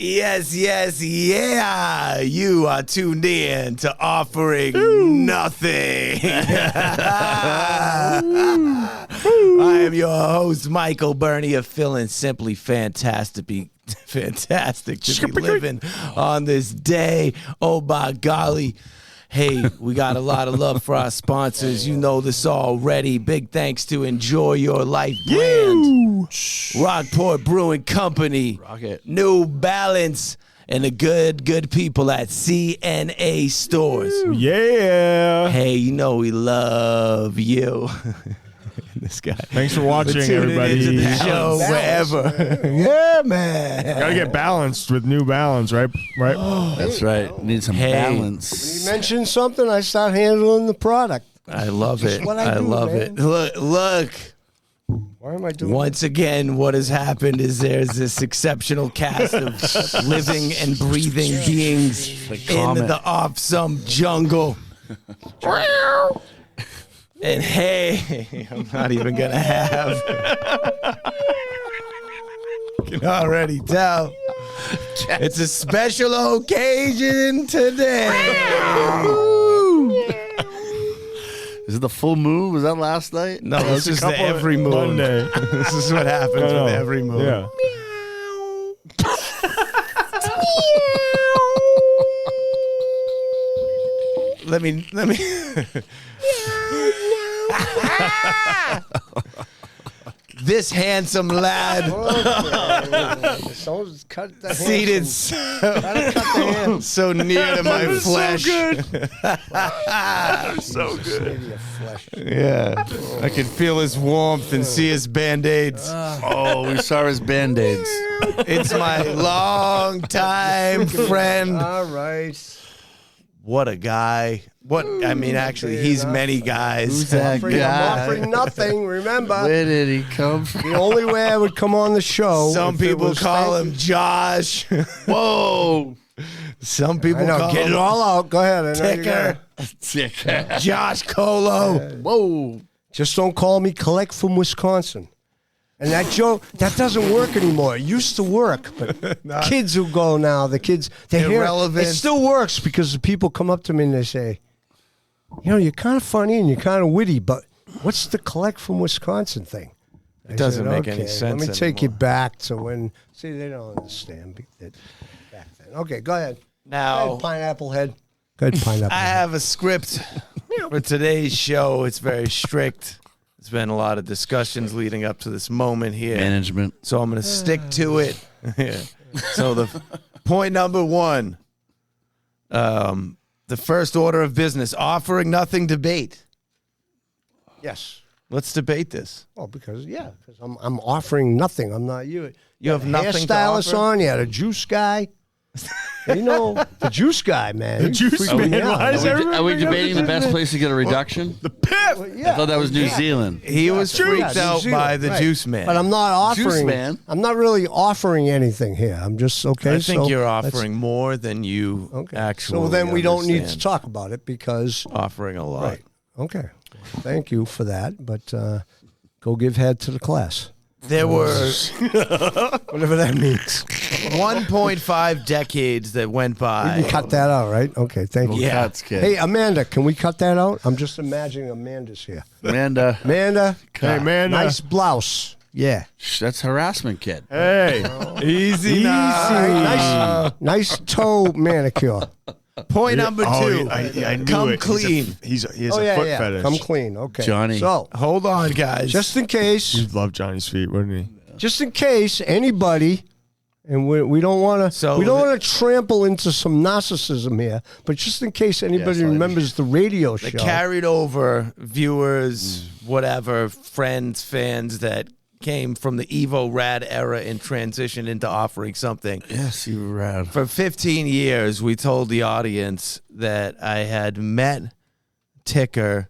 Yes, yeah. You are tuned in to Offering Nothing. I am your host, Michael Burney, of Feeling Simply Fantastic to be living on this day. Oh, by golly. Hey, we got a lot of love for our sponsors. You know this already. Big thanks to Enjoy Your Life brand, Rockport Brewing Company, New Balance, and the good people at CNA Stores. Yeah. Hey, you know we love you. This guy. Thanks for watching, everybody. Into the show wherever. Yeah, man. Gotta get balanced with New Balance, right? That's right. Need some balance. When you mention something, I start handling the product. I love it. What I do, love man. it. Look. Why am I doing Once again, what has happened is there's this exceptional cast of living and breathing beings in the awesome jungle. And hey, I'm not even going to have. You can already tell. It's a special occasion today. Is it the full moon? Was that last night? No, this is the every moon. Monday. This is what happens with every moon. Yeah. Let me. This handsome lad, cut the seated so near to my flesh. So good. Yeah, I can feel his warmth and see his Band-Aids. Oh, we saw his Band-Aids. It's my long-time friend. All right. What a guy. Actually, he's many guys. Who's that I'm guy? offering nothing, remember. Where did he come from? The only way I would come on the show. Some people call him Josh. Whoa. Some people call get him it all out. Go ahead. I know Ticker. Josh Collo. Whoa. Just don't call me Collect from Wisconsin. And that joke, that doesn't work anymore. It used to work, but kids who go now, they're irrelevant. It still works because the people come up to me and they say, you know, you're kind of funny and you're kind of witty, but what's the Collect from Wisconsin thing? It doesn't make any sense. Let me take you back to when, see, they don't understand that back then. Okay, go ahead. Now, Go ahead, Pineapple Head. Go ahead, Pineapple I Head. have a script for today's show. It's very strict. There's been a lot of discussions leading up to this moment here. Management. So I'm going to stick to it. Yeah. So the point number one, the first order of business, offering nothing debate. Yes. Let's debate this. Well, because I'm offering nothing. I'm not you. You have nothing to hairstylist offer? on. You had a juice guy. You know, the juice guy, man. The juice man. Why is everybody Are we bringing up debating the best place to get a reduction? the pip? Well, yeah, I thought that was New Zealand. He was freaked New out Zealand, by the right. juice man. But I'm not offering. Juice man. I'm not really offering anything here. I'm just okay. I think so you're let's- offering more than you actually So then we don't need to understand. talk about it because. Offering a lot. Right. Okay. Thank you for that. But go give head to the class. There were Whatever that means. 1.5 decades that went You by. can cut that out, right? Okay. Thank you. Yeah. Cuts, kid. Hey, Amanda, can we cut that out? I'm just imagining Amanda's here. Amanda. Amanda, Hey, man. nice blouse. Yeah. That's harassment, kid. Hey. Easy Nice toe manicure. Point number two. I knew Come it. clean. He has Oh, a foot yeah. fetish. Come clean. Okay. Johnny. So, Hold on, guys. just in case, He loved Johnny's feet, wouldn't he? anybody, and we don't want So to trample into some narcissism here, but just in case anybody remembers the radio the show. carried over viewers, whatever, friends, fans that came from the Evo Rad era and transitioned into offering something. Yes, you were rad. For 15 years, we told the audience that I had met Ticker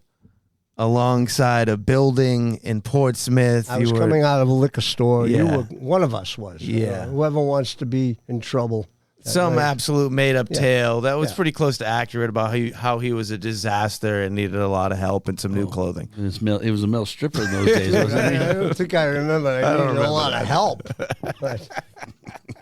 alongside a building in Portsmouth. I was coming out of a liquor store. Yeah. You were one of us was. Yeah. Whoever wants to be in trouble. Some Right. absolute made-up tale that was Yeah. pretty close to accurate about how he was a disaster and needed a lot of help and some new clothing. He was a male stripper in those days, wasn't he? I don't think I remember. I needed a lot of help. But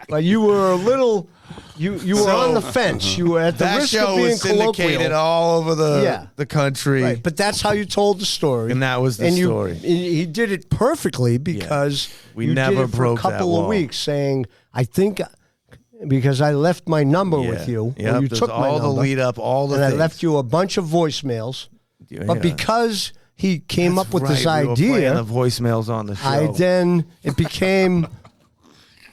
But you were a little, you were on the fence. You were at the That risk show of being was syndicated colloquial. all over the country. Right, but that's how you told the story. And that was the story. He did it perfectly because We you never did it for broke a that couple of wall. weeks saying, I think, because I left my number with you. Yep, and you there's took my all the number, lead up, all the and things. I left you a bunch of voicemails. Yeah. But because he came That's up with right, this we were playing idea, the voicemails on the show. it became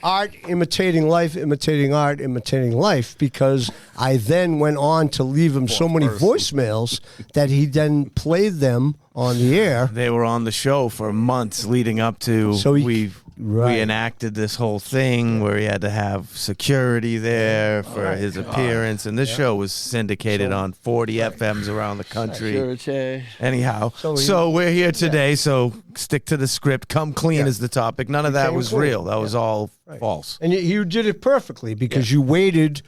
art imitating life, imitating art, imitating life, because I then went on to leave him so many voicemails that he then played them on the air. They were on the show for months leading up to. So we right. enacted this whole thing where he had to have security there for his appearance, and this show was syndicated on 40 FMs around the country. Anyhow, so we're here today. So stick to the script. Come clean is the topic. None of that was real. That was all false. And you did it perfectly because you waited.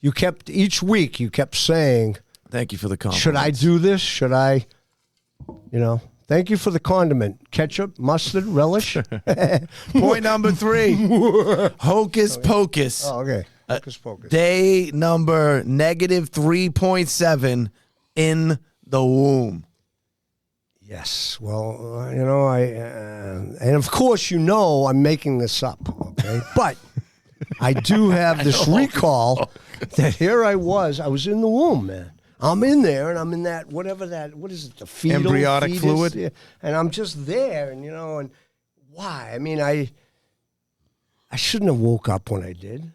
You kept each week. You kept saying, Thank you for the compliment. "Should I do this? Should I?" Thank you for the condiment. Ketchup, mustard, relish. Point number 3. Hocus Pocus. Oh, okay. Hocus Pocus. Day number -3.7 in the womb. Yes. Well, and of course, I'm making this up, okay? But I do have this recall that here I was in the womb, man. I'm in there, and I'm in that, what is it, the fetal Embryonic fluid? Yeah. And I'm just there, and, and why? I mean, I shouldn't have woke up when I did.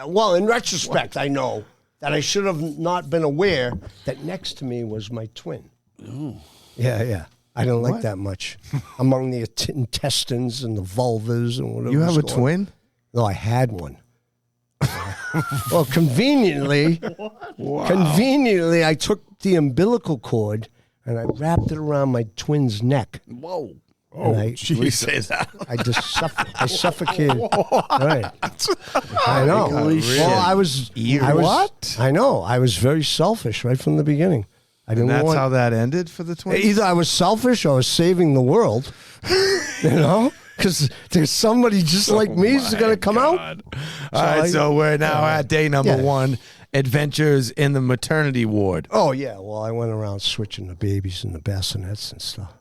Well, in retrospect, I know that I should have not been aware that next to me was my twin. Ooh. Yeah. I don't like that much. Among the intestines and the vulvas and whatever. You have a twin? No, I had one. Well, conveniently, I took the umbilical cord and I wrapped it around my twin's neck. Whoa. Oh, Jesus. I just suffocated. Right. I know. Holy shit. Well, I was. What? I know. I was very selfish right from the beginning. I didn't And that's want. how that ended for the twins? Either I was selfish or I was saving the world. Because there's somebody just like me who's going to come out. All right, so we're now at day number 1, adventures in the maternity ward. Oh, yeah. Well, I went around switching the babies and the bassinets and stuff.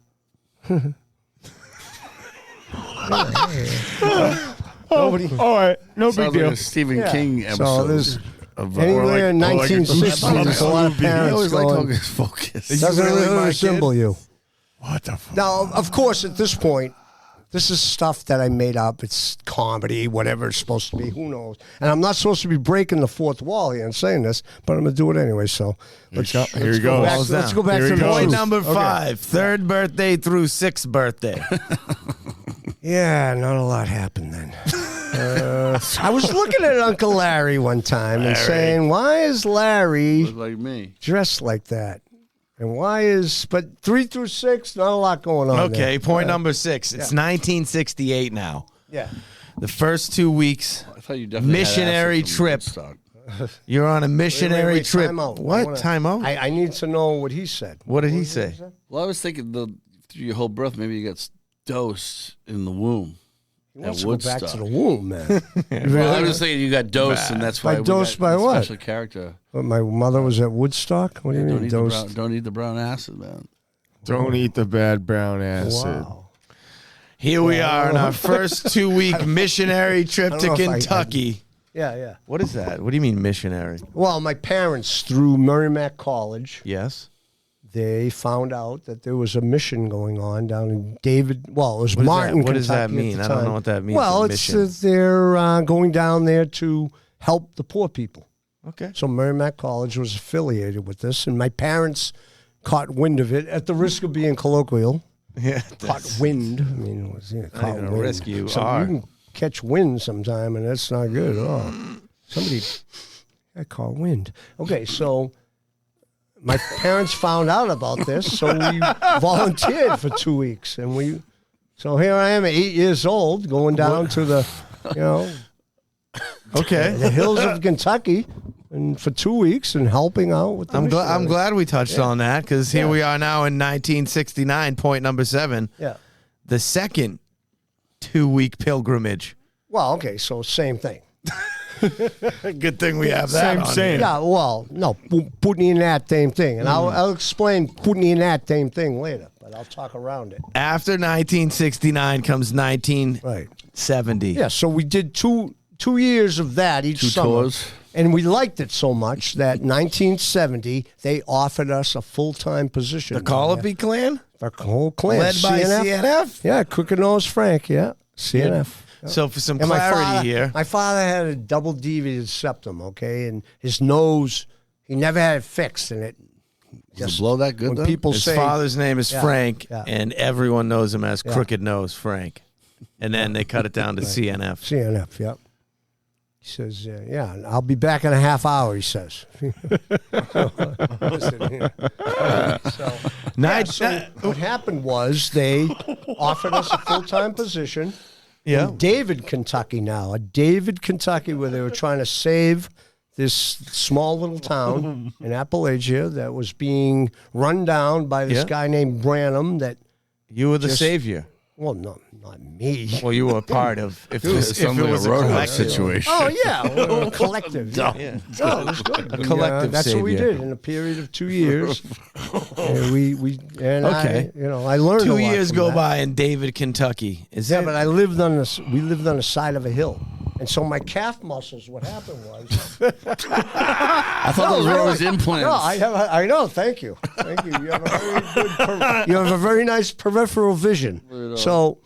Nobody. All right, no big Sounds deal. like a Stephen King So episode. there's of, anywhere in 1960s, there's a lot of I parents always like going, Hocus Pocus. doesn't really really my resemble you. What the fuck? Now, of course, at this point, this is stuff that I made up. It's comedy, whatever it's supposed to be. Who knows? And I'm not supposed to be breaking the fourth wall here and saying this, but I'm going to do it anyway. So let's Here he go goes. back, let's go back Here to he the goes. Point truth. number Okay. 5, 3rd birthday through 6th birthday. Yeah, not a lot happened then. I was looking at Uncle Larry one time and saying, why is Larry Look like me. dressed like that? And but 3 through 6, not a lot going on there. Okay, point number 6. It's 1968 now. Yeah. The first 2 weeks, I thought you definitely had missionary acid from trip. Woodstock. You're on a missionary Wait, trip. time out. What? Time out? I need to know what he said. What did he say? Well, I was thinking through your whole birth, maybe you got dosed in the womb. He wants At to go back Woodstock. to the womb, man. Well, I was thinking you got dosed, and that's why By we dosed got by a what? Special character. What, my mother was at Woodstock? What do you Don't mean, eat, dosed? don't eat the brown acid, man. Don't eat the bad brown acid. Wow. Here we are on our first 2-week missionary trip I to don't know if Kentucky. Yeah. What is that? What do you mean missionary? Well, my parents, through Merrimack College, Yes. they found out that there was a mission going on down in David. Well, it was What is Martin. that? What does that Kentucky at mean? the I don't time. know what that means, Well, a it's mission. they're going down there to help the poor people. Okay. So Merrimack College was affiliated with this, and my parents caught wind of it at the risk of being colloquial. Yeah. Caught wind. I mean, it was caught even a wind. risk, you so are. you can catch wind sometime, and that's not good at all. I caught wind. Okay, so my parents found out about this, so we volunteered for 2 weeks, and so here I am at 8 years old, going down to the, Okay. the hills of Kentucky, and for 2 weeks and helping out with the I'm missionaries. glad we touched on that because here we are now in 1969. Point number 7. Yeah. The second 2-week pilgrimage Well, okay, so same thing. Good thing we have that on Same. here. Yeah, well, no, putting in that same thing. And I'll explain putting in that same thing later, but I'll talk around it. After 1969 comes 1970. Yeah, so we did two years of that each summer. tours. And we liked it so much that 1970, they offered us a full-time position. The Collo clan? The whole clan. Led by CNF? Yeah, Crooked Nose Frank, yeah, CNF. Yeah. So for some And clarity here. my father had a double deviated septum, okay, and his nose, he never had it fixed, and it Does it blow that good, when though? people His say father's name is Frank, yeah. and everyone knows him as Crooked Nose Frank. And then they cut it down to CNF. CNF, yep. He says, yeah, I'll be back in a half hour, he says. Listen here. So what happened was they offered us a full-time position in David, Kentucky now. David, Kentucky, where they were trying to save this small little town in Appalachia that was being run down by this guy named Branham that, You were the savior. well, no, not me. Well, you were a part of. If it was a roadhouse situation. Oh, yeah, a collective. Yeah. No, it was good. A collective That's what we savior. did in a period of 2 years. And Okay. I learned a 2 lot years from go that. by in David, Kentucky. Is Yeah, that? but we lived on the side of a hill. And so my calf muscles, what happened was... I thought those were always implants. No, I know, thank you. Thank you. You have a very good... you have a very nice peripheral vision. So...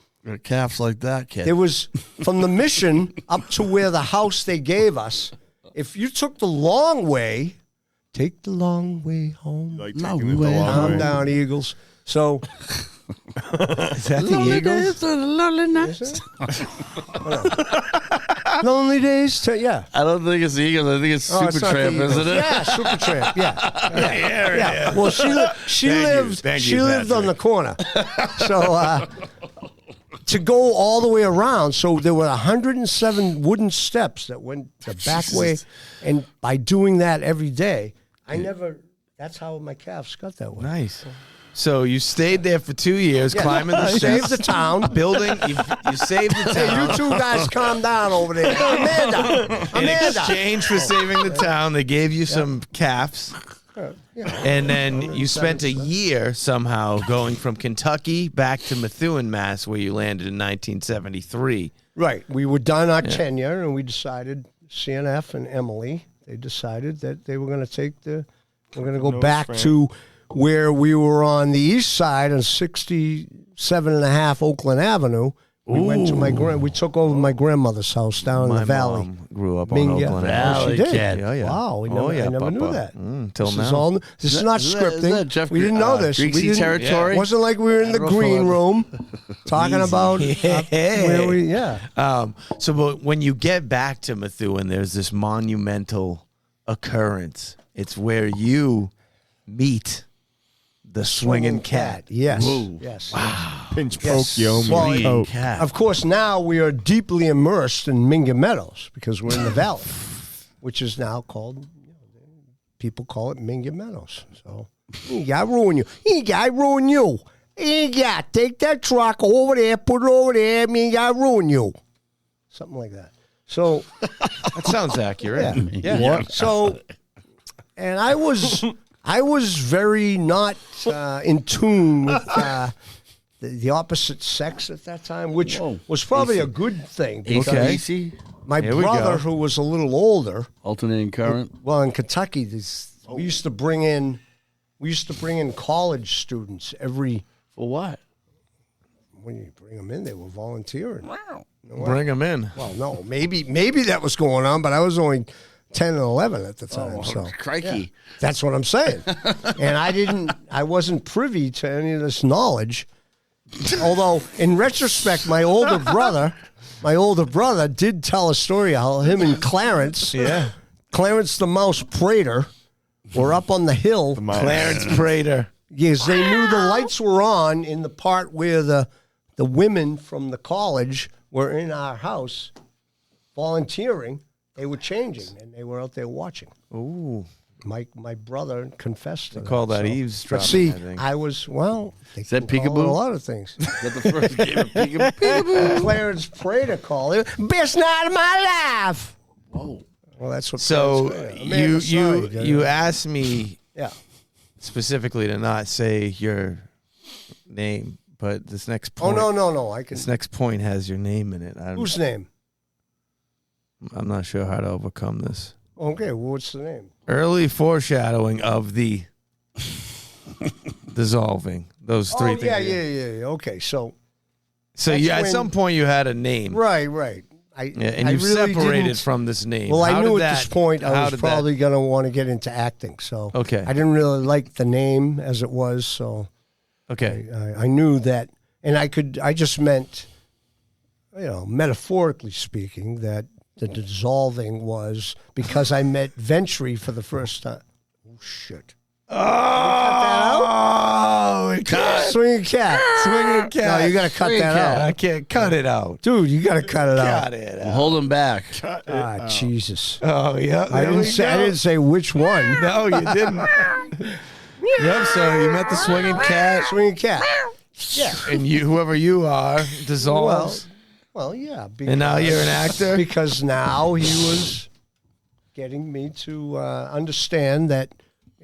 Calves like that, kid. There was, from the mission up to where the house they gave us, if you took the long way, take the long way home. Like No taking it the way. long Calm way. down, Eagles. So, Is that the Eagles? Lonely nights. lonely days, yeah. I don't think it's the Eagles. I think it's Oh, it's not the Supertramp, Eagles. isn't it? Yeah, Supertramp. Yeah. Yeah. Well, she Thank you, lived on the Patrick. corner. So to go all the way around, so there were 107 wooden steps that went the back way, and by doing that every day, that's how my calves got that way. Nice. So you stayed there for 2 years, climbing the Saved steps, the town. building. You saved the Hey, town. you two guys calm down over there. Amanda. In exchange for saving the town, they gave you some calves. And then you spent a year somehow going from Kentucky back to Methuen, Mass, where you landed in 1973. Right. We were done our tenure, and we decided, CNF and Emily, they decided that they were going to we're going to go back to where we were on the east side on 67.5 Oakland Avenue. We went to we took over my grandmother's house down in My the valley. mom grew up on Minga. Oakland Valley. Avenue. She did. kid. Yeah, yeah. Wow, I never knew Papa. that. Till This now. is all. This is not Isn't that scripting. Jeff We didn't know this. Greasy We didn't, territory? It wasn't like we were in the green room talking about where we. Yeah. But when you get back to Methuen, there's this monumental occurrence. It's where you meet the swinging cat. Yes. Whoa. Yes. Pinch poke, Yes. yo, Well, me coat. Cat. Of course, now we are deeply immersed in Minga Meadows because we're in the valley, which is now called, people call it Minga Meadows. So, I ruin you. I ruin you. Take that truck over there, put it over there, I ruin you. Something like that. So, That sounds accurate. yeah. So, and I was very not in tune with the opposite sex at that time, which was probably a good thing. because AC? My Here we brother, go. who was a little older, Alternating current? well, in Kentucky, we used to bring in college students every. For what? When you bring them in, they were volunteering. Wow. Bring them in. Well, no, maybe that was going on, but I was only 10 and 11 at the time. So Crikey. that's what I'm saying. And I wasn't privy to any of this knowledge. Although, in retrospect, my older brother did tell a story how him and Clarence, Clarence the Mouse Prater, were up on the hill. Clarence Prater. Yes, they knew the lights were on in the part where the women from the college were in our house volunteering. They were changing, and they were out there watching. Ooh. My brother confessed to They that. call that so. eavesdropping, But see, I think. I was, well, they Is that can call it peekaboo? a lot of things. Is that the first game of peekaboo? Clarence Prater called it best night of my life. Whoa. Well, that's what. So Clarence Prater- Amanda, sorry, you asked me yeah. specifically to not say your name, but this next Oh point. no! I can. This next point has your name in it. Whose name? I'm not sure how to overcome this. Okay, well, what's the name? Early foreshadowing of the dissolving. Those three things. Yeah. Okay, so So That's at when- some point you had a name. right. Yeah, and I you really separated didn't- from this name. Well, How I knew did at this point I how was did probably going to want to get into acting, so Okay. I didn't really like the name as it was, so Okay. I knew that, and I just meant, metaphorically speaking, that the dissolving was because I met Ventry for the first time. Oh shit! Oh, Swinging cat. Swinging cat. No, you got to cut that out, I can't cut it out. dude. You got to cut it out. Cut it out. Hold him back. Ah, Jesus. Oh, yeah. I didn't say which one. No, you didn't. Yep, so you met the swinging cat, Swinging cat. Yeah. and whoever you are, dissolves. Well, yeah. And now you're an actor? Because now he was getting me to understand that,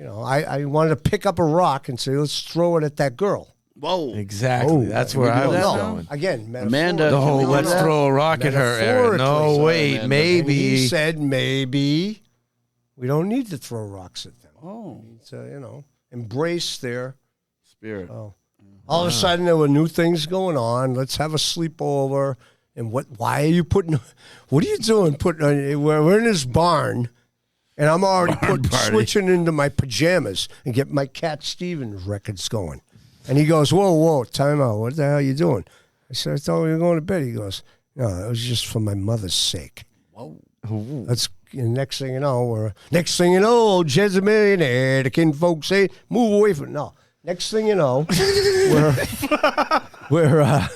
I wanted to pick up a rock and say, let's throw it at that girl. Whoa. Exactly. That's where I was that now? going. Again, Amanda, The whole Can we let's do that? throw a rock at her era. No, Metaphorically. wait, Amanda. maybe. And he said, maybe we don't need to throw rocks at them. Oh. To, embrace their. Spirit. Oh. All of a sudden, there were new things going on. Let's have a sleepover. And why are you what are you doing? We're in this barn, and I'm already switching into my pajamas and get my Cat Stevens records going. And he goes, whoa, time out. What the hell are you doing? I said, I thought we were going to bed. He goes, no, it was just for my mother's sake. Whoa. And next thing you know, old Jed's a millionaire. The kin folks say, move away from it. No. Next thing you know, we're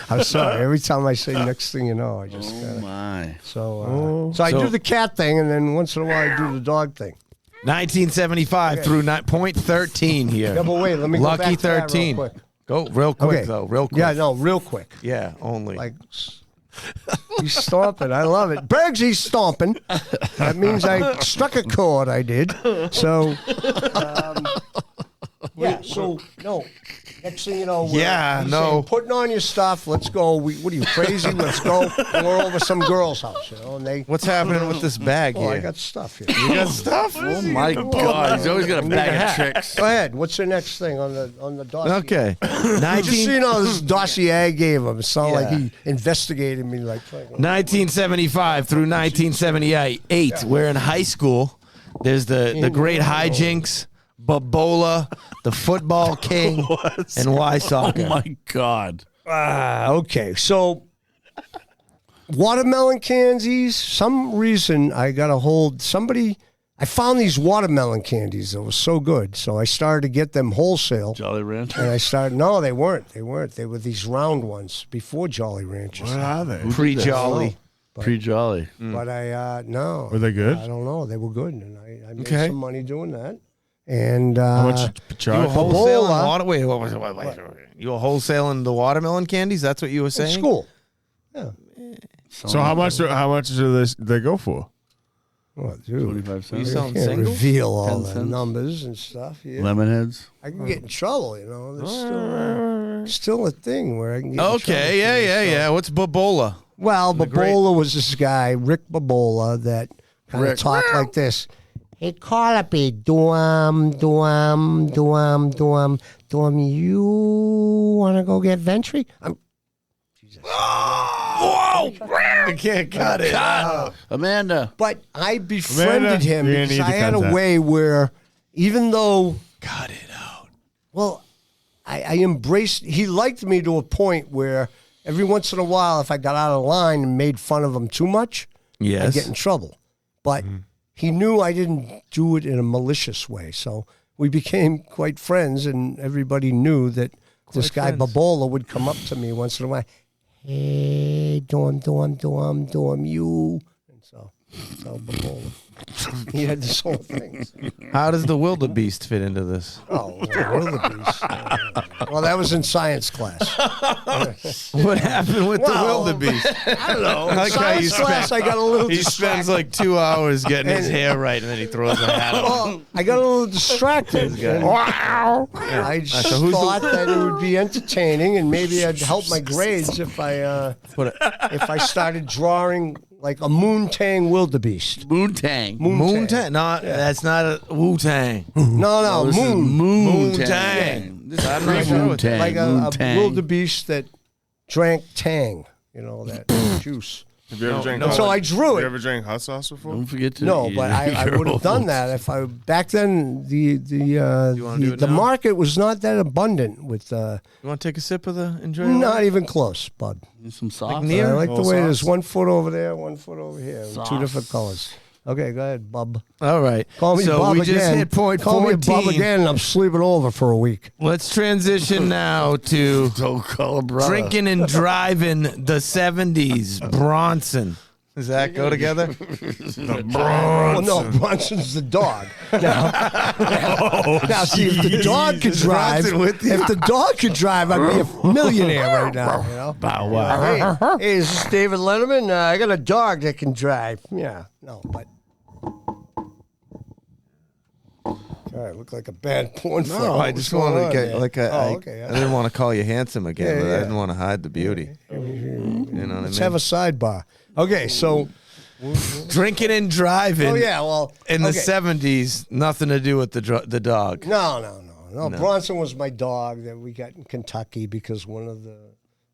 I'm sorry. Every time I say next thing you know, I just Oh, gotta. my. So I do the cat thing, and then once in a while I do the dog thing. 1975 through point 13 here. Yeah, but wait, let me go Lucky back to that real 13. quick. Go real quick, Okay. though. Real quick. Yeah, no, real quick. Yeah, only. Like he's stomping. I love it. Bergsy's stomping. That means I struck a chord. I did. So yeah. So no. Next thing you know, he's saying, putting on your stuff. Let's go. What are you, crazy? Let's go. And we're over some girl's house, And they. What's happening with this bag Oh, here? I got stuff here. You got stuff? Oh, my God. He's always got a bag of tricks. Go ahead. What's the next thing on the dossier? Okay. Just so you know, this dossier I gave him. It sounded like Yeah. he investigated me like. 1975 through 1978. We're in high school. There's the great hijinks, Babola, the football king, and Y Soccer. Oh, my God. Okay, so watermelon candies. Some reason I got a hold. I found these watermelon candies that were so good, so I started to get them wholesale. Jolly Rancher. And I started. No, they weren't. They were these round ones before Jolly Ranchers. What are they? Pre-Jolly. Pre-Jolly. But I no. Were they good? I don't know. They were good, and I made Okay. some money doing that. And How much you You charge? were wholesaling Babola. water. Wait. You were wholesaling the watermelon candies. That's what you were in saying. school. So how much do they go for? Well, dude, 25 You cents. selling can't singles? reveal all 10 the cents? numbers and stuff. Yeah. Lemonheads. I can get in trouble, There's still a thing where I can get in trouble Okay. for Yeah. this Yeah. stuff. Yeah. What's Babola? Well, The great- Babola was this guy, Rick Babola, that kind of talked like this. Hey, Carlapi, you want to go get Ventry? Whoa! I can't cut it. Amanda. But I befriended Amanda, him you're gonna because need I to had cut a that. way where, even though, Cut it out. well, I embraced, he liked me to a point where every once in a while, if I got out of line and made fun of him too much, Yes. I'd get in trouble. But he knew I didn't do it in a malicious way. So we became quite friends, and everybody knew that this guy friends. Babola would come up to me once in a while. Hey, Dorm, you. And so Hotel Babola. He had this whole thing. How does the wildebeest fit into this? Oh, wildebeest. Well, that was in science class. What happened with the Well, wildebeest? I don't know. I like how Science class, I got a little He distracted. spends like 2 hours getting his hair right, and then he throws a hat on. Well, I got a little distracted. And I just So who's the- thought that it would be entertaining, and maybe it'd help my grades if I started drawing like a moontang wildebeest. Moontang. Moontang? No, that's not a Wu-Tang. No, This is moon. Moontang. This is I'm not sure what Moontang. Like a Moontang. wildebeest that drank tang. You know, that juice. Have you ever drank? no. So I drew You it. ever drank hot sauce before? Don't forget to No, eat but I your would have done oats. that if I back then wanna do it the now? market was not that abundant with You want to take a sip of the enjoy? not even close, bud. Need some sauce. near? I like the Little way there's sauce? 1 foot over there, 1 foot over here, with two Sauce. different colors. Okay, go ahead, bub. All right. Call me so Bub we again. just hit point Call 14. me Bub again, and I'm sleeping over for a week. Let's transition now to Don't call a brother. drinking and driving the 70s. Bronson. Does that go together? Well, no, Bronson's the dog. Now, see, if the dog could drive, Bronson with you? if the dog could drive, I'd be a millionaire right now. You know? Bow wow. Hey, is this David Letterman? I got a dog that can drive. Yeah, no, but. All right, look like a bad porn film. No, I What's just going wanted to on get there? like okay. I didn't want to call you handsome again, Yeah, but yeah. I didn't want to hide the beauty. You know what Let's I have mean? a sidebar. Okay, so. Drinking and driving. Oh, yeah, well. In the okay. 70s, nothing to do with the dog. No. Bronson was my dog that we got in Kentucky because one of the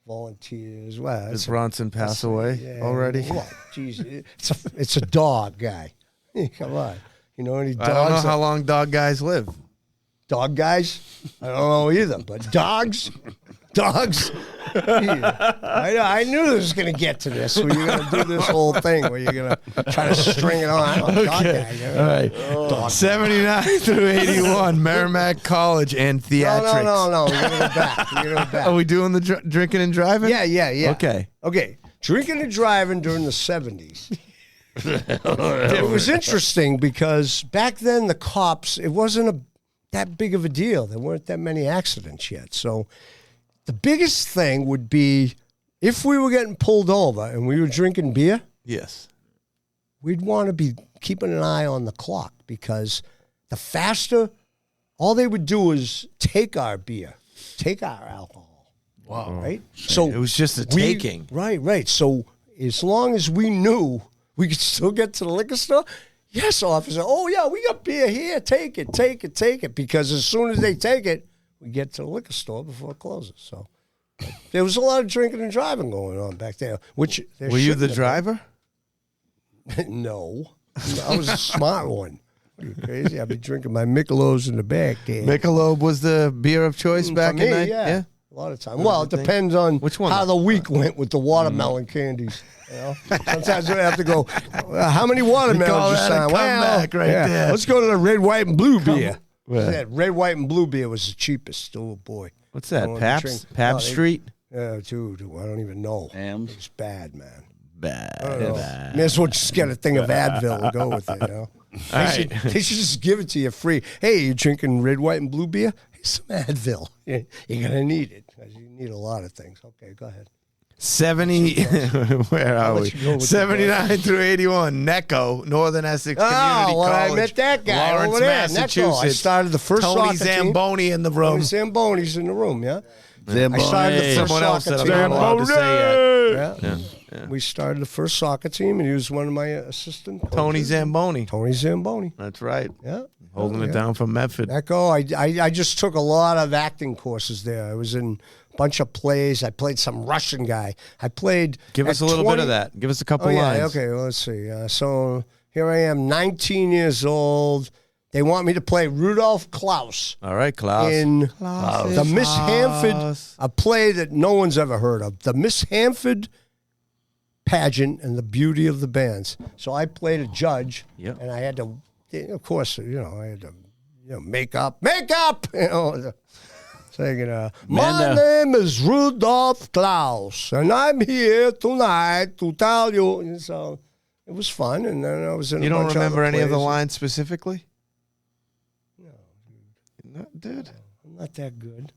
volunteers. Well, Did Bronson pass away already? Well, geez, it's a dog guy. Come on, you know any dogs? I don't know how long dog guys live. Dog guys? I don't know either, but dogs. I knew this was going to get to this. So you're going to do this whole thing where you're going to try to string it on. I'm a dog guy. You know? All right. Dog. 79 through 81, Merrimack College and theatrics. No. We're going to go back. Are we doing the drinking and driving? Yeah. Okay. Drinking and driving during the 70s. It was interesting because back then the cops, it wasn't that big of a deal. There weren't that many accidents yet. So the biggest thing would be if we were getting pulled over and we were drinking beer, Yes. we'd want to be keeping an eye on the clock because the faster, all they would do is take our beer, take our alcohol. Wow. Right? So It was just a taking. Right. So as long as we knew we could still get to the liquor store, yes, officer. Oh, yeah, we got beer here. Take it. Because as soon as they take it, we get to the liquor store before it closes. So there was a lot of drinking and driving going on back there. Which there Were you shouldn't the have driver? been. No. I was a smart one. Are you crazy? I'd be drinking my Michelob's in the back there. Michelob was the beer of choice back For me, in the yeah. A lot of time. Well, it depends on Which one? how the week went with the watermelon candies. You know? Sometimes we have to go, how many watermelons call you that a signed? comeback right there. Let's go to the red, white, and blue beer. Where? That red, white, and blue beer was the cheapest. Oh, boy. What's that? I wanted to Paps? drink- Paps they- Street? Dude, I don't even know. Hams. It's bad, man. I Bad. don't know. May as well just get a thing of Advil and go with it, you know? They should just give it to you free. Hey, you drinking red, white, and blue beer? Here's some Advil. You're going to need it. 'Cause you need a lot of things. Okay, go ahead. 70, where are let we? you go with the 79 through 81, Necco, Northern Essex Community Oh, well, College. I met that guy Lawrence, over there. Necco. Massachusetts. I started the first Tony soccer team. Zamboni in the room. Tony Zamboni's in the room, yeah? Zamboni. I started the first Someone else soccer that I'm team. not allowed to say yet. Yeah. We started the first soccer team, and he was one of my assistant coaches. Tony Zamboni. Tony Zamboni, That's right. yeah. Holding it down from Medford. Necco, I just took a lot of acting courses there. I was in a bunch of plays. I played some Russian guy. I played. Give us at a little 20 bit of that. Give us a couple Oh, yeah, lines. okay, well, let's see. So here I am, 19 years old. They want me to play Rudolph Klaus All right, Klaus. in the Miss Hanford, a play that no one's ever heard of, the Miss Hanford pageant and the beauty of the bands. So I played a judge, Yep. and I had to, of course, I had to, make up, saying, my name is Rudolph Klaus, and I'm here tonight to tell you. And so, it was fun, and then I was in. You a don't bunch remember of other any of the plays. lines specifically? No, dude. I'm not that good.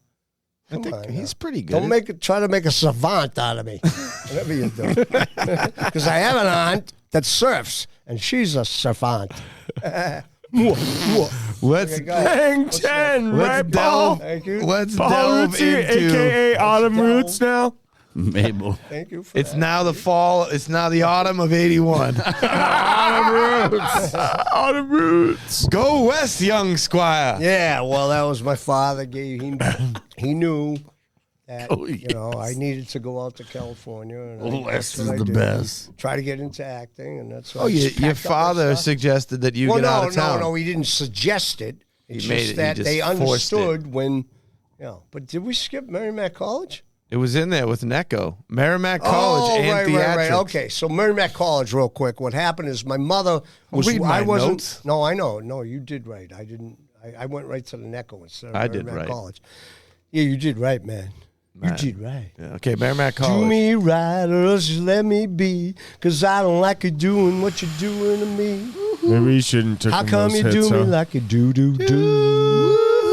I Come think on, he's now. pretty good. Don't try to make a savant out of me. Whatever you do, because I have an aunt that surfs, and she's a savant. Let's Okay, go ahead. Hang What's 10, let's right, Paul? delve. Thank you. Let's Paul delve Rootsy, into. a.k.a. Autumn delve. Roots now. Mabel. Thank you for It's that. now the fall. It's now the autumn of '81. Autumn Roots. Go west, young squire. Yeah, well, that was my father. He knew that I needed to go out to California. And West that's is what I the did. best. Try to get into acting, and that's what Oh, I just your packed up my father stuff. suggested that you Well, get out of no, town. no, he didn't suggest it. It's He made just it, he that just they forced it. understood when, But did we skip Merrimack College? It was in there with an echo. Merrimack College and right, theatrics. right. Okay, so Merrimack College, real quick. What happened is my mother was. read my I wasn't. notes. No, I know. No, you did right. I didn't. I went right to the Necco instead of I did Merrimack right. College. Yeah, you did right, man. Man. You did right. Yeah, okay, Merrimack Do College. me right or else just let me be, 'cause I don't like you doing what you're doing to me. Maybe you shouldn't took How him come those you hits, do me huh? like you do?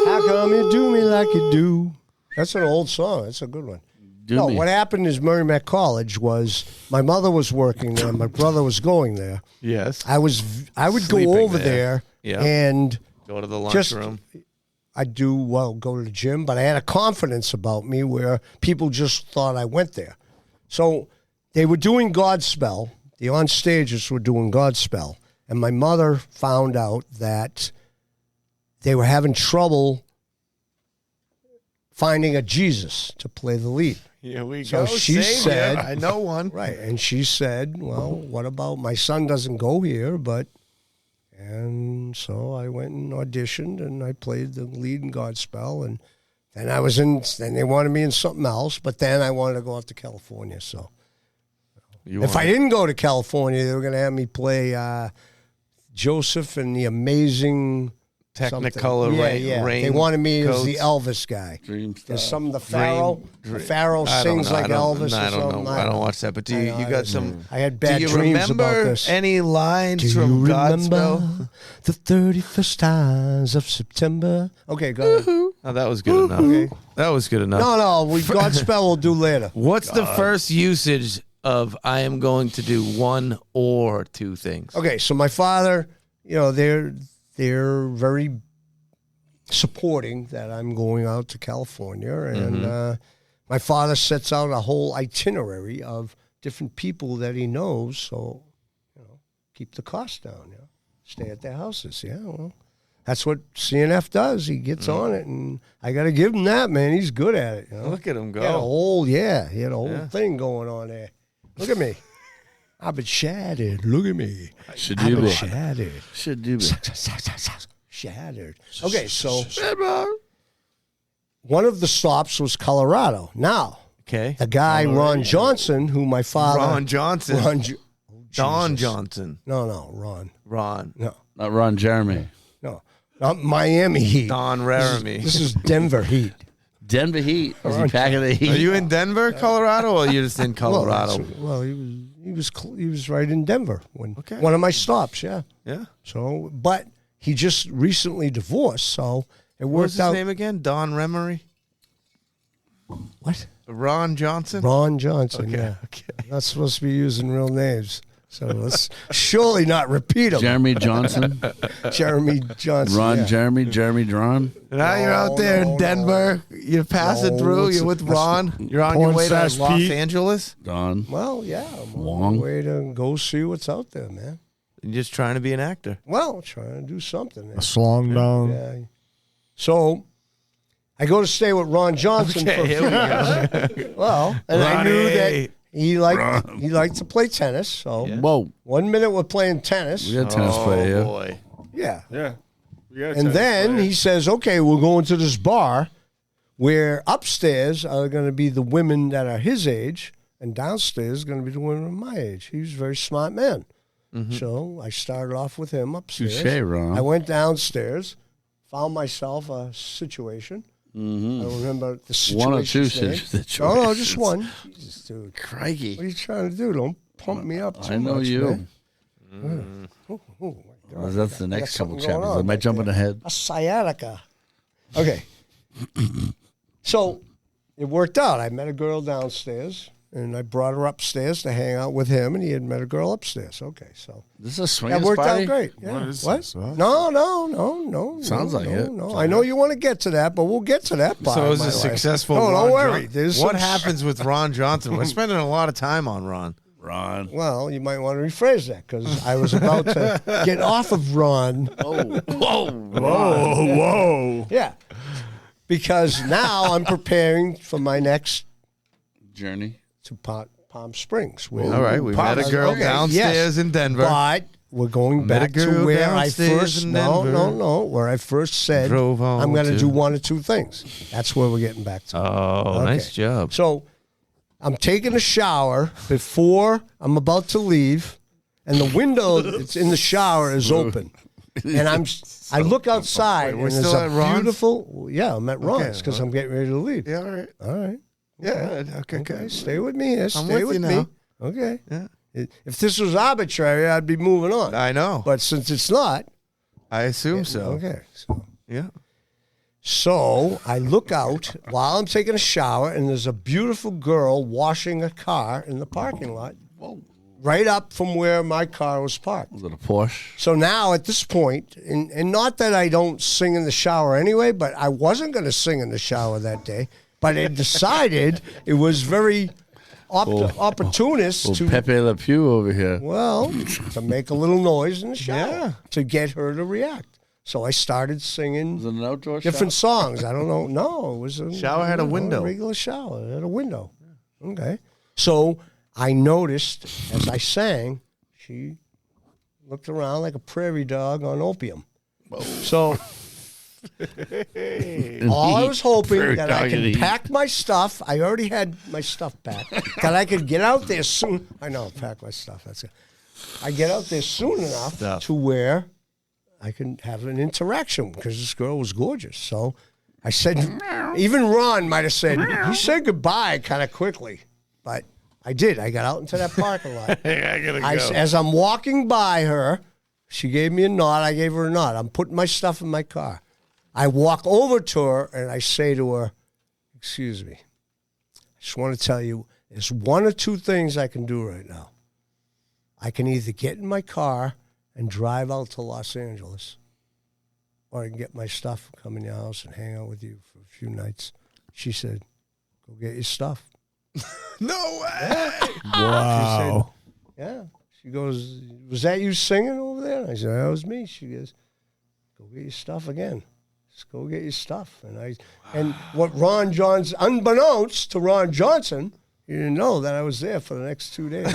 How come you do me like you do? That's an old song. That's a good one. No, what happened is Merrimack College was my mother was working there, my brother was going there. Yes. I would Sleeping go over there. there Yeah. and Go to the just lunchroom. I'd go to the gym, but I had a confidence about me where people just thought I went there. So they were doing Godspell. The on stages were doing Godspell, and my mother found out that they were having trouble finding a Jesus to play the lead. Here we So go. she Savior. said- I know one. Right. And she said, well, what about my son doesn't go here, but, and so I went and auditioned and I played the lead in Godspell. And then then they wanted me in something else, but then I wanted to go out to California. So if I didn't go to California, they were going to have me play Joseph and the Amazing Technicolor yeah. rain. They wanted me as the coats. Elvis guy. Dream There's stuff. some of the Pharaoh. The Pharaoh I don't sings know. like Elvis. I or don't something. know. I don't watch that. But do you, I you got some? I had bad do you dreams remember about this. any lines Do from you Godspell? remember the 31st hours of September? Okay, go ahead. Oh, that was good enough. Okay. That was good enough. No, Godspell we'll do later. What's the first usage of I am going to do one or two things? Okay, so my father, they're very supporting that I'm going out to California, and my father sets out a whole itinerary of different people that he knows, so keep the cost down. Stay at their houses. Yeah, well, that's what CNF does. He gets on it, and I got to give him that, man. He's good at it. Look at him go. He had a whole thing going on there. Look at me. I've been shattered. Look at me. Should I've do been it. shattered. Should do it. Shattered. Okay, so one of the stops was Colorado. Now, Okay. the guy Ron Johnson, who my father Ron Johnson. Don Jesus. Johnson. No, Ron. Ron. Not Ron Jeremy. No, not Miami Heat. Don Laramie. This is Denver Heat. Denver Heat. Was he packing the Heat? Are you in Denver, Colorado, or are you just in Colorado? Well, he was right in Denver when one of my stops. Yeah. Yeah. So, but he just recently divorced, so it What was worked his out. name again? Don Remery? What? Ron Johnson? Ron Johnson. Okay, Yeah. okay. Not supposed to be using real names. So let's surely not repeat them. Jeremy Johnson. Jeremy Johnson. Ron yeah. Jeremy. Jeremy Dron. Now you're out there in Denver. You're passing No, through. it's You're a- with Ron. You're on your Porn way to slash Los Pete. Angeles. Don. Well, yeah. I'm on Wong. my way to go see what's out there, man. You're just trying to be an actor. Well, trying to do something. A slong down. Yeah. So I go to stay with Ron Johnson for Here we go. well, and I knew Ronnie. that he liked to play tennis. So Whoa. 1 minute we're playing tennis. We got a tennis player here. boy. Yeah. Yeah. And then he says, okay, we're going to this bar where upstairs are going to be the women that are his age and downstairs is going to be the women my age. He was a very smart man. So I started off with him upstairs. Touche, Ron. I went downstairs, found myself a situation. I don't remember the situation. One or two situations. No, just one. Jesus, dude. Crikey. What are you trying to do? Don't pump me up too I know much, you. man. Oh, my God. That's the next couple something going chapters. on Am I back jumping there. ahead? A sciatica. Okay. So it worked out. I met a girl downstairs, and I brought her upstairs to hang out with him, and he had met a girl upstairs. Okay, so This is a swingers that worked party? out great. Yeah. What is What? this? What? No. Sounds like it. No. I know you want to get to that, but we'll get to that part. So it of was my a life. successful No, Ron don't worry. Johnson. There's What some- happens with Ron Johnson? We're spending a lot of time on Ron. Ron. Well, you might want to rephrase that because I was about to get off of Ron. Oh, whoa. Whoa. Yeah. Because now I'm preparing for my next Journey. to Palm Springs. where- All right, we met a girl Okay, downstairs yes. in Denver. But we're going Met a back to girl where I downstairs first in Denver. where I first said Drove on I'm going to to- do one or two things. That's where we're getting back to. Oh, Okay. nice job. So I'm taking a shower before I'm about to leave, and the window that's in the shower is open. And I look outside, We're and there's still a at Ron's? beautiful. Yeah, I'm at Ron's because I'm getting ready to leave. Yeah, all right. All right. Yeah, okay, Okay, stay with me here. I'm Stay with you me. now. Okay. Yeah. If this was arbitrary, I'd be moving on. I know. But since it's not, I assume so. okay. Yeah. So I look out while I'm taking a shower, and there's a beautiful girl washing a car in the parking lot, right up from where my car was parked. Was it a Porsche? So now at this point, and not that I don't sing in the shower anyway, but I wasn't going to sing in the shower that day, but I decided it was very opportunist to, Pepe Le Pew over here. well, to make a little noise in the shower Yeah. to get her to react. So I started singing Was it an outdoor different shop? songs. I don't know. No, it was a Shower had a window. regular shower. It had a window. Okay. So I noticed as I sang, she looked around like a prairie dog on opium. So all I was hoping Prairie that I dog could and pack my stuff. I already had my stuff packed. That I could get out there soon. I know, pack my stuff. That's it. I get out there soon enough to where I can have an interaction because this girl was gorgeous. So I said, even Ron might have said, he said goodbye kind of quickly, but I did. I got out into that parking lot. I gotta go. As I'm walking by her, she gave me a nod. I gave her a nod. I'm putting my stuff in my car. I walk over to her and I say to her, excuse me, I just want to tell you, there's one or two things I can do right now. I can either get in my car and drive out to Los Angeles, or I can get my stuff, come in your house and hang out with you for a few nights. She said, go get your stuff. No way. Wow. Yeah. She goes, was that you singing over there? I said, that was me. She goes, go get your stuff again. Just go get your stuff. And what Ron Johnson, unbeknownst to Ron Johnson, he didn't know that I was there for the next 2 days.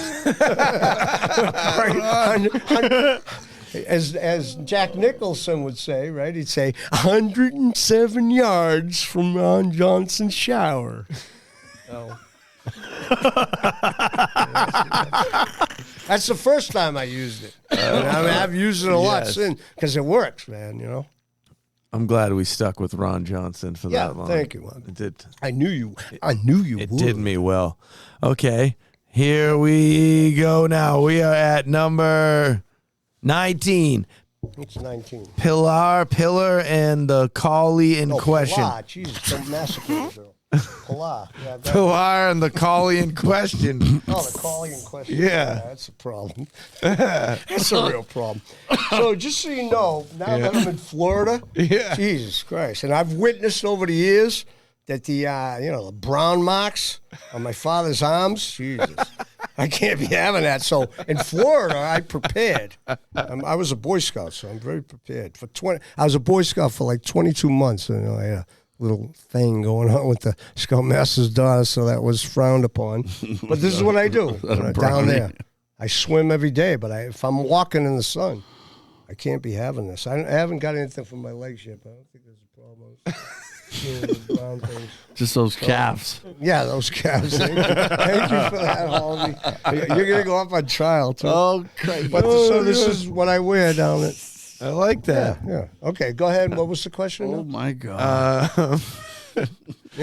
As Jack Nicholson would say, right? He'd say, 107 yards from Ron Johnson's shower. So. That's the first time I used it. I mean, I've used it a lot since because it works, man. You know. I'm glad we stuck with Ron Johnson for that long. Thank you. It did. I knew you. It It did me well. Okay, here we go now. We are at number 19. It's 19. Pillar, and the collie in question. Pilar. Jesus, don't massacre the girl. Pilar. Yeah, Pilar and the collie in question. the calling in question. Yeah. That's a problem. That's a real problem. So just so you know, now that I'm in Florida, Jesus Christ, and I've witnessed over the years that the brown marks on my father's arms, Jesus, I can't be having that. So in Florida, I prepared. I was a Boy Scout, so I'm very prepared. I was a Boy Scout for like 22 months, and I had a little thing going on with the Scoutmaster's daughter, so that was frowned upon. But this is what I do down there. I swim every day, but if I'm walking in the sun, I can't be having this. I haven't got anything for my legs yet, but I don't think there's a problem. Brown things. Just those calves. Yeah, those calves. Thank you for that, Holly. You're going to go up on trial, too. Oh, crazy. But so this is what I wear down at. I like that. Yeah. Okay, go ahead. What was the question? Oh, my God.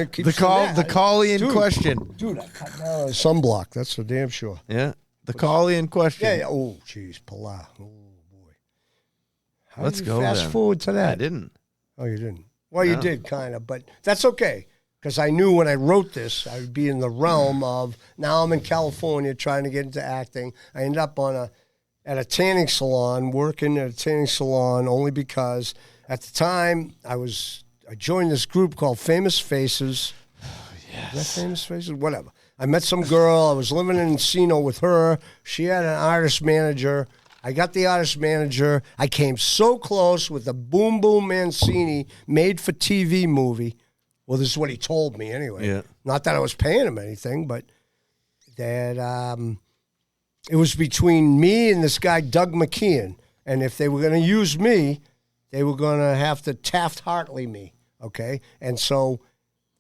The collie in question. Dude, I cut down on sunblock. That's for damn sure. Yeah. The callie in question. Yeah. Oh, jeez, Pala. Oh boy. How Let's did you go. fast then. forward to that. I didn't. Oh, you didn't. Well, you No. did kind of, but that's okay because I knew when I wrote this, I would be in the realm of now I'm in California trying to get into acting. I ended up at a tanning salon, working at a tanning salon only because at the time I joined this group called Famous Faces. Yes. Is that Famous Faces? Whatever. I met some girl. I was living in Encino with her. She had an artist manager. I got the artist manager. I came so close with the Boom Boom Mancini made-for-TV movie. Well, this is what he told me anyway. Yeah. Not that I was paying him anything, but that it was between me and this guy, Doug McKeon. And if they were going to use me, they were going to have to Taft-Hartley me, okay? And so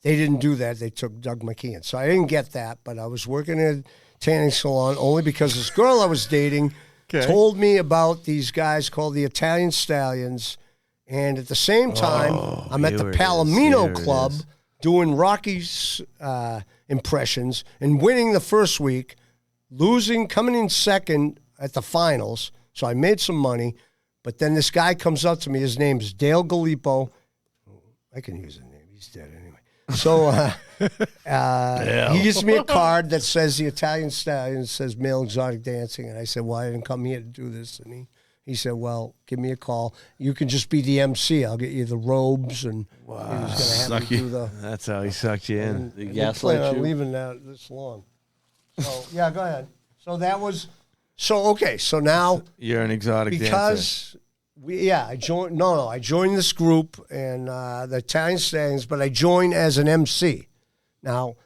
they didn't do that. They took Doug McKeon. So I didn't get that, but I was working at a tanning salon only because this girl I was dating told me about these guys called the Italian Stallions. And at the same time, I'm at the Palomino Club doing Rocky's impressions and winning the first week, coming in second at the finals. So I made some money. But then this guy comes up to me. His name's Dale Gallipo. I can use his name. He's dead anyway. So he gives me a card that says the Italian Stallions, says male exotic dancing. And I said, well, I didn't come here to do this. And he said, well, give me a call. You can just be the MC. I'll get you the robes. And he was going to have me do the... That's how he sucked you in. The I gaslight plan on you. leaving that this long. So, yeah, go ahead. So that was... So, okay, so now... You're an exotic dancer. Because... I joined this group and the Italian Stallions, but I joined as an MC. Now,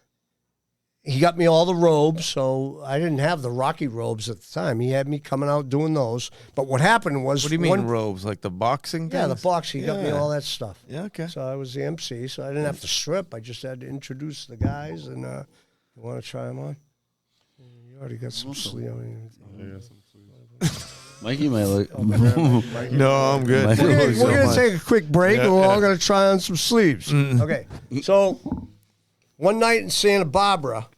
he got me all the robes, so I didn't have the Rocky robes at the time. He had me coming out doing those. But what happened was... What do you mean robes? Like the boxing things? Yeah, the boxing. He got me all that stuff. Yeah, okay. So I was the MC, so I didn't have to strip. I just had to introduce the guys, and you want to try them on? You already got some sleeve. Mikey might look. No, I'm good. We're going to take a quick break, and we're all going to try on some sleeves. Okay, so one night in Santa Barbara,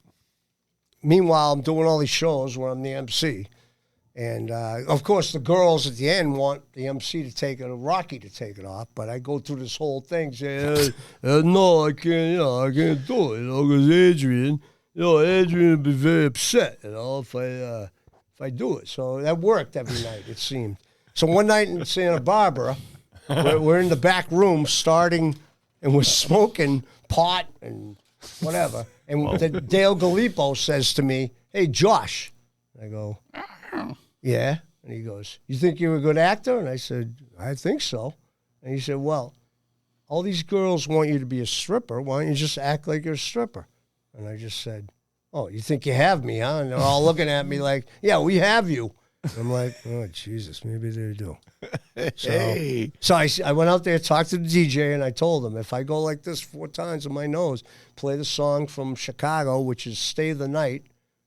meanwhile, I'm doing all these shows where I'm the MC. And, of course, the girls at the end want the MC to take it, or Rocky to take it off. But I go through this whole thing saying, no, I can't, I can't do it, because Adrian would be very upset, if I do it. So that worked every night, it seemed. So one night in Santa Barbara, we're in the back room starting, and we're smoking pot and whatever. And Dale Gallipo says to me, hey, Josh. I go, yeah. And he goes, you think you're a good actor? And I said, I think so. And he said, well, all these girls want you to be a stripper. Why don't you just act like you're a stripper? And I just said, oh, you think you have me, huh? And they're all looking at me like, yeah, we have you. And I'm like, oh, Jesus, maybe they do. So I went out there, talked to the DJ, and I told him, if I go like this 4 times on my nose, play the song from Chicago, which is Stay the Night.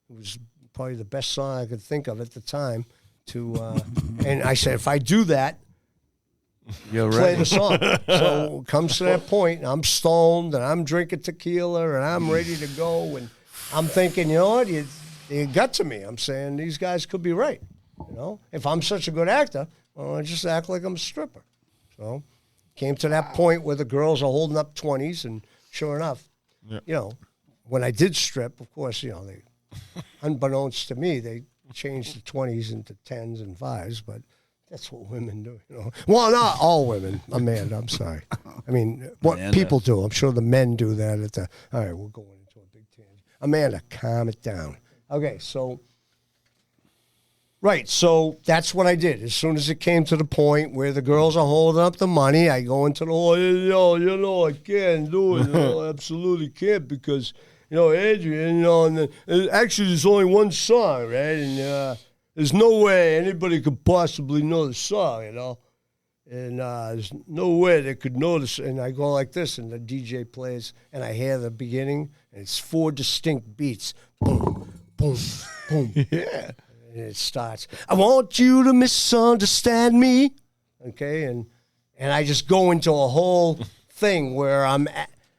It was probably the best song I could think of at the time. And I said, if I do that, play the song. So it comes to that point, and I'm stoned, and I'm drinking tequila, and I'm ready to go, and I'm thinking, you know what, you got to me. I'm saying these guys could be right. If I'm such a good actor, well, I just act like I'm a stripper. So came to that point where the girls are holding up 20s, and sure enough, when I did strip, of course, they, unbeknownst to me, they changed the 20s into 10s and 5s, but that's what women do, Well, not all women, Amanda, I'm sorry. I mean, what people do. I'm sure the men do that all right, we're going into a big tangent. Amanda, calm it down. Okay, so that's what I did. As soon as it came to the point where the girls are holding up the money, I go into the, I can't do it. Absolutely can't because, Adrian, and actually there's only one song, right? And there's no way anybody could possibly know the song, And there's no way they could notice. And I go like this, and the DJ plays, and I hear the beginning, and it's 4 distinct beats. Boom, boom, boom. Yeah. And it starts, I want you to misunderstand me. Okay, and I just go into a whole thing where I'm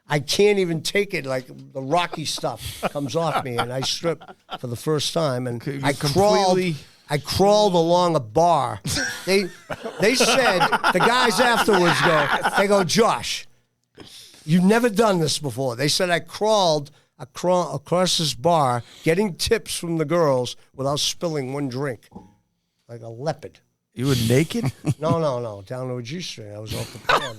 I can't even take it. Like the rocky stuff comes off me, and I strip for the first time. And I crawled along a bar. They said, the guys afterwards go, Josh, you've never done this before. They said I crawled across this bar, getting tips from the girls without spilling one drink, like a leopard. You were naked? No, down to a G-string. I was all prepared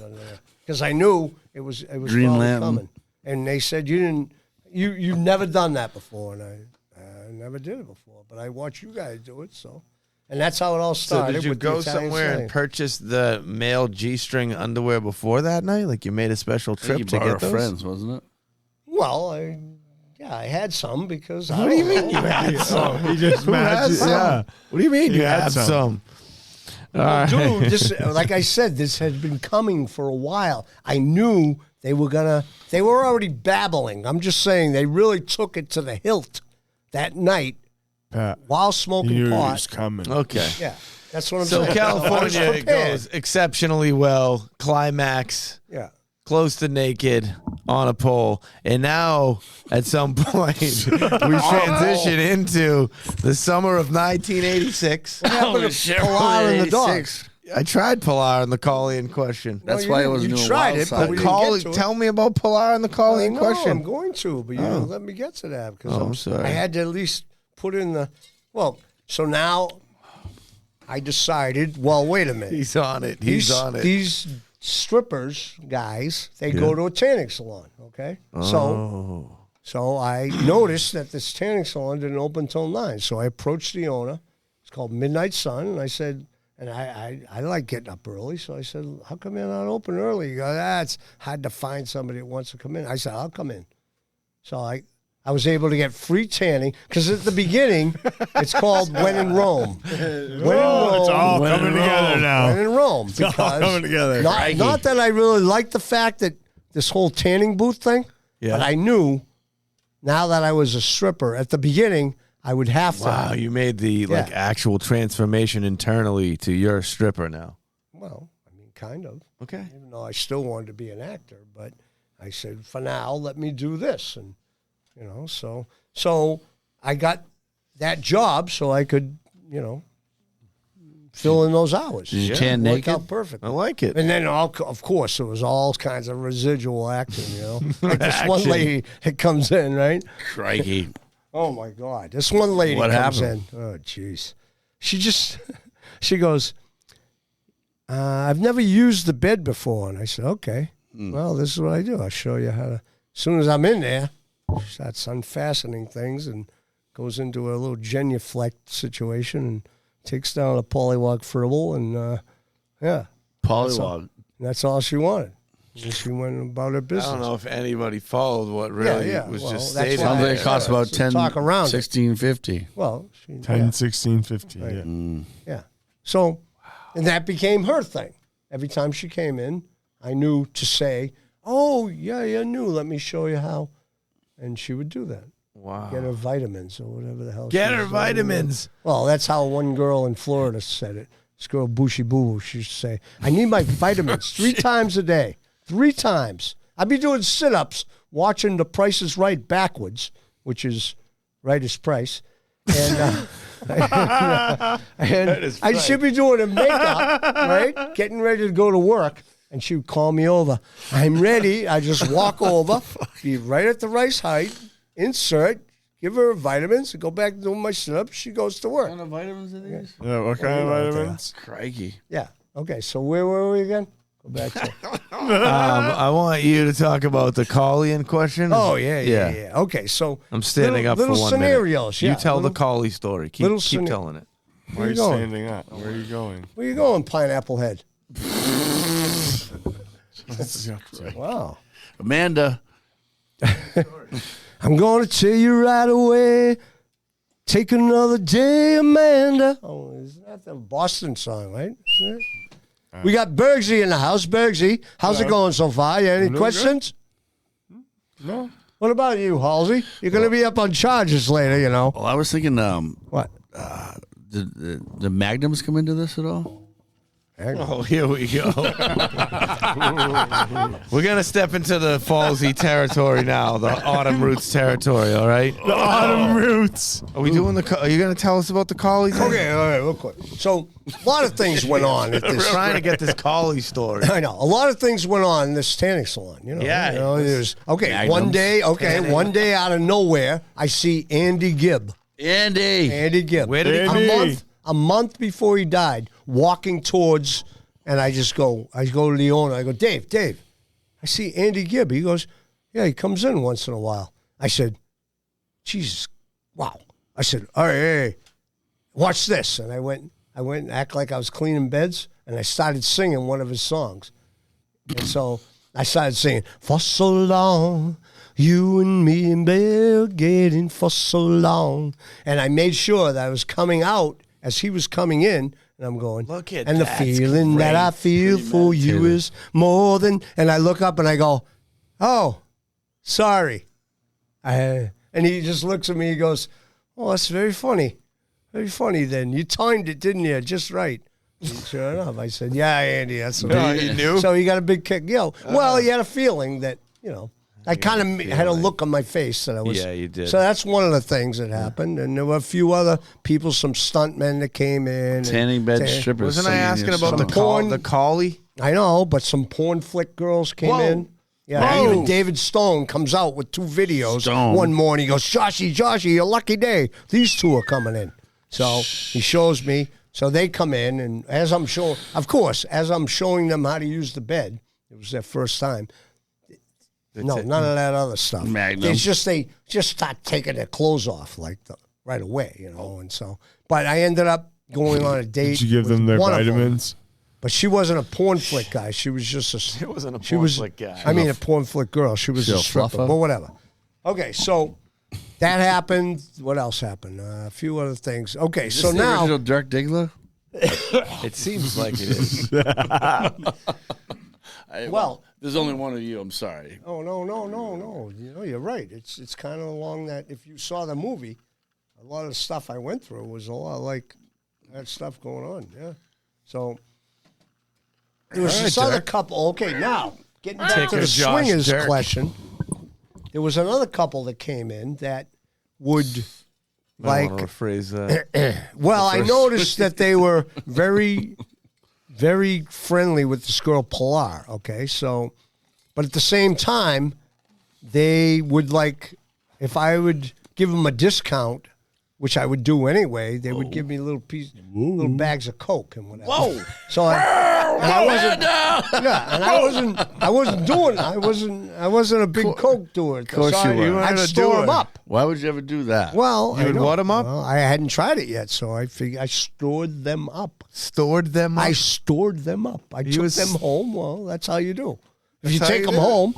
because I knew it was Green Lantern coming. And they said you've never done that before, and I never did it before, but I watched you guys do it, so. And that's how it all started. So did you go somewhere and purchase the male G-string underwear before that night? Like you made a special trip to get those? Friends, wasn't it? Well, I had some because. What do you mean you had some? He just matches. Yeah. What do you mean you had some? Dude, this, like I said, this had been coming for a while. I knew they were already babbling. I'm just saying they really took it to the hilt that night while smoking pot. He was coming. Okay. Yeah, that's what I'm saying. So California goes exceptionally well. Climax. Yeah. Close to naked on a pole. And now, at some point, we transition into the summer of 1986. What happened to Pilar and the dog? I tried Pilar and the Collie in question. That's why I wasn't doing tried Wild it, but Side. we didn't get to it. Tell me about Pilar and the Collie in question. I'm going to, but you didn't let me get to that because I'm sorry. I had to at least put in the. Well, so now I decided. Well, wait a minute. He's on it. He's on it. These strippers, guys, they go to a tanning salon. Okay, so I noticed that this tanning salon didn't open till 9. So I approached the owner. It's called Midnight Sun, and I said. And I like getting up early, so I said, how come you're not open early? He goes, it's hard to find somebody that wants to come in. I said, I'll come in. So I was able to get free tanning, because at the beginning, it's called When in Rome. When in Rome. It's all coming together now. When in Rome. It's all coming together. Not that I really like the fact that this whole tanning booth thing, but I knew now that I was a stripper, at the beginning, I would have to. Wow, you made the actual transformation internally to you're a stripper now. Well, I mean, kind of. Okay. Even though I still wanted to be an actor, but I said, for now, let me do this, and so I got that job so I could, fill in those hours. Did you tan naked? Worked out perfect. I like it. And then, of course, there was all kinds of residual acting. Like this one lady that comes in, right? Crikey. Oh, my God. This one lady comes in. Oh, jeez. She goes, I've never used the bed before. And I said, okay. Well, this is what I do. I'll show you how to. As soon as I'm in there, she starts unfastening things and goes into a little genuflect situation and takes down a polywog fribble. And, Polywog. That's all she wanted. And she went about her business. I don't know if anybody followed what really was just stated. Sounds like it costs about 10, talk around 16.50. Well, 10, 16, 50. Right. Yeah. So, and that became her thing. Every time she came in, I knew to say, oh, yeah, you're new. Let me show you how. And she would do that. Wow. Get her vitamins or whatever the hell. Get her vitamins. Well, that's how one girl in Florida said it. This girl, Bushy Boo, she used to say, I need my vitamins 3 times a day. 3 times. I'd be doing sit-ups, watching The Price is Right backwards, which is right as price. And, I should be doing a makeup, right? Getting ready to go to work. And she would call me over. I'm ready. I just walk over, be right at the right height, insert, give her vitamins, and go back to doing my sit-ups. She goes to work. What kind of vitamins are these? Yeah, what kind of vitamins? Crikey. Yeah. Okay, so where were we again? Go back to I want you to talk about the Collie in question. Oh, yeah. Okay, so I'm standing up for little 1 scenarios. minute. Yeah, You tell the Collie story. Keep telling it. Where are you going? standing up? Where are you going? Where you going, Pineapple Head? Right. Wow. Amanda. I'm going to tell you right away. Take another day, Amanda. Oh, isn't that the Boston song, right? We got Bergsy in the house. Bergsy, how's it going so far? You any questions? No. What about you, Halsey? You're going to be up on charges later, Well, I was thinking, What? did the Magnums come into this at all? Oh, here we go. We're going to step into the Fallsy territory now, the Autumn Roots territory, all right? The Autumn Roots. Are we doing are you going to tell us about the collies? Okay, all right, real quick. So a lot of things went on at We're this. trying to get this collie story. I know. A lot of things went on in this tanning salon. Yeah. There's Magnums. One day out of nowhere, I see Andy Gibb. Andy Gibb. Where did he Andy. A month before he died, walking towards, and I go to the owner. I go, Dave, I see Andy Gibb. He goes, yeah, he comes in once in a while. I said, Jesus, wow. I said, all right, hey, watch this. And I went and act like I was cleaning beds, and I started singing one of his songs. And so I started singing, for so long, you and me in bed getting for so long. And I made sure that I was coming out as he was coming in, and I'm going, Look at and that. the feeling that I feel for you is more than, and I look up and I go, oh, sorry. And he just looks at me, he goes, oh, that's very funny. Very funny then. You timed it, didn't you? Just right. And sure enough, I said, yeah, Andy, that's what I you knew? So he got a big kick. Well, he had a feeling that, I kind of had a look on my face that I was. Yeah, you did. So that's one of the things that happened. And there were a few other people, some stuntmen that came in. Tanning bed strippers. Wasn't I asking about the collie? I know, but some porn flick girls came in. Yeah, Whoa. even David Stone comes out with 2 videos. Stone. One morning, he goes, Joshy, your lucky day. These 2 are coming in. So he shows me. So they come in, and as I'm showing them how to use the bed, it was their first time. None of that other stuff. Magnum. It's just they just start taking their clothes off right away, And so, but I ended up going on a date. Did you give them their vitamins? But she wasn't a porn flick guy. She was just She wasn't a porn flick guy. I mean, a porn flick girl. She was a stripper, fluffer? but whatever. Okay, so that happened. What else happened? A few other things. Okay, Is so this the now original Dirk Diggler? It seems like it is. Well, there's only one of you. I'm sorry. oh no. You're right. It's kind of along that. If you saw the movie, a lot of the stuff I went through was a lot like that stuff going on. Yeah. So there was this other couple. Okay, now getting back to the Josh swingers Dirk. question. There was another couple that came in that would I want to rephrase that. Well, I noticed that they were very, very friendly with this girl, Pilar, okay? So, but at the same time, they would if I would give them a discount, which I would do anyway, they would give me little bags of Coke and whatever. Whoa. So I wasn't a big Coke doer. Of course you were. I'd store them up. Why would you ever do that? Well, You would what them up? Well, I hadn't tried it yet, so I figured I stored them up. Stored them up? I stored them up. I took them home. Well, that's how you do. If you That's how take you them do it. home,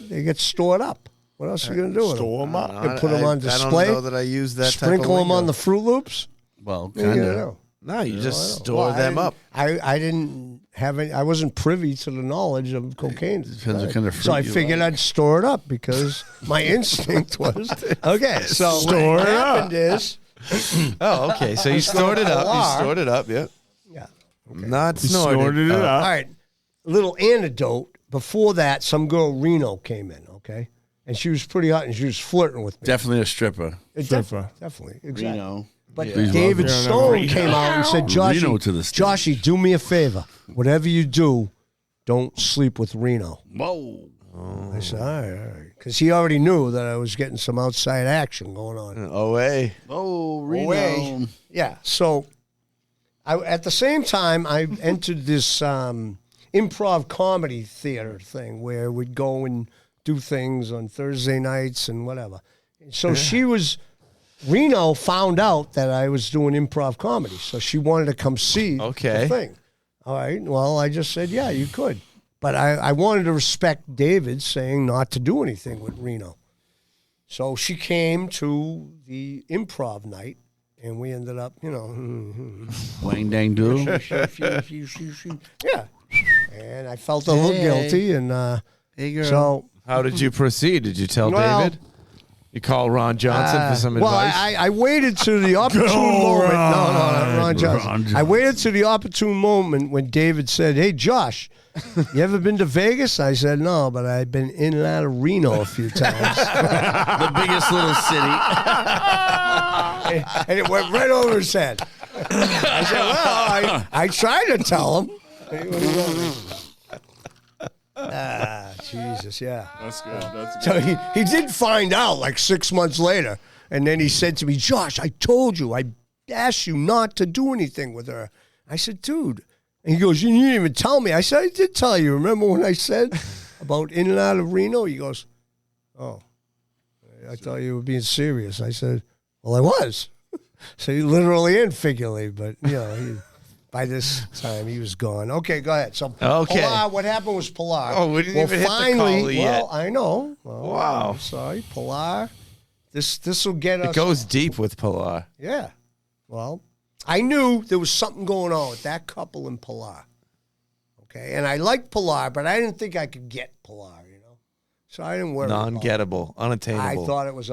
they get stored up. What else are you going to do with them? Store them up. You put them on display. I don't know that I use that Sprinkle type of them on lingo. the Fruit Loops. Well, What are you kind gonna of. do? No, you just Well, store them up. I didn't have any. I wasn't privy to the knowledge of cocaine. Depends what kind of fruit So I you figured like. I'd store it up because my instinct was okay. So Store what it up. happened is, Oh, okay. So you stored it up. You stored it up, yeah. yeah. Not You snorted. snorted it Oh. up. All right, little anecdote. Before that, some girl Reno came in. Okay, and she was pretty hot, and she was flirting with me. Definitely a stripper. Definitely, exactly. Reno. But Yeah. David Please love Stone Reno. came out and said, Reno to the stage. Joshy, do me a favor. Whatever you do, don't sleep with Reno. Whoa. I said, all right. Because he already knew that I was getting some outside action going on. OA. Oh, Reno. Away. Yeah. So at the same time, I entered this improv comedy theater thing where we'd go and do things on Thursday nights and whatever. So Reno found out that I was doing improv comedy. So she wanted to come see the thing. All right. Well, I just said, yeah, you could. But I wanted to respect David saying not to do anything with Reno. So she came to the improv night, and we ended up, Wang dang do. yeah. And I felt a little guilty, and Hey, girl. so How did you proceed? Did you tell Well, David? You call Ron Johnson for some advice? I waited to the opportune moment. No, Ron Johnson. I waited to the opportune moment when David said, "Hey, Josh, you ever been to Vegas?" I said, "No, but I've been in and out of Reno a few times." The biggest little city. And it went right over his head. I said, "Well, I tried to tell him." Jesus, yeah. That's good. That's So he did find out like 6 months later. And then he said to me, "Josh, I told you, I asked you not to do anything with her." I said, "Dude." And he goes, "You didn't even tell me." I said, "I did tell you. Remember when I said about in and out of Reno?" He goes, "Oh, I thought you were being serious." I said, "Well, I was." So he literally and figuratively, but, by this time, he was gone. Okay, go ahead. So, Pilar, what happened was Pilar. Oh, we didn't even hit the Collo yet. Well, I know. Well, Wow. I'm sorry, Pilar. This will get us. It goes deep with Pilar. Yeah. Well, I knew there was something going on with that couple in Pilar. Okay, and I liked Pilar, but I didn't think I could get Pilar, So I didn't worry about it. Non-gettable, unattainable. I thought it was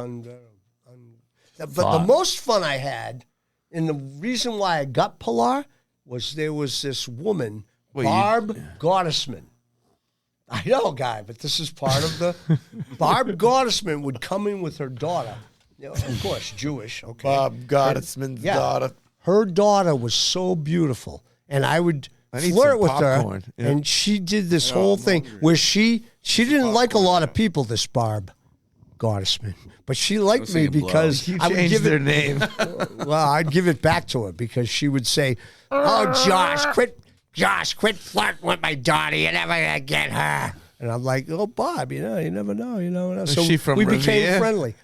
but the most fun I had, and the reason why I got Pilar, was there was this woman, Barb Gottesman. I know, guy, but this is part of the... Barb Gottesman would come in with her daughter. Of course, Jewish, okay. Bob Gottesman's daughter. Her daughter was so beautiful, and I would need flirt some with popcorn. her, Yeah. and she did this whole thing where she didn't like a lot of people, this Barb Gottesman, but she liked me because You I would changed give their it. name. Well, I'd give it back to her because she would say, "Oh, Josh, quit flirting with my daughter. You're never gonna get her." And I'm like, "Oh, Bob, you never know, So she from we Revere? became friendly.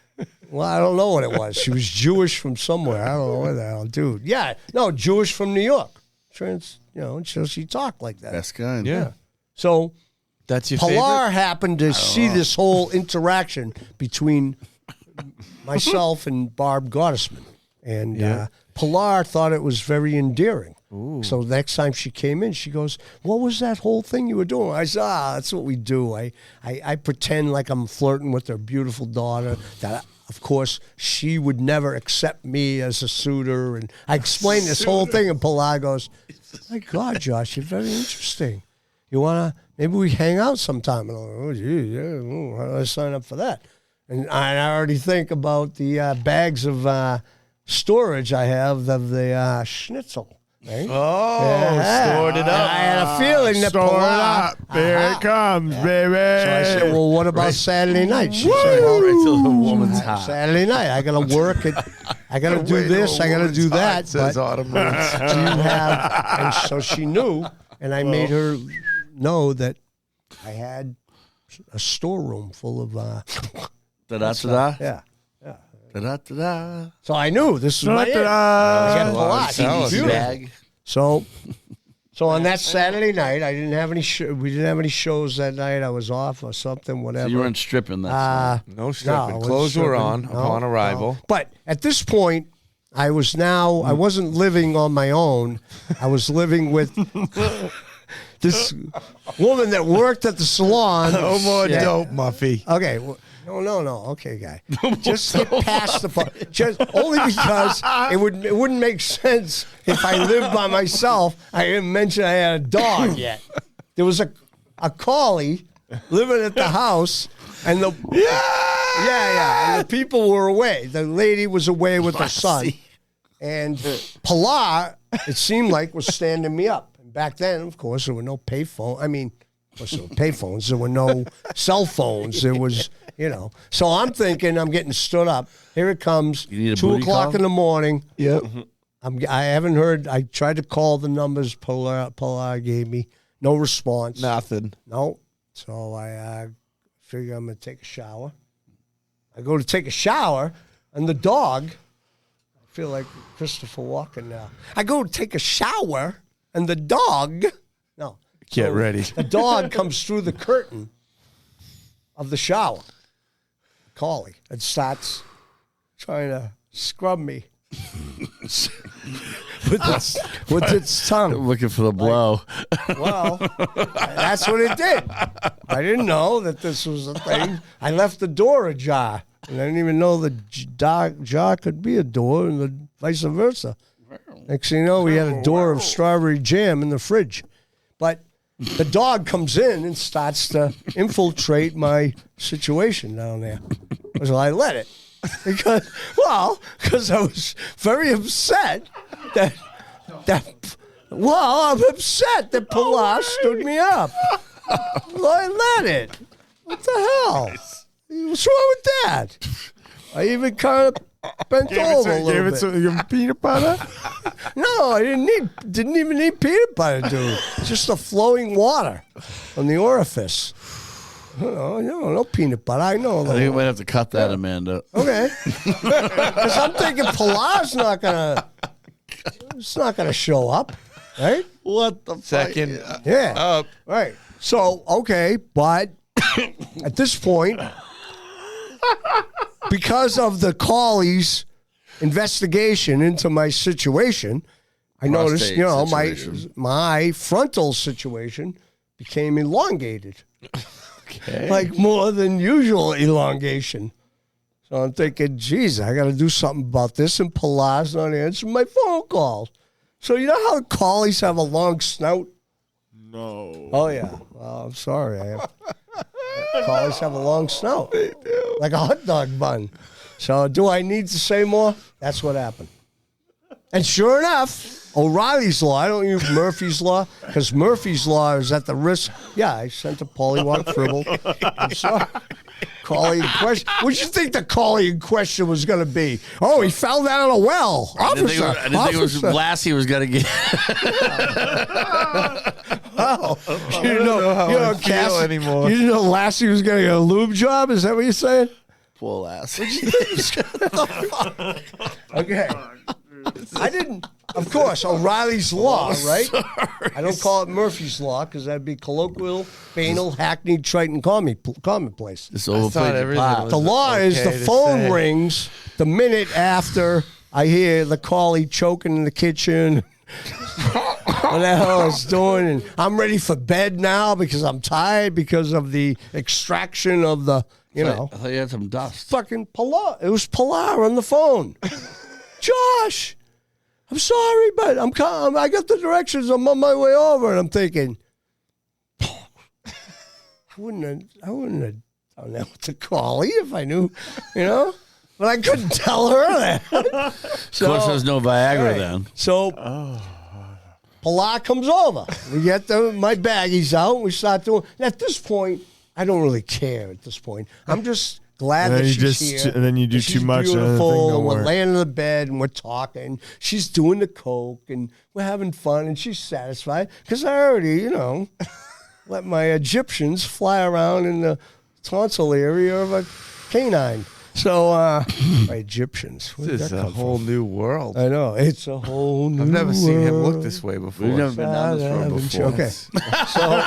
Well, I don't know what it was. She was Jewish from somewhere. I don't know where the hell, dude. Yeah, no, Jewish from New York. So she talked like that. Best kind. Yeah. So That's your Pilar favorite? happened to see this whole interaction between myself and Barb Gottesman. And Pilar thought it was very endearing. Ooh. So the next time she came in, she goes, "What was that whole thing you were doing?" I said, "That's what we do. I pretend like I'm flirting with their beautiful daughter, that, of course, she would never accept me as a suitor." And I explained this whole thing, and Pilar goes, "My God, Josh, you're very interesting. You want to, maybe we hang out sometime." And I'm like, "Oh, gee, yeah, how do I sign up for that?" And I already think about the bags of storage I have of the schnitzel. Right? Stored it up. I had a feeling that Store it Pilar. up. Here it comes, baby. So I said, "Well, what about Saturday night?" She said, Right "Well, till the woman's hot. Saturday night, I got to work it. I got to do this. I got to do that. Says But Autumn do you have?" And so she knew, and I made her know that I had a storeroom full of. Da-da-da-da. Yeah. Da-da-da-da. So I knew this was my it. I got Pilar. She's beautiful. Bag. So on that Saturday night, I didn't have any. We didn't have any shows that night. I was off or something, whatever. So you weren't stripping that night. No stripping. No, Clothes were on stripping. upon No, arrival. no. But at this point, I wasn't living on my own. I was living with this woman that worked at the salon. No more dope, Muffy. Okay. Well, no. Okay, guy. Just get past the part. Just only because it wouldn't make sense if I lived by myself. I didn't mention I had a dog yet. There was a collie living at the house, and and the people were away. The lady was away with her son, and Pilar, it seemed like, was standing me up. And back then, of course, there were no payphone. I mean, of course, there were payphones. There were no cell phones. There was. So I'm thinking I'm getting stood up. Here it comes, You need a 2 booty o'clock call? in the morning. Yep. I haven't heard. I tried to call the numbers Pilar gave me. No response. Nothing. No. So I figure I'm going to take a shower. I go to take a shower, and the dog, I feel like Christopher Walken now. I go to take a shower, and the dog, no. Get ready. The dog comes through the curtain of the shower, collie, and starts trying to scrub me. with its tongue. Looking for the blow. Well, that's what it did. I didn't know that this was a thing. I left the door ajar, and I didn't even know the jar could be a door, and the vice versa. Next thing you know, we had a door of strawberry jam in the fridge. But the dog comes in and starts to infiltrate my situation down there. So I let it. Because I was very upset that I'm upset that Pilar stood me up. I let it. What the hell? What's wrong with that? I even kind of bent over a little bit. Gave it some peanut butter? No, I didn't even need peanut butter, dude. Just the flowing water from the orifice. No peanut butter. I know. I think we might have to cut that, Amanda. Okay. Because I'm thinking Pilar's not gonna show up, right? What the Second. Yeah. Right. So, okay, but at this point, because of the Collie's investigation into my situation, I noticed, my frontal situation became elongated. Okay. Like more than usual elongation. So I'm thinking, geez, I got to do something about this. And Pilar's not answering my phone calls. So you know how collies have a long snout? No. Oh, yeah. Well, I'm sorry. Collies have a long snout. They do. Like a hot dog bun. So do I need to say more? That's what happened. And sure enough, O'Reilly's Law, I don't use Murphy's Law, because Murphy's Law is at the risk. Yeah, I sent a pollywog fribble. I'm sorry. Collie in question. What did you think the collie in question was going to be? Oh, he fell down a well. I didn't think it was Lassie was going to get. Oh, I don't know how I feel anymore. You didn't know Lassie was going to get a lube job? Is that what you're saying? Poor Lassie. Okay. I didn't, of course, O'Reilly's Law, right? I don't call it Murphy's Law because that'd be colloquial, banal, hackneyed, trite, commonplace. It's overplayed. The law is the phone rings the minute after I hear the collie choking in the kitchen. What the hell is doing? And I'm ready for bed now because I'm tired because of the extraction of the, I thought you had some dust. fucking Pilar. It was Pilar on the phone. Josh, I'm sorry, but I got the directions. I'm on my way over, and I'm thinking, I wouldn't have done that with the collie if I knew, But I couldn't tell her that. So, of course, there's no Viagra then. So, Pilar comes over. We get my baggies out. And we start doing. At this point, I don't really care. At this point, I'm just glad that she's here. And then you do too much. Beautiful, and we're laying in the bed and we're talking. She's doing the coke and we're having fun and she's satisfied because I already, let my Egyptians fly around in the tonsil area of a canine. So, my Egyptians. This is a whole new world. I know. It's a whole new world. I've never seen him look this way before. We've never been down this road before. Okay. So,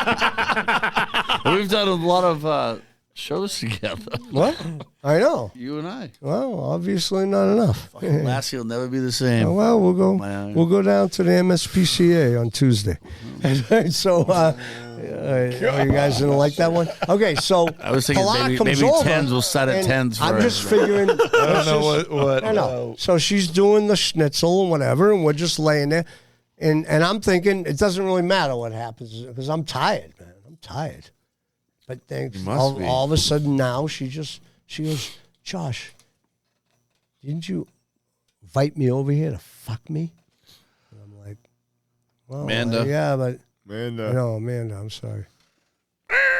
We've done a lot of shows together. What? I know. You and I. Well, obviously not enough. Lassie will never be the same. Well, we'll go down to the MSPCA on Tuesday. So, you guys didn't like that one? Okay, so I was thinking maybe tens will start at tens. I'm just figuring. I don't know what. I know. So she's doing the schnitzel and whatever, and we're just laying there, and I'm thinking it doesn't really matter what happens because I'm tired, man. I'm tired. But then all of a sudden now she goes, Josh, didn't you invite me over here to fuck me? And I'm like, well, Amanda. Yeah, but Amanda. no, Amanda, I'm sorry.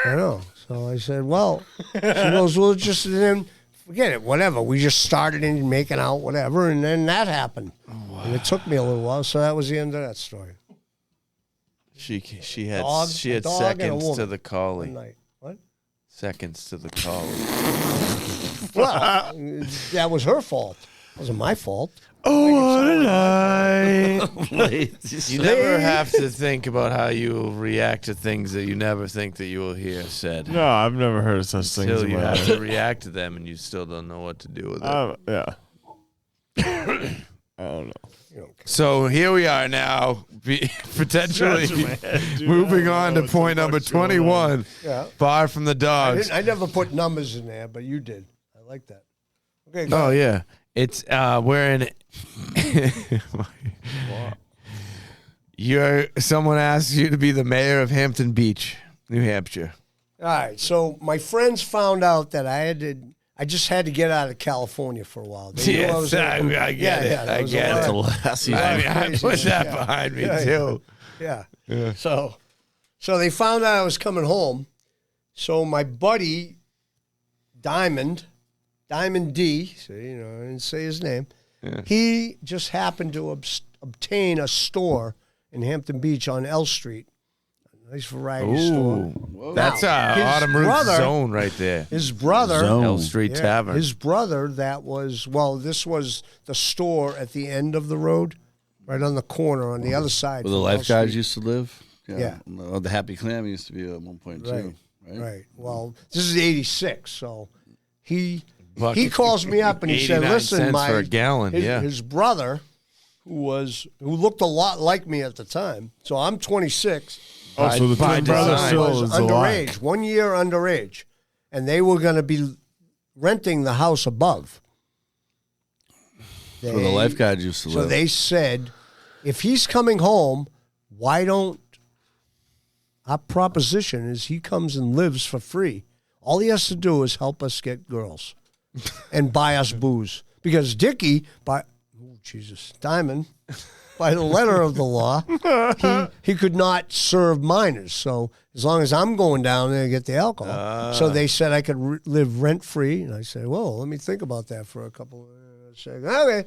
I know. So I said, well, she goes, well, just then forget it, whatever. We just started in making out, whatever, and then that happened. Oh, wow. And it took me a little while, so that was the end of that story. She had seconds to the collie. What? Seconds to the collie. Well, that was her fault. It wasn't my fault. Oh, what a night. You never have to think about how you will react to things that you never think that you will hear said. No, I've never heard of such things. Until you have to react to them and you still don't know what to do with it. Yeah. I don't know. So here we are now, potentially moving on to point number 21. Yeah. Far from the dogs. I never put numbers in there, but you did. I like that. Okay. Go Oh ahead. yeah, it's we're in. Someone asked you to be the mayor of Hampton Beach, New Hampshire. All right. So my friends found out that I just had to get out of California for a while. They knew I was I get it. I get That's it. a last season. I put that behind me too. Yeah. So they found out I was coming home. So my buddy, Diamond D, so, I didn't say his name. Yeah. He just happened to obtain a store in Hampton Beach on L Street. A nice variety store. That's his Autumn Root brother- zone right there. His brother, L Street Tavern. his brother, this was the store at the end of the road, right on the corner on the other side. Where the from L lifeguards Street. used to live? Yeah. The Happy Clam used to be at one point, too. Right. Well, this is 86, so he Bucket. calls me up and he said, 89 "Listen, cents for a gallon, his brother, who looked a lot like me at the time. So I'm 26. Oh, so the by twin brother design. still Was is alive. underage, 1 year underage, and they were going to be renting the house above. Where the lifeguards used to So live. they said, if he's coming home, why don't our proposition is he comes and lives for free. All he has to do is help us get girls and buy us booze. Because Dickie, Diamond, by the letter of the law, he could not serve minors. So as long as I'm going down there to get the alcohol. So they said I could live rent-free. And I said, well, let me think about that for a couple of seconds. Okay.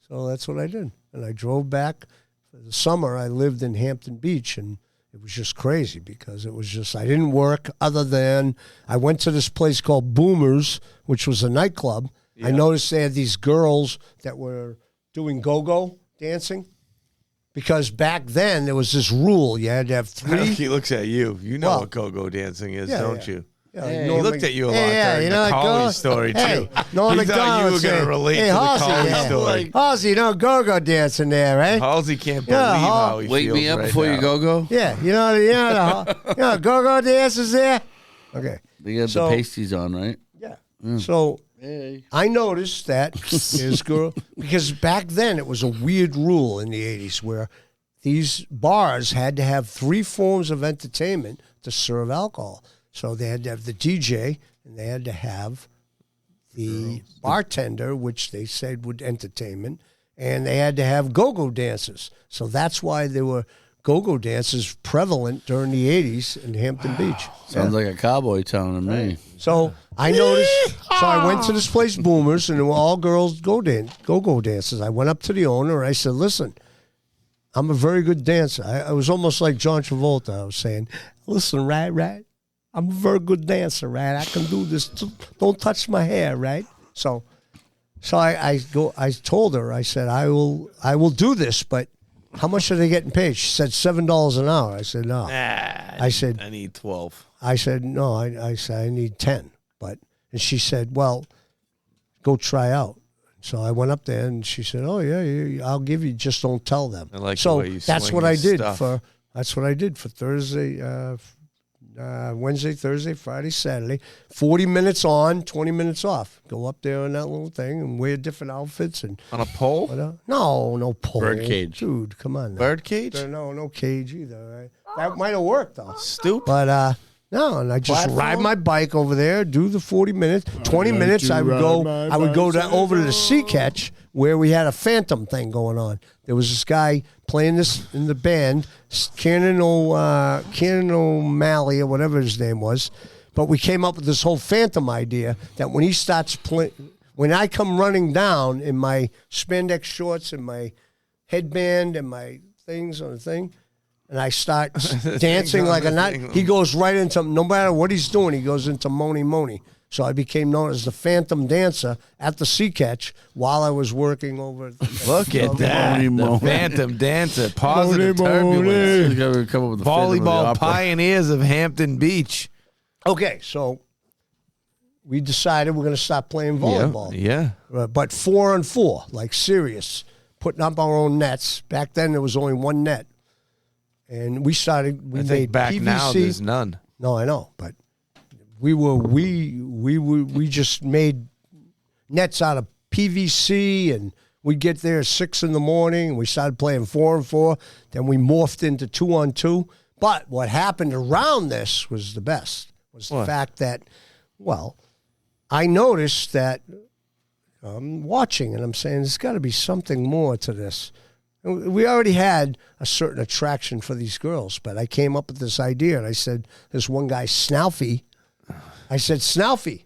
So that's what I did. And I drove back. For the summer, I lived in Hampton Beach, and it was just crazy because it was just, I didn't work other than I went to this place called Boomers, which was a nightclub. Yeah. I noticed they had these girls that were doing go-go dancing because back then there was this rule. You had to have 3. He looks at you. You know what go-go dancing is, don't you? Yeah, he looked at you a lot during the Collo story, too. Norm He thought you were going to relate to the Collo story. Halsey, go-go dancing there, right? Halsey can't believe how he Wake feels me up right before now. you go. Yeah, go-go dancers there. Okay. They got the pasties on, right? Yeah. So I noticed that his girl, because back then it was a weird rule in the 80s where these bars had to have 3 forms of entertainment to serve alcohol. So they had to have the DJ and they had to have the bartender, which they said would entertainment, and they had to have go-go dancers. So that's why there were go-go dancers prevalent during the 80s in Hampton Beach. Sounds like a cowboy town to me. So I noticed, so I went to this place, Boomers, and there were all girls go-go dancers. I went up to the owner, and I said, listen, I'm a very good dancer. I was almost like John Travolta. I was saying, listen, right, I'm a very good dancer, right? I can do this. Don't touch my hair, right? So I told her, I said, I will do this, but how much are they getting paid? She said $7 an hour. I said, no. I said, I need 12. I said, no, I said, I need 10. And she said, well, go try out. So I went up there and she said, oh, yeah, I'll give you, just don't tell them. I like so the way you that's swing what I your did stuff. That's what I did for Thursday, Wednesday, Thursday, Friday, Saturday. 40 minutes on, 20 minutes off. Go up there on that little thing and wear different outfits. And On a pole? no pole. Birdcage. Dude, come on now. Birdcage? No cage either. Right? That might have worked, though. Stupid. But, no, and I just ride my bike over there, do the 40 minutes. 20 minutes, I would go over to the Sea Catch where we had a Phantom thing going on. There was this guy playing this in the band, Cannon O'Malley or whatever his name was. But we came up with this whole Phantom idea that when he starts playing, when I come running down in my spandex shorts and my headband and my things on the thing, and I start dancing like a nut, he goes right into, no matter what he's doing, he goes into Moni. So I became known as the Phantom Dancer at the Sea Catch while I was working over at Look at that. The Phantom Dancer. Positive turbulence. You gotta come up with the Volleyball pioneers of Hampton Beach. Okay, so we decided we're going to stop playing volleyball. Yeah. But 4-on-4, like serious putting up our own nets. Back then, there was only one net. And we I made think back PVC. now there's none. No, I know, but we just made nets out of PVC, and we'd get there at 6 in the morning, and we started playing 4-on-4. Then we morphed into 2-on-2. But what happened around this was the best, was the fact that, well, I noticed that I'm watching, and I'm saying there's got to be something more to this. We already had a certain attraction for these girls, but I came up with this idea, and I said, there's one guy, Snaufy. I said, Snaufy,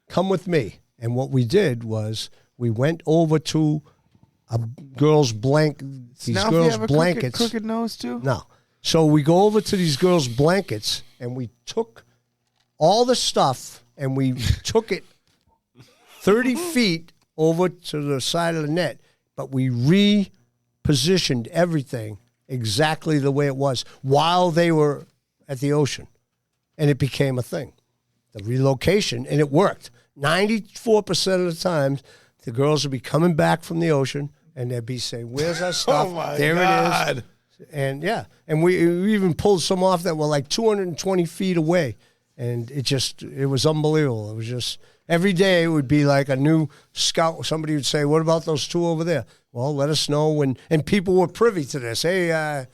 come with me. And what we did was we went over to a girl's these girls' blankets. Crooked nose too? No. So we go over to these girls' blankets, and we took all the stuff, and we took it 30 feet over to the side of the net, but we repositioned everything exactly the way it was while they were at the ocean. And it became a thing, the relocation, and it worked. 94% of the time, the girls would be coming back from the ocean, and they'd be saying, where's our stuff? Oh, my there God. it is. And, yeah, and we even pulled some off that were like 220 feet away, and it was unbelievable. It was just, every day it would be like a new scout. Somebody would say, what about those two over there? Well, let us know. And people were privy to this. Hey,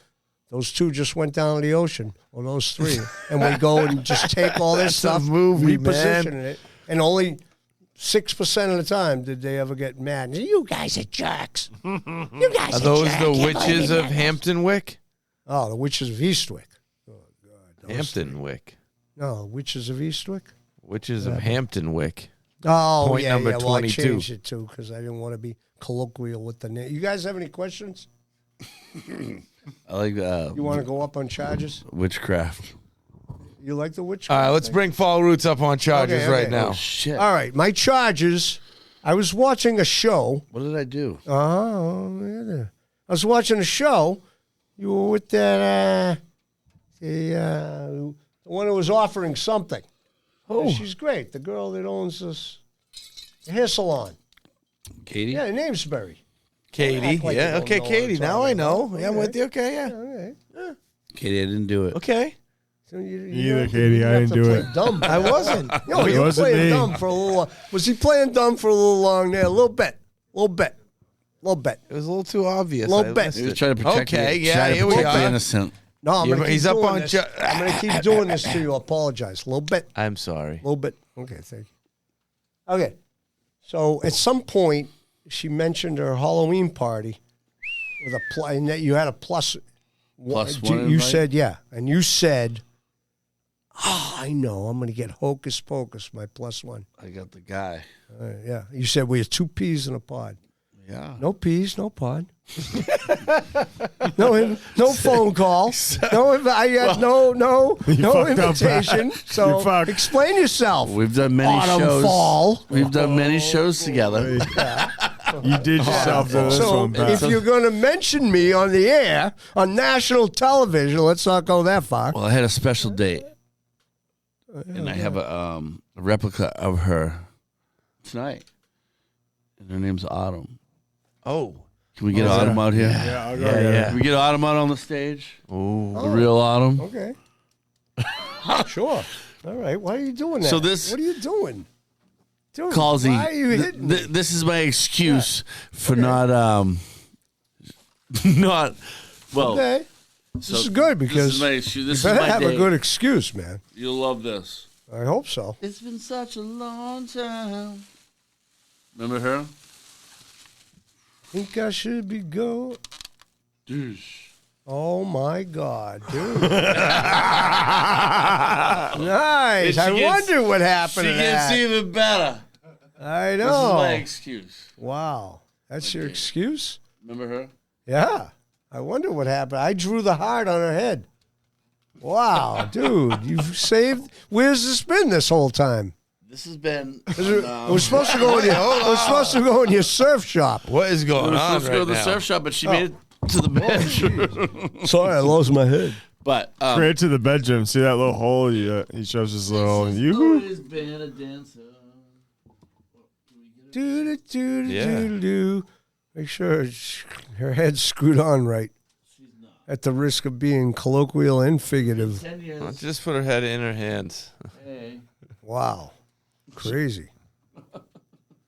those two just went down to the ocean, or those three. And we go and just take all this stuff, reposition it, and only 6% of the time did they ever get mad. You guys are jerks. You guys Are those jerks. the witches of Hampton Wick? Oh, the witches of Eastwick. Oh, God. Hampton Wick. No, witches of Eastwick? Witches of Hampton Wick. Oh, Point yeah, number yeah. Well, I 22. changed it, too, because I didn't want to be colloquial with the name. You guys have any questions? I like You want to go up on charges? witchcraft. You like the witchcraft? All right, let's bring Fall Roots up on charges Okay, right okay. now. Oh, shit. All right, my charges. I was watching a show. What did I do? I was watching a show. You were with that, the one who was offering something. Oh, she's great. The girl that owns this hair salon. Katie? Yeah, Namesbury. Katie. Act like you Yeah, don't okay, know what Katie. I'm Now I talking know. about. Yeah, I'm with you. Okay, yeah. Okay. Katie, I didn't do it. Okay. So you Either, don't- Katie, you I have didn't to do play it. Dumb. I wasn't. No, It you were wasn't playing me. dumb for a little while. Was he playing dumb for a little long there? A little bit. It was a little too obvious. Little I bit. missed He was it. trying to protect Okay, me. yeah, Trying to here we protect the are. innocent. No, I'm Yeah, going to he's keep up doing on this. ju- I'm going to keep doing this to you. I apologize. A little bit. I'm sorry. A little bit. Okay, thank you. Okay. So at some point, she mentioned her Halloween party with a plus, and that you had a plus. Plus You one invite? said, yeah. And you said, I know. I'm going to get Hocus Pocus, my plus one. I got the guy. Yeah. You said we have 2 peas in a pod. Yeah. No peas, no pod. no phone call. I got no fucked up, invitation. Pat. So You fucked. explain yourself. We've done many Autumn, shows. fall. We've done many shows together. You did yourself to this So one, Pat. if you're going to mention me on the air on national television, let's not go that far. Well, I had a special date, and I have a replica of her tonight, and her name's Autumn. Oh. Can we get Autumn out here? Yeah, I'll go Yeah, get it. yeah. Can we get Autumn out on the stage? Ooh. The real Autumn. Okay. Sure. All right. Why are you doing that? So this- What are you doing? Dude, Calsy, why are you hitting me? this is my excuse for not well. Okay. So This is good this because is my excuse. This you is better my have date. a good excuse, man. You'll love this. I hope so. It's been such a long time. Remember her? Think I should be go. Douche. Oh my God, dude! Nice. I wonder what happened She to gets that. even better. I This is my know. excuse. Wow, that's your excuse? Remember her? Yeah. I wonder what happened. I drew the heart on her head. Wow, dude, you've saved. Where's this been this whole time? This has been. It was supposed to go in your. It was supposed to go in your surf shop. What is I going was on supposed to go right to the now? surf shop, but she made it to the bedroom. Sorry, I lost my head. But Straight to the bedroom. See that little hole? He shows his little. You. always been a dancer. Do do do Yeah. do do. Make sure her head's screwed on right. At the risk of being colloquial and figurative. 10 years. Well, just put her head in her hands. Hey. Wow. Crazy.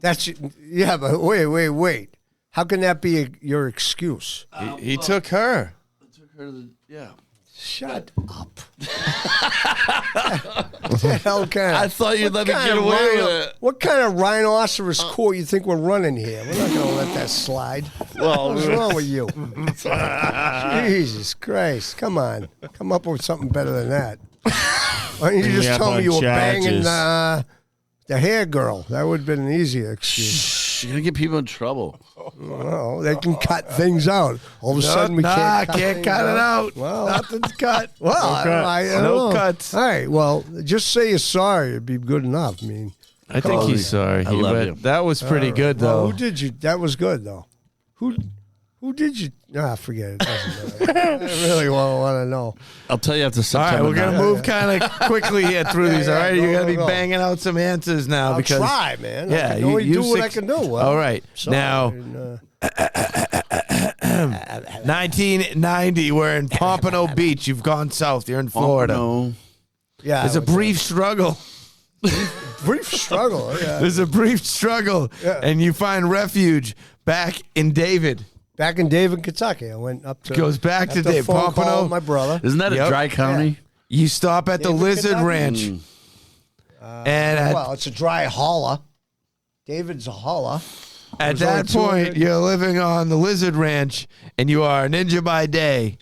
That's yeah, but wait. How can that be your excuse? He took her. I took her to the, yeah. Shut up. What the hell kind of, I thought you'd let me get away with it. What kind of rhinoceros court you think we're running here? We're not going to let that slide. Well, What's wrong with you? Jesus Christ. Come on. Come up with something better than that. Why don't you just tell me you were banging the hair girl? That would have been an easier excuse. You're going to get people in trouble. Well, they can cut things out. All of a sudden, we can't cut it out. Well, Nothing's cut. Well, I don't know. Cuts. All right. Well, just say you're sorry. It'd be good enough. I mean, I think he's sorry. I love you. That was pretty good, though. well, who did you? That was good, though. Who did you? Forget it. Doesn't matter. I really want to know. I'll tell you after All September. right, we're going to move kind of quickly here through these, all right? go, You're going to be go. banging out some answers now. I'll because try, man. Yeah, I can only do what I six- can do. Well, all right. sorry, Now, and, 1990, we're in Pompano Beach. You've gone south. You're in Florida. No. yeah, There's a it was brief struggle. brief struggle. Yeah. There's a brief struggle, Yeah. and you find refuge back in David. Back in David, Kentucky, I went up to Goes back to after a Dave phone call Pompano. with my brother. Isn't that Yep. a dry county? You stop at the David, Lizard Kentucky? Ranch, and Well, it's a dry holler. David's a holler. at There's that only point, 200. you're living on the Lizard Ranch, and you are a ninja by day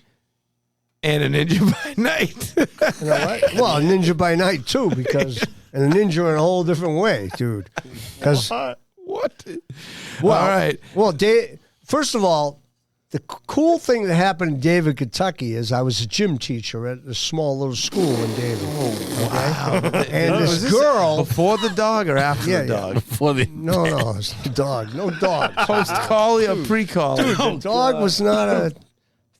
and a ninja by night. You know what? Well, a ninja by night too, because and a ninja in a whole different way, dude. Because What? well, All right. Well, first of all, the cool thing that happened in David, Kentucky, is I was a gym teacher at a small little school in David. Wow. And Was this girl, before the dog or after Yeah, the yeah. dog? Before the no, it's no dog, no dog. Post collie or pre collie? The dog was not a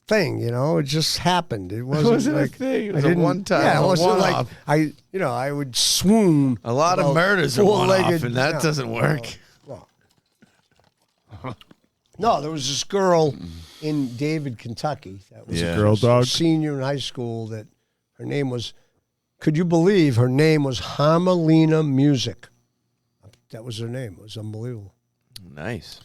thing, you know. It just happened. It wasn't, wasn't a like thing. It I was a didn't- one-time, Yeah, a it wasn't like one-off. I would swoon. A lot of about murders are one off, four-legged- and that yeah. doesn't work. No, there was this girl in David, Kentucky. That was Yeah. a Girl dog? senior in high school. That her name was. Could you believe her name was Harmelina Music? That was her name. It was unbelievable. Nice.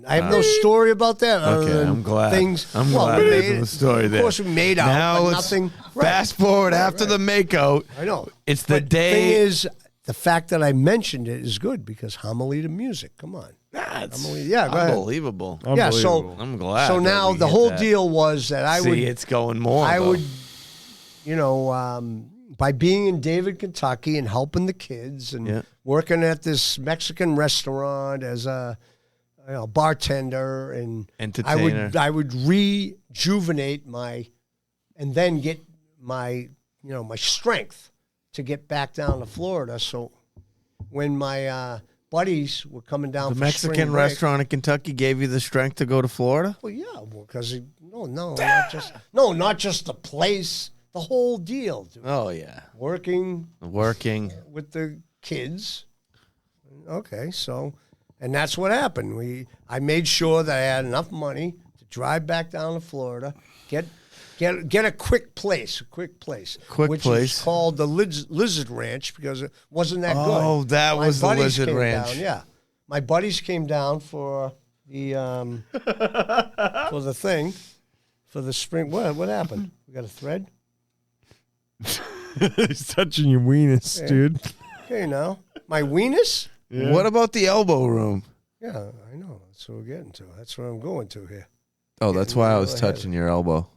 I have no story about that. Other Okay, than I'm glad. Things. I'm well, glad we there's made a it. story there. Of course, we made out, Now but let's nothing. Right. fast forward after the makeout. I know. It's the But day. thing is, the fact that I mentioned it is good because Harmelina Music. Come on. That's Yeah, go ahead. unbelievable. Yeah, so I'm glad. So that now we the hit whole that. deal was that I See, would. it's going more. I though. would, by being in David, Kentucky, and helping the kids and Yeah. working at this Mexican restaurant as a bartender and Entertainer. I would rejuvenate and then get my my strength to get back down to Florida. So when my buddies were coming down The for Mexican spring break- restaurant in Kentucky gave you the strength to go to Florida? Well, yeah, because not just the place, the whole deal. Dude. Oh, yeah. Working Working. with the kids. Okay, so, and that's what happened. I made sure that I had enough money to drive back down to Florida, get a quick place, which place. is called the Lizard Ranch because it wasn't that good. Oh, that My was the buddies Lizard came Ranch. down, yeah, my buddies came down for the for the thing, for the spring. What happened? We got a thread. He's touching your weenus, dude. Okay, now my weenus. Yeah. What about the elbow room? Yeah, I know. That's what we're getting to. That's what I'm going to here. Oh, that's why I was go ahead. touching your elbow.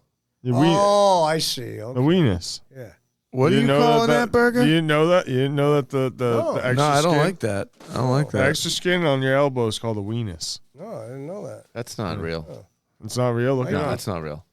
Your weenus. Oh, I see. The Okay. weenus. Yeah. What are you know calling that burger? You didn't know that? You didn't know that the extra No, I don't skin? like that. I don't like The that. extra skin on your elbow is called a weenus. No, I didn't know that. That's not real. It's not real. Look No, it up. that's not real.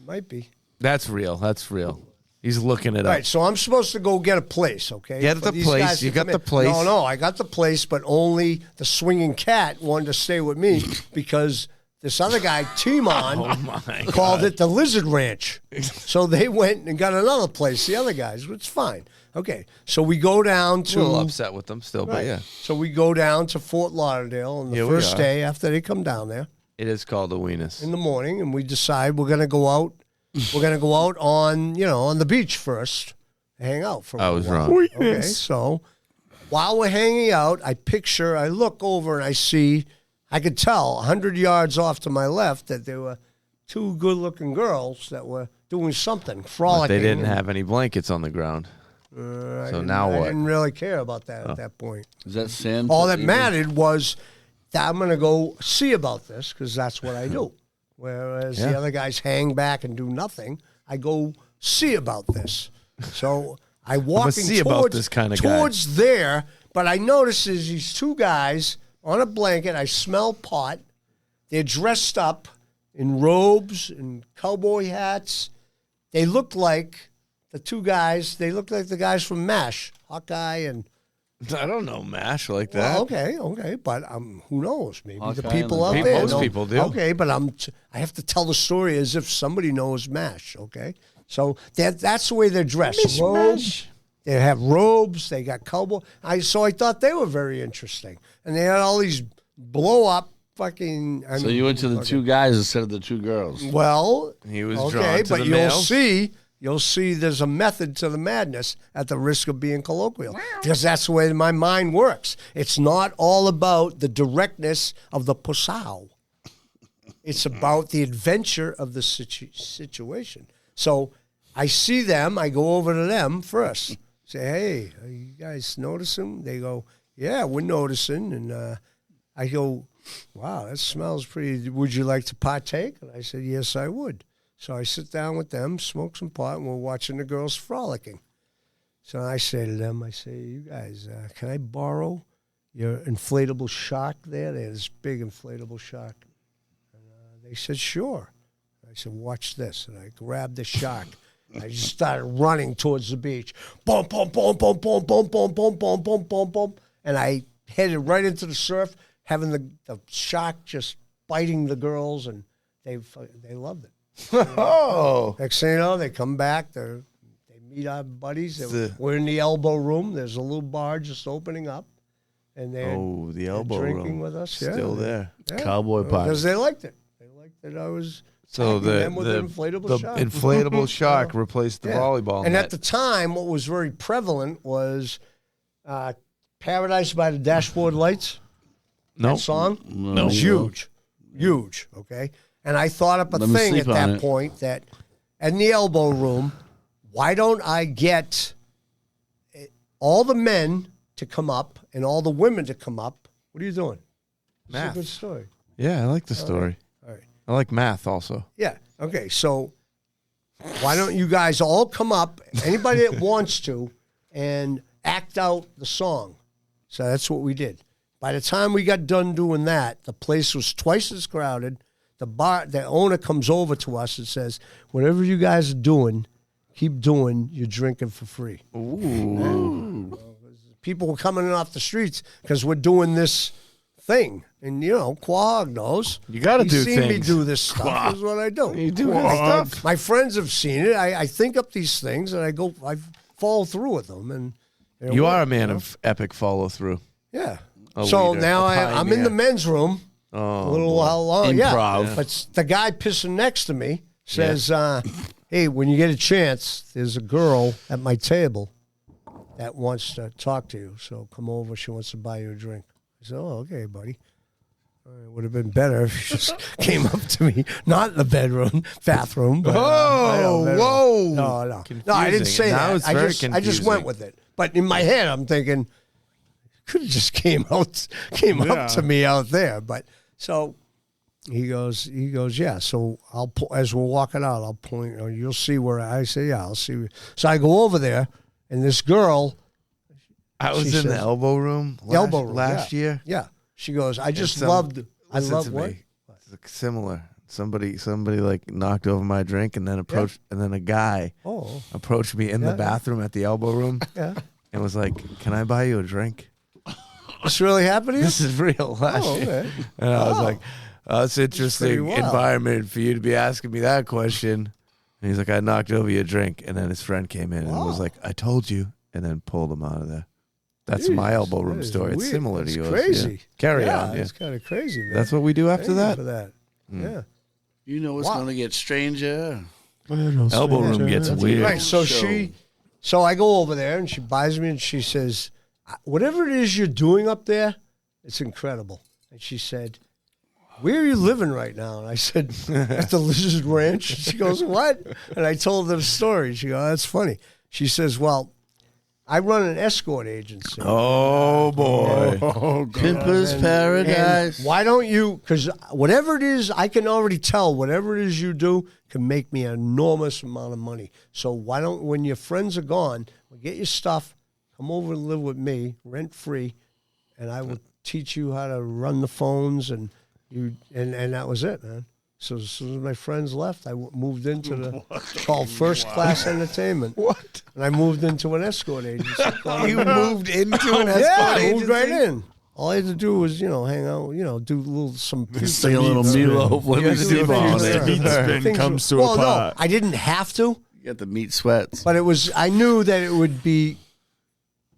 Might be. That's real. That's real. He's looking it All up. right, so I'm supposed to go get a place, okay? Get For the these place. guys to You got come the in. place. No, I got the place, but only the swinging cat wanted to stay with me because this other guy, Timon, Oh, my called God. it the Lizard Ranch. So they went and got another place, the other guys, which is fine. Okay, so we go down A to... little upset with them still, but Right. yeah. So we go down to Fort Lauderdale on the Here we first are. day after they come down there. It is called a weenus. in the morning, and we decide we're going to go out. We're going to go out on the beach first, hang out for a while. I was wrong. Okay, so while we're hanging out, I look over and I could tell 100 yards off to my left that there were two good-looking girls that were doing something, frolicking. But they didn't have any blankets on the ground. So now what? I didn't really care about that at that point. Is that sand? All that mattered was that I'm going to go see about this because that's what I do. Whereas the other guys hang back and do nothing, I go see about this. So I walking about this kind of towards there, but I notice there's these two guys on a blanket. I smell pot. They're dressed up in robes and cowboy hats. They look like the two guys. They look like the guys from MASH, Hawkeye and. I don't know MASH like that. Well, okay, but who knows? Maybe Hawkeye the people out and there. Most know. people do. Okay, but I have to tell the story as if somebody knows MASH. Okay, so that's the way they're dressed. Robes. They have robes. They got cowboy. So I thought they were very interesting, and they had all these blow up fucking. So you went to the two guys instead of the two girls. Well, He was okay, drawn to but the you'll males. You'll see there's a method to the madness at the risk of being colloquial because that's the way my mind works. It's not all about the directness of the posao. It's about the adventure of the situation. So I see them. I go over to them first. Say, hey, are you guys noticing? They go, yeah, we're noticing. And I go, wow, that smells pretty. Would you like to partake? And I said, yes, I would. So I sit down with them, smoke some pot, and we're watching the girls frolicking. So I say to them, you guys, can I borrow your inflatable shark there? They had this big inflatable shark. And they said, sure. I said, watch this. And I grabbed the shark. I just started running towards the beach. Boom, boom, boom, boom, boom, boom, boom, boom, boom, boom, boom, boom. And I headed right into the surf, having the shark just biting the girls, and they loved it. Oh. Next thing you know, they come back. They meet our buddies. We're in the elbow room. There's a little bar just opening up, and they're the elbow drinking room. with us. Still there. Yeah. Cowboy party. Because they liked it. They liked that I was them with an inflatable shark. Inflatable shark replaced the volleyball And net. at the time, what was very prevalent was Paradise by the Dashboard Lights. No That song? No. It was huge, okay? And I thought up a Let me thing sleep at on that it. point that in the elbow room, why don't I get all the men to come up and all the women to come up? What are you doing? It's Math. a good story. Yeah, I like the story. All right. I like math also. Yeah. Okay. So why don't you guys all come up, anybody that wants to, and act out the song? So that's what we did. By the time we got done doing that, the place was twice as crowded. The owner comes over to us and says, whatever you guys are doing, keep doing, you're drinking for free. Ooh. People were coming in off the streets because we're doing this thing. And, Quahog knows. You got to do He's seen me things. do this stuff. This is what I do. You do this stuff. My friends have seen it. I think up these things, and I follow through with them. And You are a man of epic follow through. Yeah. A So leader, now a I'm in pioneer. the men's room. Oh, A little while long. Improv. Yeah. But the guy pissing next to me says, hey, when you get a chance, there's a girl at my table that wants to talk to you. So come over. She wants to buy you a drink. I said, oh, okay, buddy. It would have been better if you just came up to me, not in the bathroom. But, whoa. No, I didn't say Now that. it's very I just confusing. went with it. But in my head, I'm thinking, could have just came up to me out there. But so he goes, yeah. So as we're walking out, I'll point. You'll see where I say, yeah, I'll see. So I go over there, and this girl. I was in the elbow room last year. Yeah. She goes, I just loved. I Listen love to what? me. It's similar. Somebody like knocked over my drink and then approached, and then a guy approached me in the bathroom at the elbow room and was like, "Can I buy you a drink?" This really happening? This is real last year. Okay. And I was like, oh, it's interesting pretty wild. environment for you to be asking me that question. And he's like, I knocked over your drink. And then his friend came in and was like, I told you, and then pulled him out of there. That's my elbow room That is story. It's weird. similar It's to yours. crazy. Yeah. Carry on. Yeah. It's kind of crazy, man. That's what we do after Thank you that? for that. Yeah. You know it's going to get stranger. Elbow room gets weird. Right. So I go over there and she buys me and she says, whatever it is you're doing up there, it's incredible. And she said, where are you living right now? And I said, at the Lizard Ranch. She goes, what? And I told her the story. She goes, that's funny. She says, well, I run an escort agency. Oh, boy. Pimper's Paradise. And why don't you, because whatever it is, I can already tell whatever it is you do can make me an enormous amount of money. So why don't, when your friends are gone, get your stuff, come over and live with me, rent free, and I will teach you how to run the phones, and that was it, man. So as soon as my friends left, I moved into called First Class Entertainment. What? And I moved into an escort agency. You moved into an escort I agency? moved right in. All I had to do was, hang out, do some Sing a little meatloaf. Let me see Spin comes to a pot. No, I didn't have to. You got the meat sweats. But I knew that it would be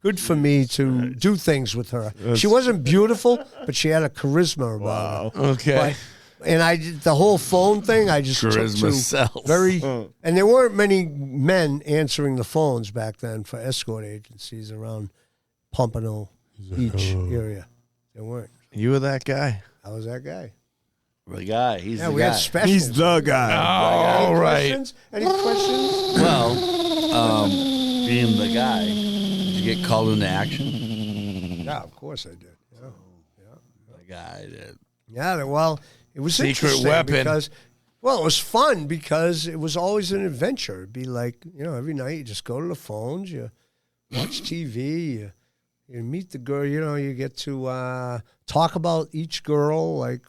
good for me to do things with her. She wasn't beautiful, but she had a charisma about her. Okay. The whole phone thing, I just Charisma took to sells. and there weren't many men answering the phones back then for escort agencies around Pompano Beach area. There weren't. You were that guy? I was that guy. The guy. He's the we guy. had specials. He's the guy. All right. Any questions? Well, being the guy, did you get called into action? Yeah, of course I did. Yeah. The guy did. Yeah, well, it was Secret interesting weapon. because, well, it was fun because it was always an adventure. It'd be like, every night you just go to the phones, you watch TV, you meet the girl, you get to talk about each girl, and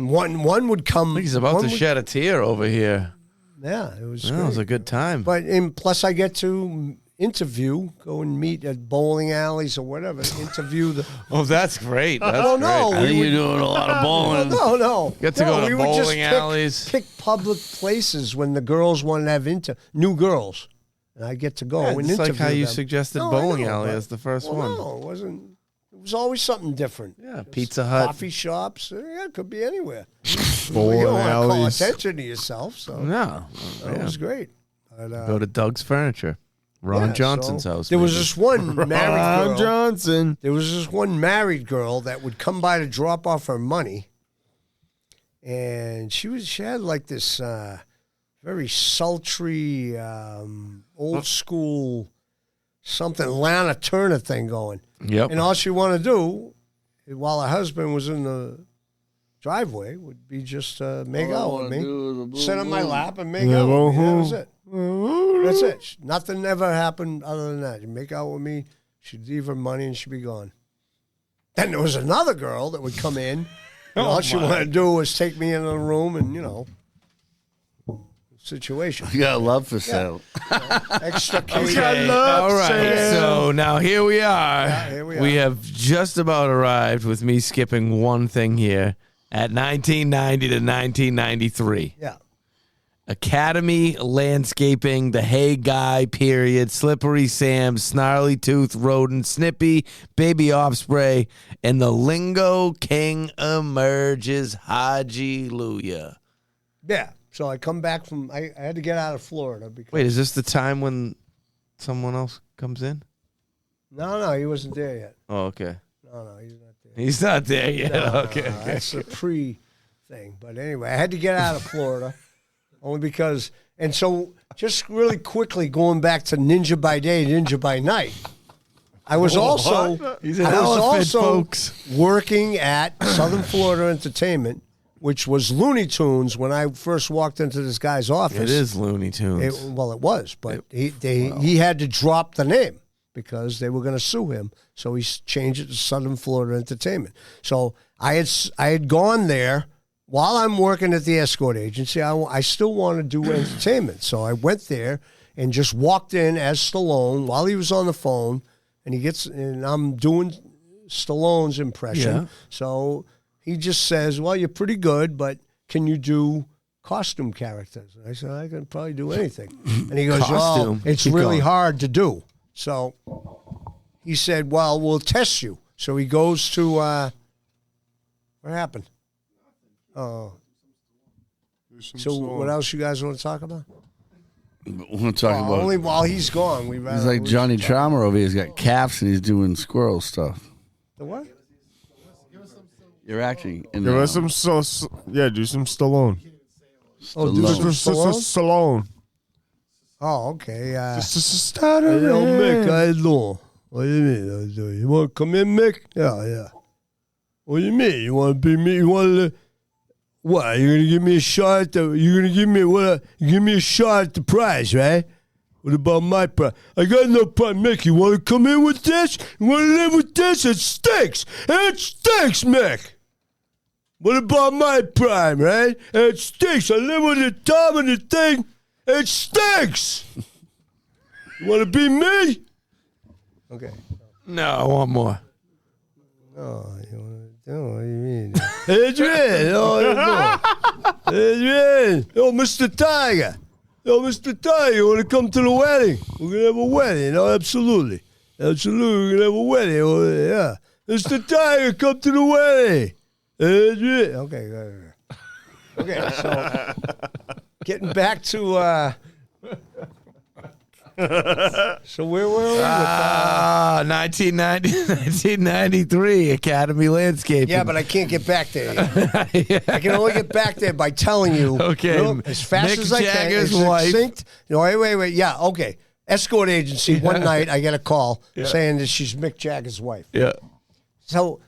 one would come. He's about to shed a tear over here. Yeah, it was. It was a good time. But plus, I get to go and meet at bowling alleys or whatever. Interview the. Oh, that's great. That's Oh, no. great. I think you're doing a lot of bowling. No. Get to go to we would just bowling alleys. Pick public places when the girls wanted to have new girls, and I get to go and It's interview like how you them. suggested No, I bowling know, alley but- as the first well, one. No, it wasn't. It was always something different. Yeah, Pizza Hut. Coffee shops. Yeah, it could be anywhere. Bowling You don't want to call alleys. attention to yourself, so No. that was great. But, Go to Doug's Furniture. Ron yeah, Johnson's so house. There was maybe. this one married girl. Johnson. There was this one married girl that would come by to drop off her money, and she had like this very sultry, old school, something Lana Turner thing going. Yep. And all she wanted to do, while her husband was in the driveway, would be just make out with me, sit on my lap and make out with me. That was it. That's it. Nothing ever happened other than that. You make out with me, she'd leave her money and she'd be gone. Then there was another girl that would come in, and all she wanted to do was take me into the room and, situation. You got love for sale. Extra cake. Okay. All right. So now here we are. Yeah, here we We are. have just about arrived with me skipping one thing here at 1990 to 1993. Yeah. Academy Landscaping, The Hey Guy, period, Slippery Sam, Snarly Tooth, Rodent, Snippy, Baby Offspray, and the Lingo King emerges. Hallelujah. Yeah. So I come back from, I had to get out of Florida because. Wait, is this the time when someone else comes in? No, he wasn't there yet. Oh, okay. No, he's not there. He's not there yet. No, Okay. That's a pre-thing. But anyway, I had to get out of Florida only because, and so just really quickly going back to Ninja by Day, Ninja by Night. I was also, He's an I was elephant, also folks. working at Southern Florida Entertainment, which was Looney Tunes when I first walked into this guy's office. It is Looney Tunes. It was, but he had to drop the name because they were going to sue him. So he changed it to Southern Florida Entertainment. So I had gone there while I'm working at the escort agency. I still want to do entertainment, so I went there and just walked in as Stallone while he was on the phone, and I'm doing Stallone's impression. Yeah. So he just says, "Well, you're pretty good, but can you do costume characters?" And I said, "I can probably do anything." And he goes, Costume? "Oh, it's Keep really going. hard to do." So he said, "Well, we'll test you." So he goes to What happened? Oh. So what else you guys want to talk about? We want to talk about only while he's gone. He's like Johnny Chalmer over here. He's got calves and he's doing squirrel stuff. The what? You're acting. Give us some, do some Stallone. Oh, do some Stallone? Stallone. Oh, okay. Stuttering. Yo, Mick, how you doing? What do you mean? You want to come in, Mick? Yeah. What do you mean? You want to be me? You want to... What? You're gonna give me a shot at the? You're gonna give me what? You give me a shot at the prize, right? What about my prize? I got no prize, Mick. You want to come in with this? You want to live with this? It stinks. It stinks, Mick. What about my prime, right? It stinks. I live with the Tom and the thing. It stinks. You want to be me? Okay. No, one more. Oh, you want to? Oh, what do you mean? Adrian! Oh, Adrian! Oh, Mr. Tiger! Oh, Mr. Tiger, you want to come to the wedding? We're going to have a wedding. Oh, absolutely. Absolutely, we're going to have a wedding. Oh, yeah. Mr. Tiger, come to the wedding. Adrian! Okay, so getting back to... So where were we? 1993 Academy Landscaping. Yeah, but I can't get back there yet. I can only get back there by telling you. Okay. As fast Mick as I Jagger's can. wife. Succinct. No, wait. Yeah, okay. Escort agency. One night I get a call saying that she's Mick Jagger's wife. Yeah. So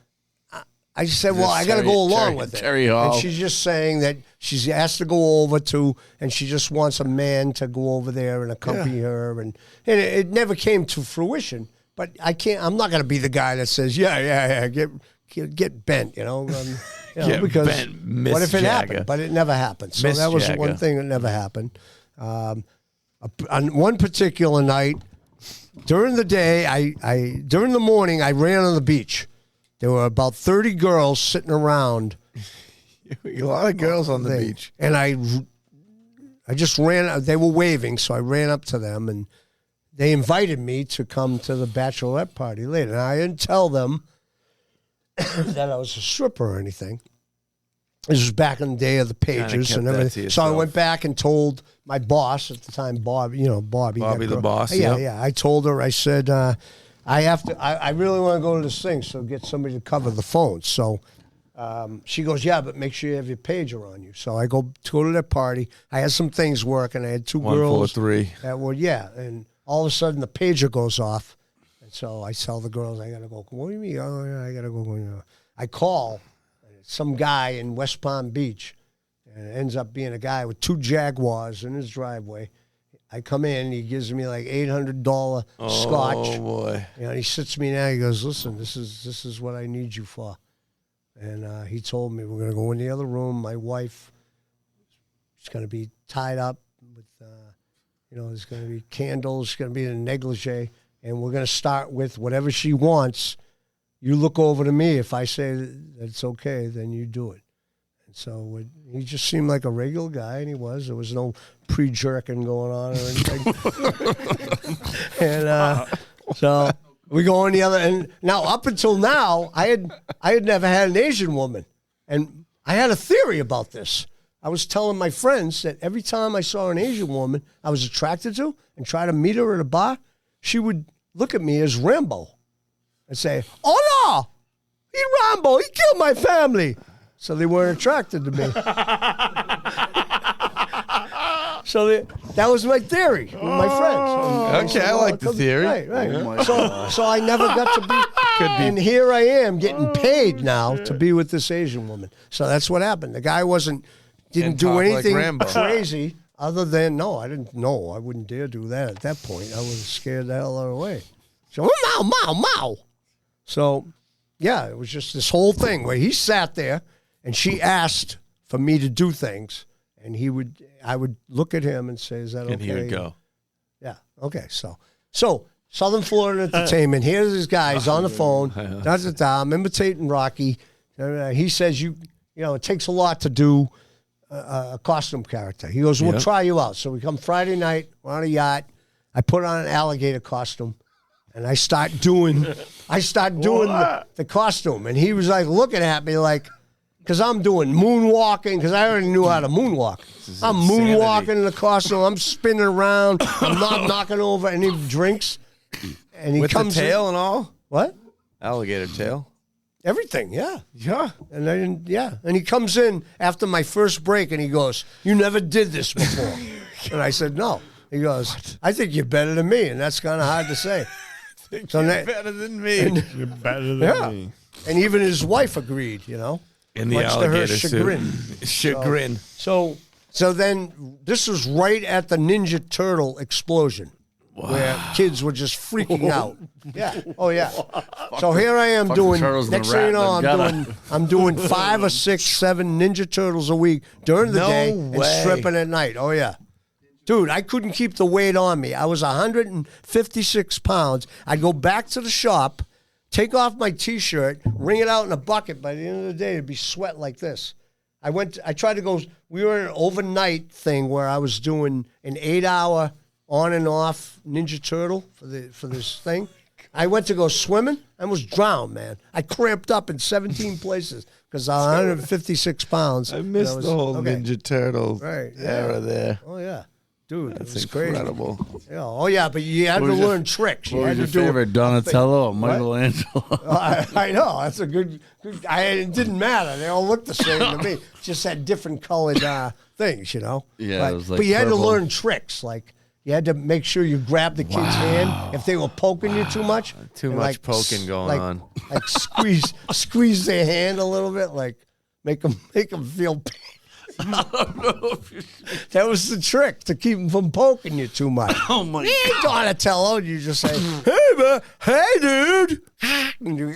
I just said, well, I got to go along with it. Terry Hall. And she's just saying that she's asked to go over to, and she just wants a man to go over there and accompany her. And it never came to fruition. But I'm not going to be the guy that says, get bent, because bent, Miss what if it Jagger. happened? But it never happened. So Miss that was Jagger. one thing that never happened. On one particular night, during the day, during the morning, I ran on the beach. There were about 30 girls sitting around. A lot of girls on the beach. And I just ran. They were waving, so I ran up to them, and they invited me to come to the bachelorette party later. And I didn't tell them that I was a stripper or anything. This was back in the day of the pages and everything. So I went back and told my boss at the time, Bobby. Bobby the boss. Yeah. I told her. I said, I really want to go to this thing, so get somebody to cover the phone. So she goes, yeah, but make sure you have your pager on you. So I go to that party. I had some things working. I had two girls. 143. That were, and all of a sudden the pager goes off. And so I tell the girls, I got to go. What do you mean? Oh, yeah, I got to go. I call some guy in West Palm Beach, and it ends up being a guy with two Jaguars in his driveway. I come in, he gives me like $800 scotch. Oh boy! He sits me down. He goes, "Listen, this is what I need you for." And he told me we're gonna go in the other room. My wife is gonna be tied up with, there's gonna be candles. She's gonna be in a negligee, and we're gonna start with whatever she wants. You look over to me. If I say that it's okay, then you do it. And so he just seemed like a regular guy, and he was. There was no pre-jerking going on or anything. And so we go on the other. And now, up until now, I had never had an Asian woman, and I had a theory about this. I was telling my friends that every time I saw an Asian woman I was attracted to and try to meet her at a bar, she would look at me as Rambo and say, "Oh no, he's Rambo. He killed my family." So they weren't attracted to me. So that was my theory with my friends. Okay, I like the theory. Right. Oh So I never got to be. And here I am getting paid now to be with this Asian woman. So that's what happened. The guy didn't do talk like anything Rambo. crazy other than, I didn't know. I wouldn't dare do that at that point. I would have scared the hell out of away. So, mow. So, yeah, it was just this whole thing where he sat there and she asked for me to do things, and I would look at him and say, "Is that okay?" And he would go. Yeah. Okay. So Southern Florida Entertainment. Here's this guy. He's on the phone. I'm imitating Rocky. He says, it takes a lot to do a costume character. He goes, "We'll try you out." So we come Friday night. We're on a yacht. I put on an alligator costume, and I start doing the costume. And he was like looking at me like, because I'm doing moonwalking, because I already knew how to moonwalk. I'm moonwalking in the costume. I'm spinning around. I'm not knocking over any drinks. And he With comes the tail in. and all? What? Alligator tail. Everything, yeah. Yeah. And I didn't, yeah. And he comes in after my first break and he goes, "You never did this before." And I said, "No." He goes, "I think you're better than me," and that's kind of hard to say. So You're better than me. You're better than me. And even his wife agreed, you know. In the much to her alligator chagrin. Chagrin. So then this was right at the Ninja Turtle explosion. Wow. Where kids were just freaking out. Yeah. Oh yeah. So here I am doing. Next thing you know, I'm doing 5 or 6, 7 Ninja Turtles a week during the day and stripping at night. Oh yeah. Dude, I couldn't keep the weight on me. I was 156 pounds. I'd go back to the shop, take off my T-shirt, wring it out in a bucket. By the end of the day, it'd be sweat like this. I tried to go. We were in an overnight thing where I was doing an 8-hour on and off Ninja Turtle for this thing. I went to go swimming and was drowned, man. I cramped up in 17 places because I was 156 pounds. I missed the whole Ninja Turtle era there. Oh, yeah. Dude, That's it's incredible. Crazy. Yeah. Oh, yeah, but you had to learn tricks. What was your favorite, Donatello or Michelangelo? I know. That's a good it didn't matter. They all looked the same to me. Just had different colored things, you know? Yeah, it was like but you had to purple. learn tricks, like you had to make sure you grabbed the kid's hand if they were poking you too much. Too much poking going on. Like squeeze their hand a little bit, like make them feel pain. I don't know if you That was the trick to keep them from poking you too much. Oh my God. Donatello, you just say, "Hey man, hey dude." And you,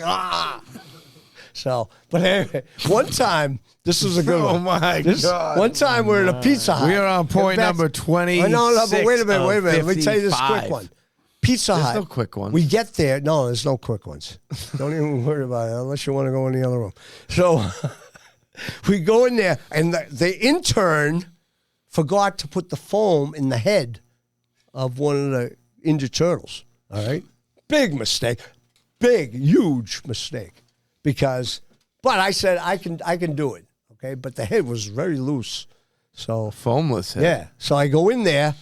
So, but anyway, one time, this was a good one. Oh my God. One time we're in a Pizza Hut. We are on point number 20. No, but wait a minute. Let me tell you this 55. quick one. Pizza Hut. There's no quick ones. We get there. No, there's no quick ones. Don't even worry about it unless you want to go in the other room. So we go in there, and the intern forgot to put the foam in the head of one of the Ninja Turtles. All right? Big mistake. Big, huge mistake. But I said, I can do it. Okay? But the head was very loose. So Foamless head. yeah. So I go in there,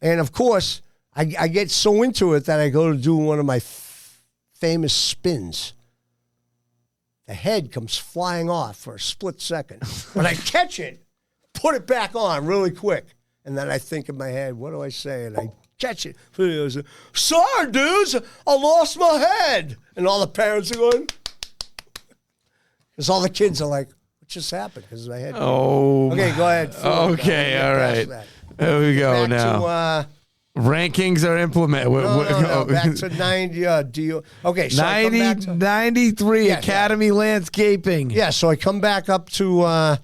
and of course, I get so into it that I go to do one of my famous spins. The head comes flying off for a split second. But I catch it, put it back on really quick. And then I think in my head, what do I say? And I catch it. I say, "Sorry, dudes, I lost my head." And all the parents are going, because all the kids are like, "What just happened?" Because my head. Oh. Okay, go ahead. Okay, all right. There we go Back now. to, Rankings are implemented. no, back to 90. Okay, so 90, 93, Yeah, Academy Landscaping. yeah, so I come back up to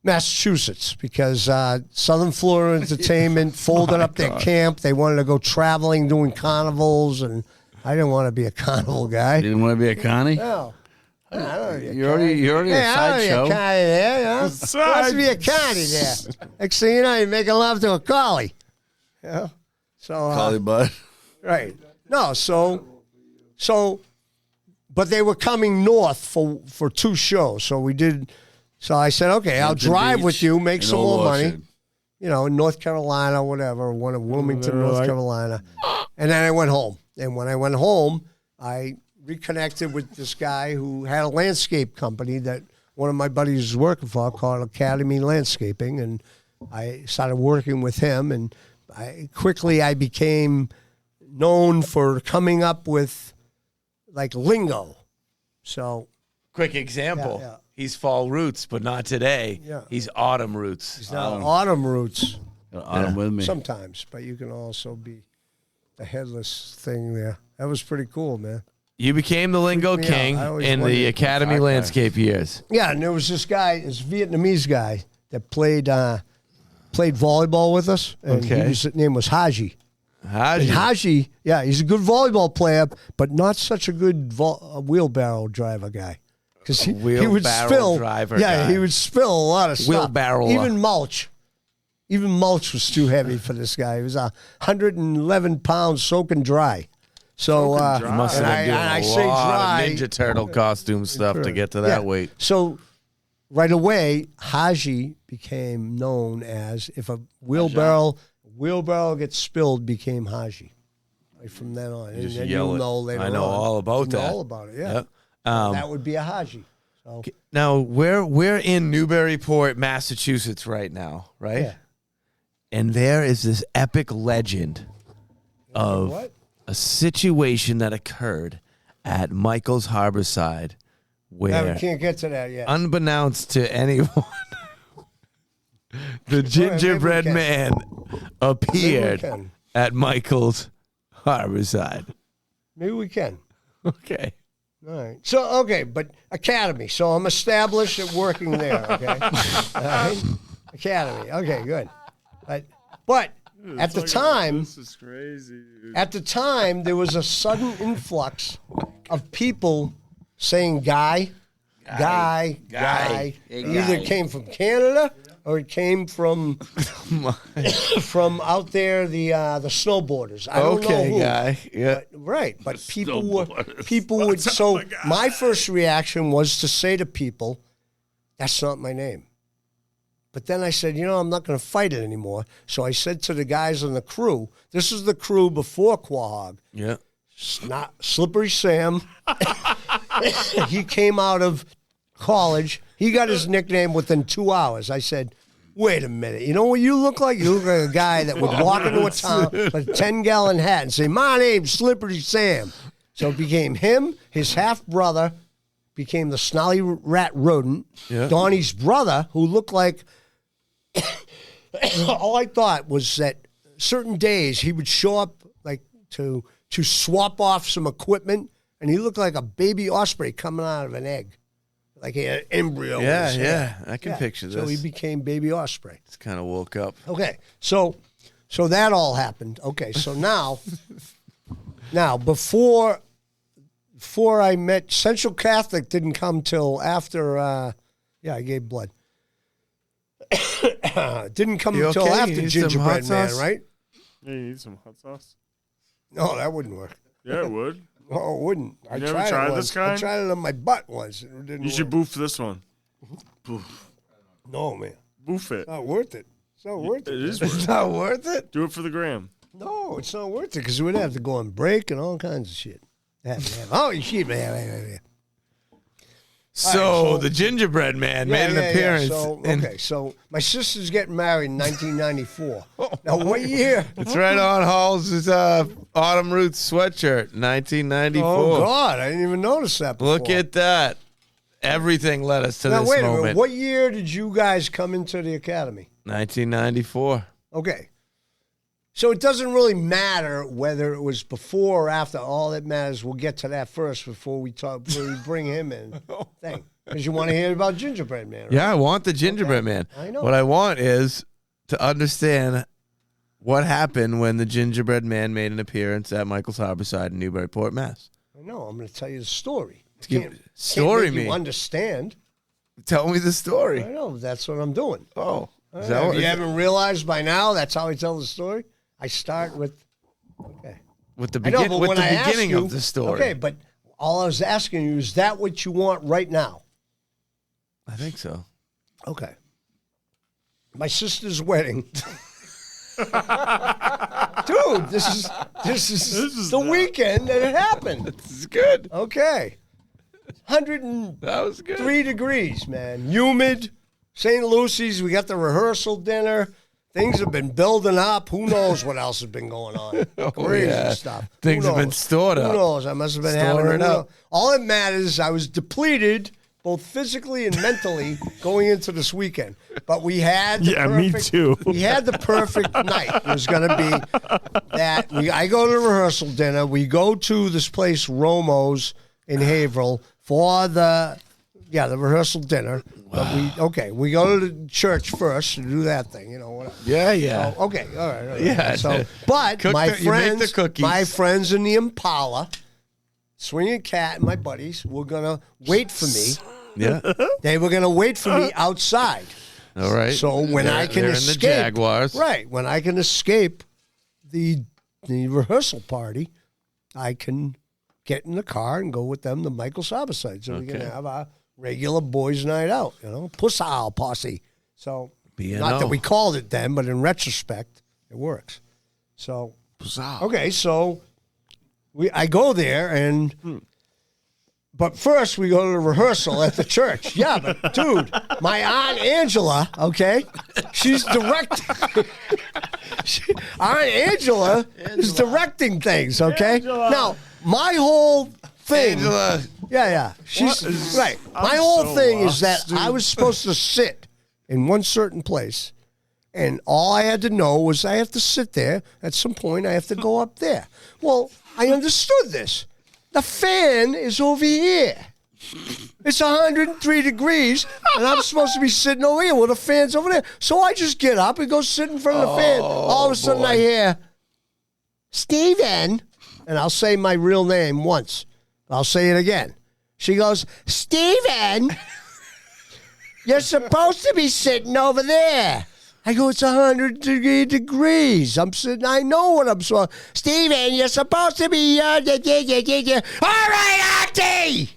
Massachusetts because Southern Florida Entertainment folded up their camp. They wanted to go traveling, doing carnivals, and I didn't want to be a carnival guy. You didn't want to be a Connie? No. I don't wanna be a You're already Hey, a I don't be a sideshow. Connie there, you know? Wants to be a Connie there. Next thing you know, you're making love to a collie. Yeah. So Collie Bud. right. No, so but they were coming north for 2 shows. So I said, okay, I'll Hampton drive Beach with you, make and some Old more money. Orchard. You know, in North Carolina, whatever, one of Wilmington, North Carolina. And then I went home. And when I went home, I reconnected with this guy who had a landscape company that one of my buddies was working for called Academy Landscaping. And I started working with him, and I became known for coming up with like lingo. So Quick example. Yeah. He's fall roots, but not today. Yeah. He's autumn roots. it's now autumn roots Autumn with me. sometimes, but you can also be the headless thing there. That was pretty cool, man. You became the lingo Freaked me out. king I always in the wondered. Academy landscape years. Yeah, and there was this guy, this Vietnamese guy that played volleyball with us. And Okay. his name was Haji. Haji. Haji, yeah, he's a good volleyball player, but not such a good wheelbarrow driver guy. Because he would wheelbarrow spill. driver Yeah, guy. he would spill a lot of stuff. Wheelbarrow. Even mulch. Even mulch was too heavy for this guy. He was 111 pounds soaking dry. So You must have and been doing I a say lot dry. of Ninja Turtle costume stuff to get to that weight. So right away, Haji became known as, if a wheelbarrow gets spilled, became Haji. Right from then on. And Just then yell you'll it. know later I know on. all about You know that. all about it, yeah. Yep. That would be a Haji. So, Now, we're in Newburyport, Massachusetts right now, right? yeah. And there is this epic legend of What? a situation that occurred at Michael's Harborside No, where, we can't get to that yet. unbeknownst to anyone, the gingerbread can. man Maybe we appeared can. at Michael's Harborside. Maybe we can. Okay. All right. So, okay, but Academy. So I'm established at working there, okay? All right? Academy. Okay, good. But at the time, This is crazy, dude. at the time, there was a sudden influx of people saying guy. Hey, Either guy. came from Canada or it came from from out there, the snowboarders. I don't know Okay, who. guy. Yeah. Right, but people snowboarders. would. So my first reaction was to say to people, "That's not my name." But then I said, I'm not going to fight it anymore. So I said to the guys on the crew, this is the crew before Quahog, Yeah. Slippery Sam. He came out of college. He got his nickname within 2 hours. I said, wait a minute. You know what you look like? You look like a guy that would walk into a town with a 10-gallon hat and say, my name's Slippery Sam. So it became him, his half-brother, became the Snarly Rat Rodent. Yeah. Donnie's brother, who looked like... all I thought was that certain days he would show up like to swap off some equipment, and he looked like a baby osprey coming out of an egg, like an embryo. in Yeah, his yeah. head. I can picture this. So he became baby osprey. Just kind of woke up. Okay, so that all happened. Okay, so now before I met Central Catholic didn't come till after. I gave blood. Didn't come You until okay? You after need some Gingerbread hot Man, sauce? right? Yeah, you need some hot sauce? No, that wouldn't work. Yeah, it would. No, it wouldn't. I never tried tried it this once. I kind? tried it on my butt once. It didn't You should work. boof this one. No, man. Boof it. It's not worth it. It's not worth It it. is worth It's it. not worth it. Do it for the gram. No, it's not worth it because we'd have to go on break and all kinds of shit. Oh, shit, man. So, so- the gingerbread man made an appearance. So my sister's getting married in 1994. Now, what year? It's right on Hall's Autumn Roots sweatshirt, 1994. Oh, God, I didn't even notice that before. Look at that. Everything led us to Now, this wait a minute. moment. What year did you guys come into the academy? 1994. Okay. So it doesn't really matter whether it was before or after. All that matters, we'll get to that first before we bring him in. Because you want to hear about Gingerbread Man, right? Yeah, I want the gingerbread man. I know. What I want is to understand what happened when the gingerbread man made an appearance at Michael's Harborside in Newburyport, Mass. I know. I'm going to tell you the story. Story can't make me. you understand. Tell me the story. I know. That's what I'm doing. Oh. Is that If what- you haven't realized by now, that's how I tell the story. I start with, okay. with the, I know, but with when the I ask beginning you, of the story? Okay, but all I was asking you, is that what you want right now? I think so. Okay. My sister's wedding. Dude, this is the weekend that it happened. This is good. Okay. 103 That was good. degrees, man. Humid. St. Lucy's, we got the rehearsal dinner. Things have been building up. Who knows what else has been going on? Crazy yeah. stuff. Things Who have been knows? stored up. Who knows? I must have been Store having it up. All that matters, I was depleted both physically and mentally going into this weekend. But we had the Yeah, me perfect, too. We had the perfect night. It was going to be that I go to the rehearsal dinner. We go to this place, Romo's in Haverhill, for the rehearsal dinner. But we go to the church first to do that thing, whatever. Yeah. So, okay, all right. Yeah. So, but Cook my the- you make the friends, cookies. my friends in the Impala, Swinging Cat, and my buddies were gonna wait for me. Yeah. They were gonna wait for me outside. All right. So when I can they're escape, in the Jaguars. right? When I can escape the rehearsal party, I can get in the car and go with them to Michael's Harborside, so we can Okay. have our regular boys' night out, puss owl posse. So, B&O. not that we called it then, but in retrospect, it works. So, okay, so I go there, but first we go to the rehearsal at the church. Yeah, but dude, my Aunt Angela, okay, she's directing. Aunt Angela is directing things, okay? Now, my whole thing. Angela. Yeah. She's right. My whole thing is that I was supposed to sit in one certain place, and all I had to know was I have to sit there. At some point, I have to go up there. Well, I understood this. The fan is over here. It's 103 degrees, and I'm supposed to be sitting over here. Well, the fan's over there. So I just get up and go sit in front of the fan. All of a sudden, I hear, Steven, and I'll say my real name once. I'll say it again. She goes, Steven, you're supposed to be sitting over there. I go, it's 103 degrees. I'm sitting, I know what I'm supposed to. Steven, you're supposed to be, all right, Auntie!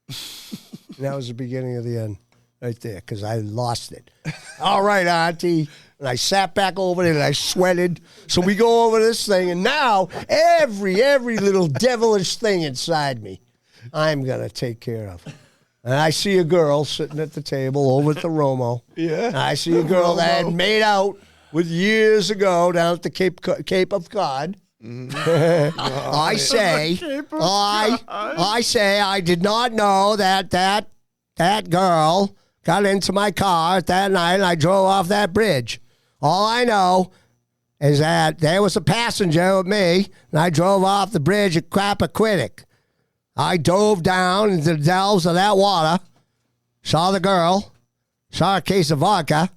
And that was the beginning of the end right there, because I lost it. All right, Auntie. And I sat back over there and I sweated. So we go over this thing, and now every little devilish thing inside me, I'm going to take care of. And I see a girl sitting at the table over at the Romo. Yeah. And I see a girl that I had made out with years ago down at the Cape of God. Mm-hmm. I say I did not know that girl got into my car that night and I drove off that bridge. All I know is that there was a passenger with me and I drove off the bridge at Crappaquiddick. I dove down into the delves of that water, saw the girl, saw a case of vodka,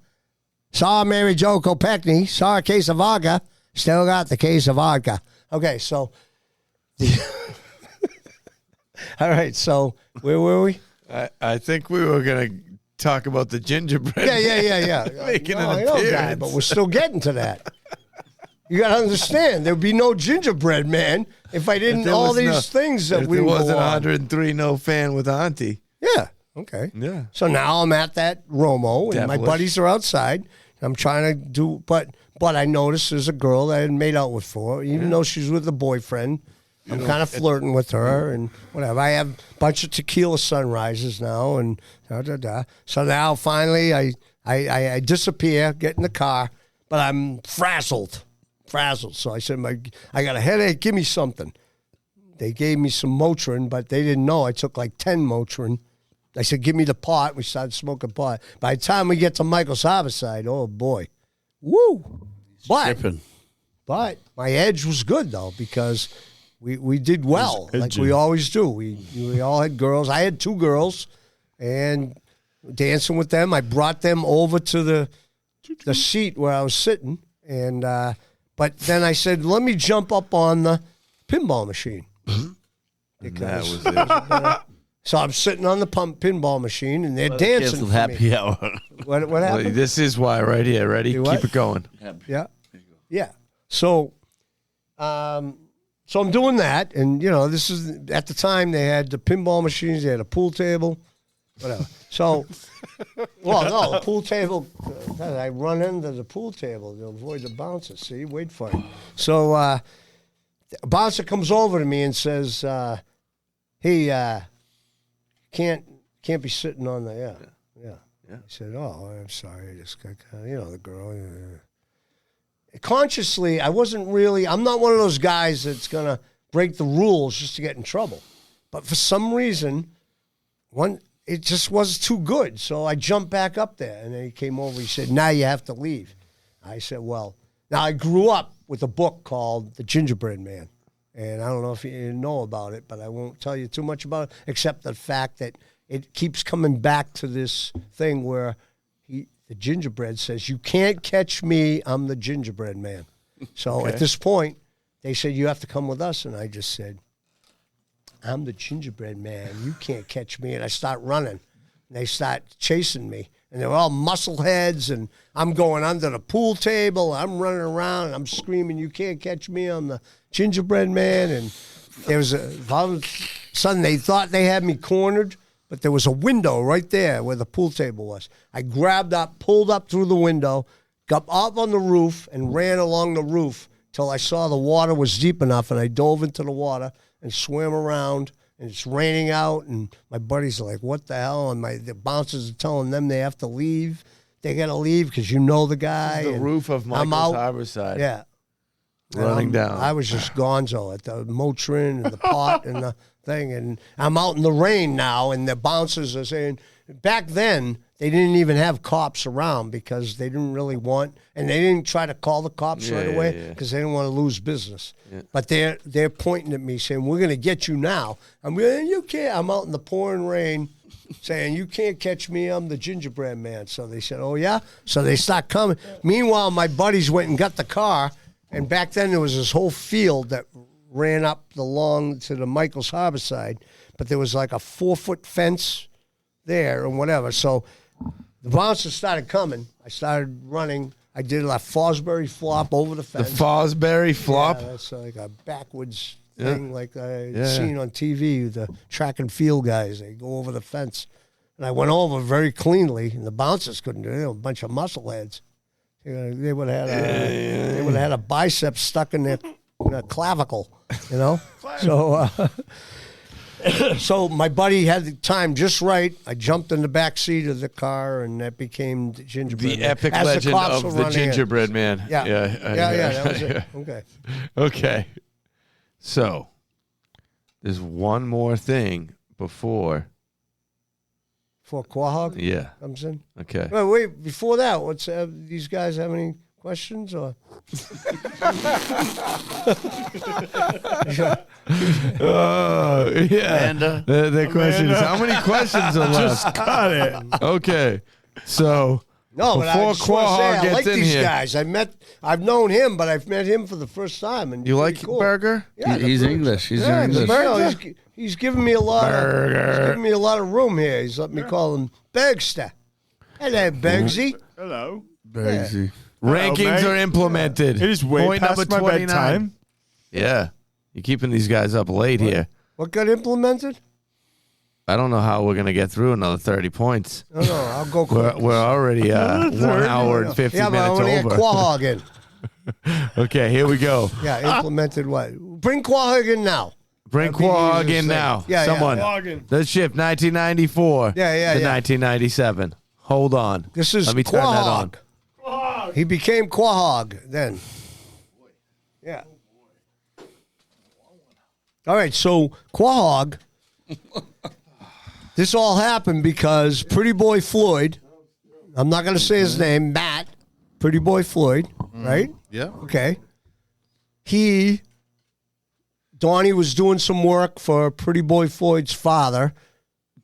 saw Mary Jo Kopechne, saw a case of vodka, still got the case of vodka. Okay, so, all right, so where were we? I think we were going to talk about the gingerbread. Yeah. Making no, an I know, appearance. guy, but we're still getting to that. You got to understand, there'd be no Gingerbread Man if I didn't all these things that we there wasn't go on. 103 no fan with Auntie. Yeah, okay. Yeah. So now I'm at that Romo, and my Devilish. buddies are outside. I'm trying to do, but I noticed there's a girl that I had made out with for, even though she's with a boyfriend. I'm kind of flirting with her and whatever. I have a bunch of tequila sunrises now, and da-da-da. So now finally I disappear, get in the car, but I'm frazzled. So I said, I got a headache, give me something. They gave me some Motrin, but they didn't know I took like 10 Motrin. I said, give me the pot. We started smoking pot. By the time we get to Michael's Harborside, oh boy. Woo! But my edge was good though, because we did well, like we always do. We all had girls. I had 2 girls, and dancing with them. I brought them over to the seat where I was sitting, and but then I said, let me jump up on the pinball machine. Because That was it. so I'm sitting on the pinball machine, and they're dancing for happy me. hour. What Well, happened? this is why right here. Ready? Do what? Keep it going. Yeah. So, so I'm doing that, and this is at the time they had the pinball machines, they had a pool table, whatever. So, the pool table. I run into the pool table to avoid the bouncer. See, wait for it. So, a bouncer comes over to me and says, "Hey, can't be sitting on the yeah." I said, "Oh, I'm sorry. I just got the girl." Consciously, I'm not one of those guys that's going to break the rules just to get in trouble. But for some reason, it just was too good. So I jumped back up there, and then he came over. He said, now you have to leave. I said, well, now I grew up with a book called The Gingerbread Man. And I don't know if you know about it, but I won't tell you too much about it, except the fact that it keeps coming back to this thing where the gingerbread says, you can't catch me, I'm the gingerbread man. So at this point, they said, you have to come with us. And I just said, I'm the gingerbread man. You can't catch me. And I start running. And they start chasing me. And they were all muscle heads. And I'm going under the pool table. I'm running around. And I'm screaming, you can't catch me, I'm the gingerbread man. And there was all of a sudden, they thought they had me cornered. but there was a window right there where the pool table was. I grabbed up, pulled up through the window, got up on the roof, and ran along the roof till I saw the water was deep enough, and I dove into the water and swam around, and it's raining out, and my buddies are like, what the hell? And the bouncers are telling them they have to leave. They got to leave because you know the guy. The roof of Michael's Harborside. Yeah. Running down. I was just gonzo at the Motrin and the pot and the thing, and I'm out in the rain now, and the bouncers are saying, back then, they didn't even have cops around because they didn't really want, and they didn't try to call the cops right away because they didn't want to lose business. Yeah. But they're pointing at me saying, we're going to get you now. You can't. I'm out in the pouring rain saying, you can't catch me. I'm the Gingerbread Man. So they said, oh, yeah? So they start coming. Meanwhile, my buddies went and got the car, and back then there was this whole field that ran up along to the Michael's Harborside, but there was like a 4-foot fence there and whatever. So the bouncers started coming. I started running. I did a Fosbury flop over the fence. The Fosbury flop? Yeah, that's like a backwards thing like I'd seen on TV, the track and field guys. They go over the fence. And I went over very cleanly, and the bouncers couldn't do it. They were a bunch of muscleheads. They would have had a bicep stuck in their clavicle, you know? So so my buddy had the time just right. I jumped in the back seat of the car, and that became the Gingerbread Man. Epic legend of the Gingerbread Man. Yeah. That was it. Okay. Okay. So there's one more thing before. For Quahog? Yeah. Comes in? Okay. Wait, before that, these guys have any questions? Or? Yeah. And, the question is, how many questions are left? Just got it. Okay. So no, but I just want to say, I like these here, guys. I've known him, but I've met him for the first time. And you like cool. Burger? Yeah, he's English. He's English. He's giving me a lot of room here. He's let me call him Bergster. Hello, Bergsy. Hello. Bergsy. Rankings are implemented. It is way Point past number my 29. bedtime. Yeah. You're keeping these guys up late here. What got implemented? I don't know how we're going to get through another 30 points. No, I'll go quick. We're already 1 hour and 50 minutes over. Yeah, but I want to get Quahog in. Okay, here we go. Yeah, implemented what? Bring Quahog in now. Bring Quahog in now. Yeah, someone. Yeah. Let's shift 1994 to 1997. Hold on. This is Let me turn that on. Quahog. He became Quahog then. Yeah. All right, so Quahog, this all happened because Pretty Boy Floyd, I'm not going to say his name, Matt, Pretty Boy Floyd, right? Yeah. Okay. Donnie was doing some work for Pretty Boy Floyd's father,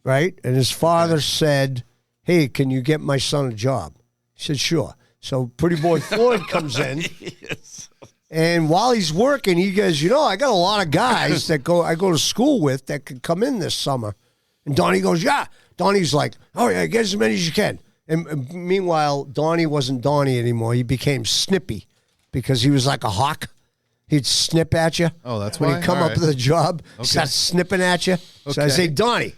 right? And his father said, hey, can you get my son a job? He said, sure. So Pretty Boy Floyd comes in. Yes. And while he's working, he goes, I got a lot of guys that I go to school with that could come in this summer. And Donnie goes, yeah. Donnie's like, oh, yeah, get as many as you can. And meanwhile, Donnie wasn't Donnie anymore. He became Snippy because he was like a hawk. He'd snip at you. Oh, that's when why? he'd come All up right. with a job. Okay. Start snipping at you. So I Okay. say, Donnie,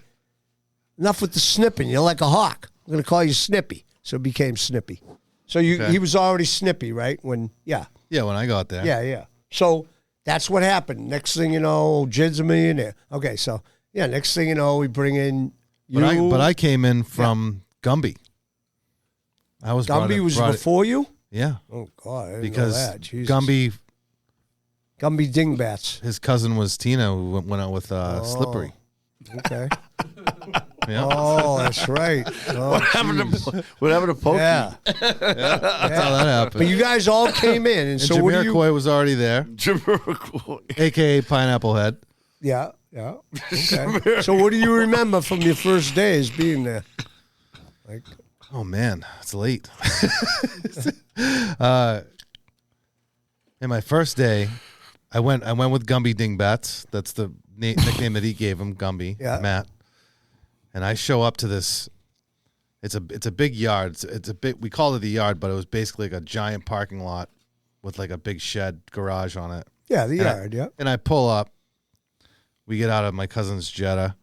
enough with the snipping. You're like a hawk. I'm going to call you Snippy. So it became Snippy. So he was already Snippy, right? Yeah, when I got there. Yeah. So that's what happened. Next thing you know, Jid's a millionaire. Okay, so next thing you know, we bring in you. But I came in from Gumby. Gumby was before you? Yeah. Oh, God, I didn't Because know that. Jesus. Gumby Dingbats. his cousin was Tina who went out with Slippery. Okay. Yeah. Oh, that's right. Oh, Whatever the Pokey. yeah. That's how that happened. But you guys all came in, and and so what do you? Jamiroquai was already there, a.k.a. Pineapple Head. Yeah. Okay. So what do you remember from your first days being there? Like, Oh, man, it's late. In my first day, I went with Gumby Dingbats. That's the nickname that he gave him, Gumby, Matt. And I show up to this. It's a big yard. It's a big. We called it the yard, but it was basically like a giant parking lot with like a big shed garage on it. yeah, the yard. Yeah. And I pull up. We get out of my cousin's Jetta,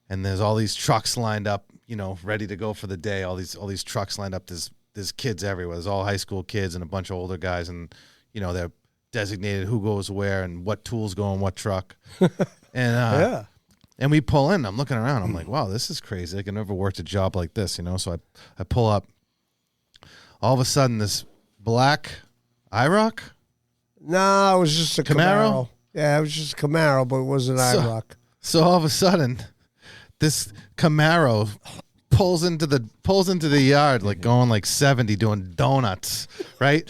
and there's all these trucks lined up, ready to go for the day. All these trucks lined up. There's kids everywhere. There's all high school kids and a bunch of older guys, and they're designated who goes where and what tools go in what truck. And and we pull in. I'm looking around. I'm like, wow, this is crazy. I never worked a job like this, So I pull up. All of a sudden, this black IROC. No, it was just a Camaro. Yeah, it was just a Camaro, but it wasn't IROC. So all of a sudden, this Camaro pulls into the yard like going like 70, doing donuts. Right?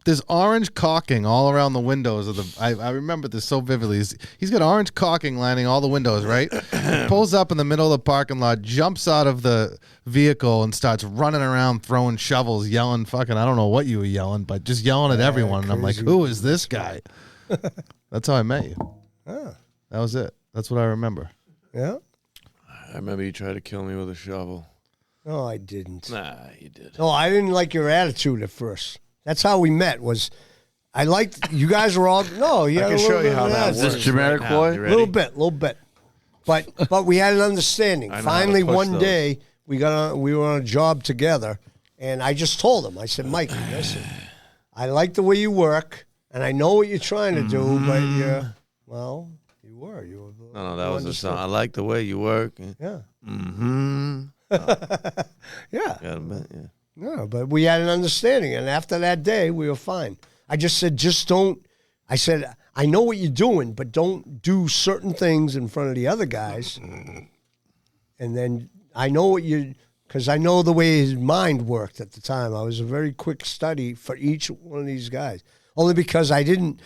There's orange caulking all around the windows of the. I remember this so vividly. He's got orange caulking lining all the windows. Right? Pulls up in the middle of the parking lot, jumps out of the vehicle, and starts running around, throwing shovels, yelling. Fucking, I don't know what you were yelling, but just yelling at everyone. And I'm like, who is this guy? That's how I met you. Ah. That was it. That's what I remember. Yeah. I remember you tried to kill me with a shovel. No, I didn't. Nah, you did. No, I didn't like your attitude at first. That's how we met. I liked you guys were all yeah. I can show you how that Is works. this Jamiroquai? A little bit, but we had an understanding. I know how to Finally, push one those. day we were on a job together, and I just told him. I said, Mikey, listen, I like the way you work, and I know what you're trying to do, but you were. No, that was the song. I like the way you work. Yeah. Mm-hmm. Yeah. Gotta admit, yeah. No, but we had an understanding, and after that day, we were fine. I just said, I said, I know what you're doing, but don't do certain things in front of the other guys. And then I know because I know the way his mind worked at the time. I was a very quick study for each one of these guys, only because I didn't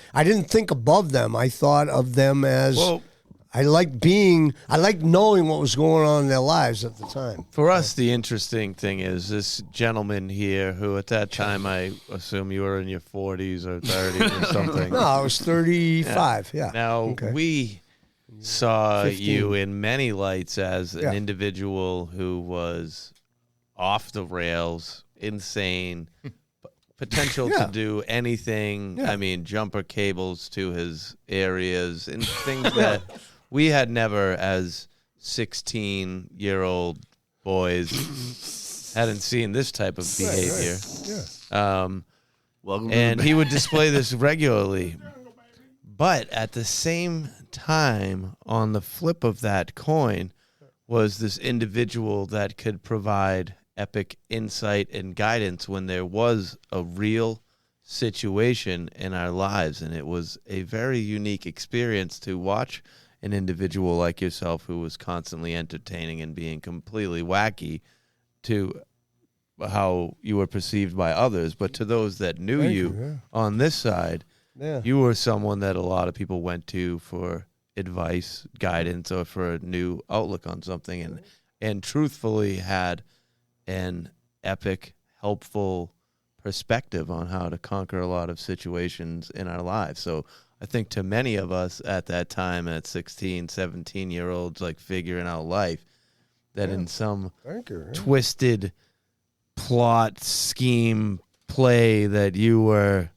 think above them. I thought of them as. Well, I like knowing what was going on in their lives at the time. for us, the interesting thing is this gentleman here, who at that time I assume you were in your 40s or 30s or something. No, I was 35. Yeah. Now, Okay. we saw 15. you in many lights as an Yeah. individual who was off the rails, insane, potential Yeah. to do anything. Yeah. I mean, jumper cables to his areas and things that we had never, as 16-year-old boys, hadn't seen this type of behavior. Yeah. Welcome to And the he would display this regularly. But at the same time, on the flip of that coin, was this individual that could provide epic insight and guidance when there was a real situation in our lives. And it was a very unique experience to watch an individual like yourself who was constantly entertaining and being completely wacky to how you were perceived by others. But to those that knew Thank you you, yeah. on this side, Yeah. you were someone that a lot of people went to for advice, guidance, or for a new outlook on something, and truthfully had an epic, helpful perspective on how to conquer a lot of situations in our lives. So I think to many of us at that time, at 16, 17-year-olds, like figuring out life, that in some Thank you. Yeah. twisted plot, scheme, play that you were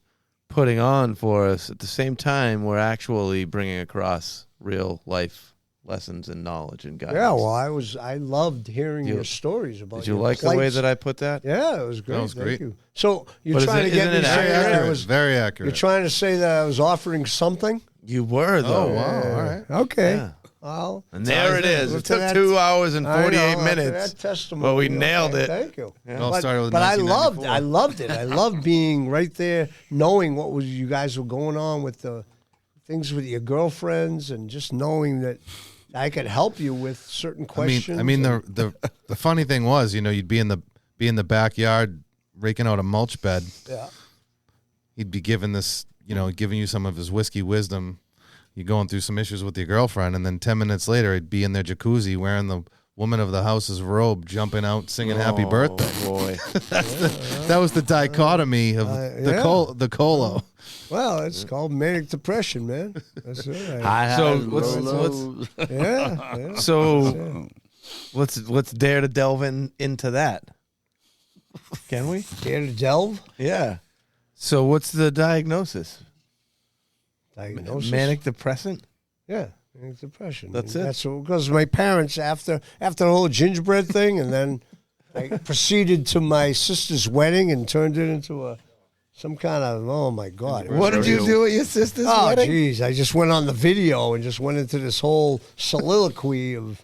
putting on for us, at the same time, we're actually bringing across real life lessons and knowledge and guidance. Yeah, well, I loved hearing You- your stories about. Did you your like the way plights. that I put that? Yeah, it was great. That was Thank great. you. So you're But trying to get isn't me it to say that I accurate. was. Very You're accurate. trying to say that I was offering something. You were, though. Oh, wow. All right. Okay. Yeah. Well, And there it is. It Look took at that- 2 hours and I 48 know, after minutes. that testimony, But we nailed okay, it. Thank you. It all But, started with but I 1994. loved it. I loved being right there, knowing what was you guys were going on with the things with your girlfriends, and just knowing that I could help you with certain questions. I mean, the funny thing was, you'd be in the backyard raking out a mulch bed. yeah. He'd be giving giving you some of his whiskey wisdom. You're going through some issues with your girlfriend, and then 10 minutes later, he'd be in their jacuzzi wearing the woman of the house's robe, jumping out, singing "Happy Birthday." Boy. That was the dichotomy of yeah. the Collo. Well, it's called manic depression, man. That's it. So let's Yeah. so let's dare to delve into that. Can we? Care to delve? Yeah. So what's the diagnosis? Diagnosis? Manic depressant? Yeah. Depression. That's And it. That's because my parents, after the whole gingerbread thing, and then I proceeded to my sister's wedding and turned it into some kind of, oh my God. What did you do at your sister's Oh, wedding? geez. I just went on the video and just went into this whole soliloquy of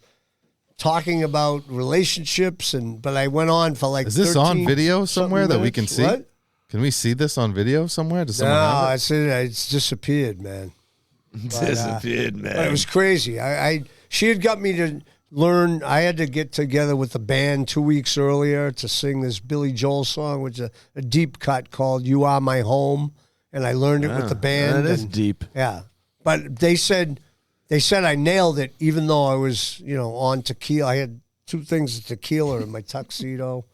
talking about relationships, but I went on for like Is this on 13 video somewhere that we minutes. can see? What? Can we see this on video somewhere? Does someone have it? It's disappeared, man. Disappeared, man. But it was crazy. She had got me to learn. I had to get together with the band 2 weeks earlier to sing this Billy Joel song, which is a deep cut called "You Are My Home," and I learned it with the band. That is and- deep. Yeah, but they said I nailed it, even though I was on tequila. I had 2 things of tequila in my tuxedo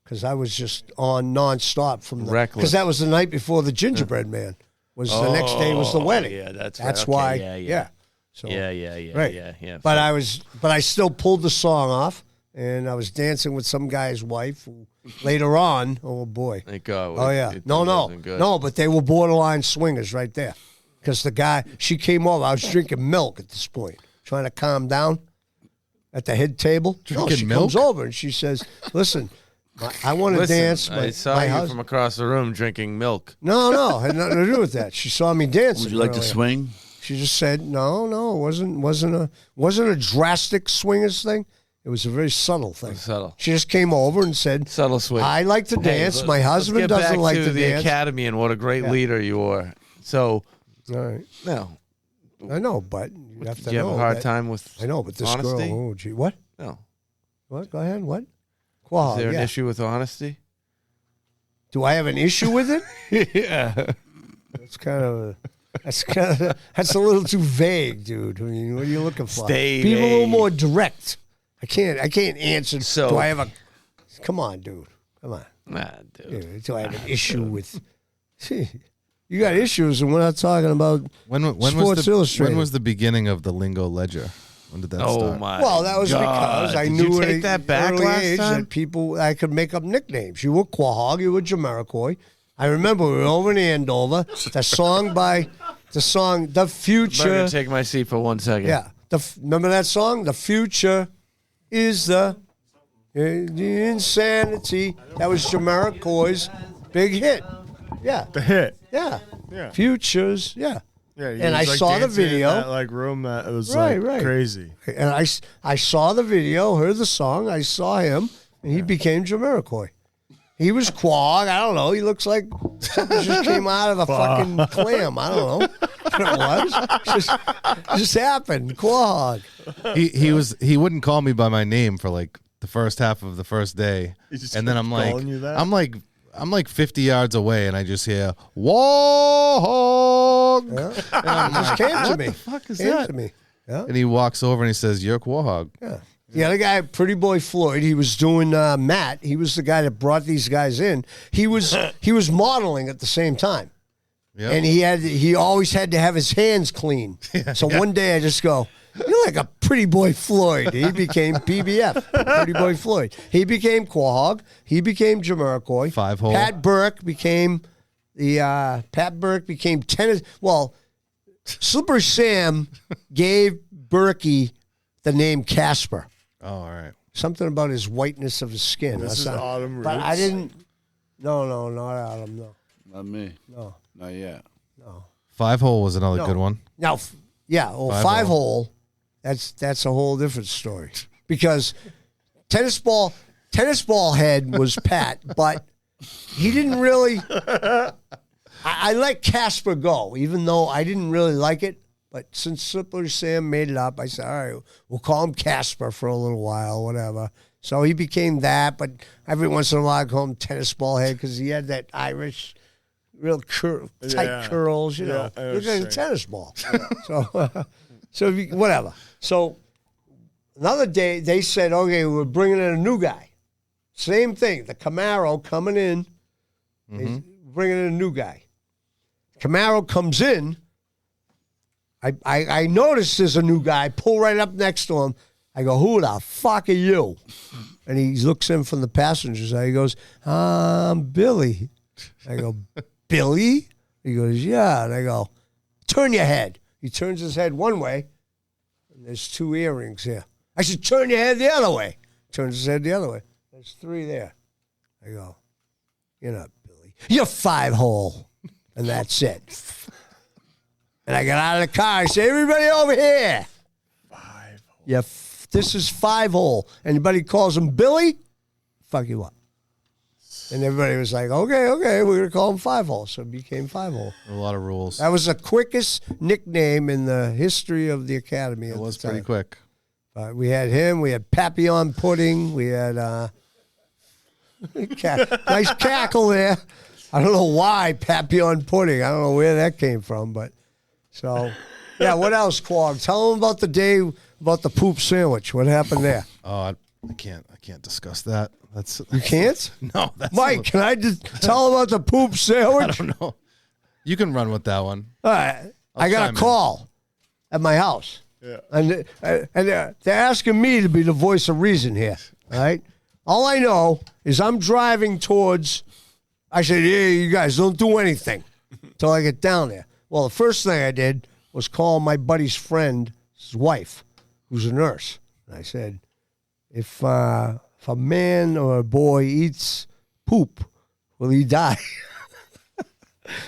because I was just on nonstop from the Reckless. because that was the night before the Gingerbread Man. Was the next day was the wedding. Yeah, that's right. That's Okay, why. yeah. So Yeah. right. Yeah. But I still pulled the song off, and I was dancing with some guy's wife who later on. Oh boy. Thank God. Oh yeah. It No. wasn't good. No. But they were borderline swingers right there, because she came over. I was drinking milk at this point, trying to calm down at the head table. Drinking she milk? comes over and she says, "Listen, I want to Listen, dance." I saw you from across the room drinking milk. No, had nothing to do with that. She saw me dancing. Would you like to earlier. swing? She just said, no, it wasn't a drastic swingers thing. It was a very subtle thing. Subtle. She just came over and said, Subtle swing. I like to dance. My husband Let's get doesn't back like to to the dance. academy and what a great leader you were. So, All right. no. I know, but you have to Do you know. have a hard that- time with I know, but this honesty? girl, oh, gee, what? No. What? Go ahead. What? Is Qual, there an yeah. issue with honesty? Do I have an issue with it? Yeah. That's a little too vague, dude. I mean, what are you looking for? Stay Be a little vague. more direct. I can't answer. So- do I have a? Come on, dude. Come on. Nah, dude. Do I have an issue with? You got issues, and we're not talking about Sports Illustrated. When was the beginning of the lingo ledger? When did that Oh start? my. Well, that was God. because I Did knew you at take a that back early last age time? that I could make up nicknames. You were Quahog, you were Jamiroquai. I remember we were over in Andover. The song, The I'm gonna Future. take my seat for 1 second. Yeah, remember that song? The future is the insanity. That was Jamiroquai's big hit. Yeah, The hit. yeah. Yeah. Futures. Yeah. Yeah, he And was, I like, saw the dancing in video. that room that was Right, like right. crazy. And I saw the video, heard the song, I saw him, and he became Jamiroquai. He was Quag. I don't know. He looks like something just came out of a fucking clam. I don't know what it was. Just happened. Quag. He wouldn't call me by my name for like the first half of the first day, He just and then kept I'm like, calling you that? I'm like 50 yards away, and I just hear Warhog, Yeah. It just came to me. the fuck is Came that? to me. Yeah. And he walks over and he says, "You're Warhog." Yeah. The other guy, Pretty Boy Floyd, he was doing Matt. He was the guy that brought these guys in. He was modeling at the same time. Yep. And he always had to have his hands clean. So one day I just go, "You're like a Pretty Boy Floyd." He became PBF, Pretty Boy Floyd. He became Quahog. He became Jamiroquai. 5-hole. Pat Burke became tennis. Well, Slippery Sam gave Berkey the name Casper. Oh, all right. Something about his whiteness of his skin. This is Autumn But I Roots? didn't. No, not Autumn. No. Not me. No. Not yet. 5-hole was another No. good one. Now, yeah, well, 5-hole. That's a whole different story, because tennis ball head was Pat, but he didn't really. I let Casper go, even though I didn't really like it. But since Slippery Sam made it up, I said, all right, we'll call him Casper for a little while, whatever. So he became that, but every once in a while I call him Tennis Ball Head because he had that Irish, real tight curls, you know. I know Looked what like you're a tennis ball. So whatever. So another day they said, okay, we're bringing in a new guy. Same thing. The Camaro coming in, he's bringing in a new guy. Camaro comes in. I noticed there's a new guy. Pull right up next to him. I go, who the fuck are you? And he looks in from the passenger side. He goes, I'm Billy. I go, Billy? He goes, yeah. And I go, turn your head. He turns his head one way. And there's 2 earrings here. I said, turn your head the other way. Turns his head the other way. There's 3 there. I go, you're not Billy. You're 5-hole. And that's it. And I got out of the car. I said, everybody over here. 5-hole. Yeah, this is 5-hole. Anybody calls him Billy, fuck you up. And everybody was like, okay, we're going to call him 5-hole. So it became 5-hole. A lot of rules. That was the quickest nickname in the history of the Academy. It was pretty quick. We had him. We had Papillon Pudding. We had nice cackle there. I don't know why Papillon Pudding. I don't know where that came from, but so yeah. What else, Quag? Tell them about the day about the poop sandwich. What happened there? Oh, I can't discuss that. You can't? No, that's Mike, can I just tell about the poop sandwich? I don't know. You can run with that one. All right. I got a call at my house. Yeah. And they're asking me to be the voice of reason here. All right. All I know is I'm driving towards. I said, yeah, you guys don't do anything until I get down there. Well, the first thing I did was call my buddy's friend, his wife, who's a nurse. And I said, if a man or a boy eats poop, will he die?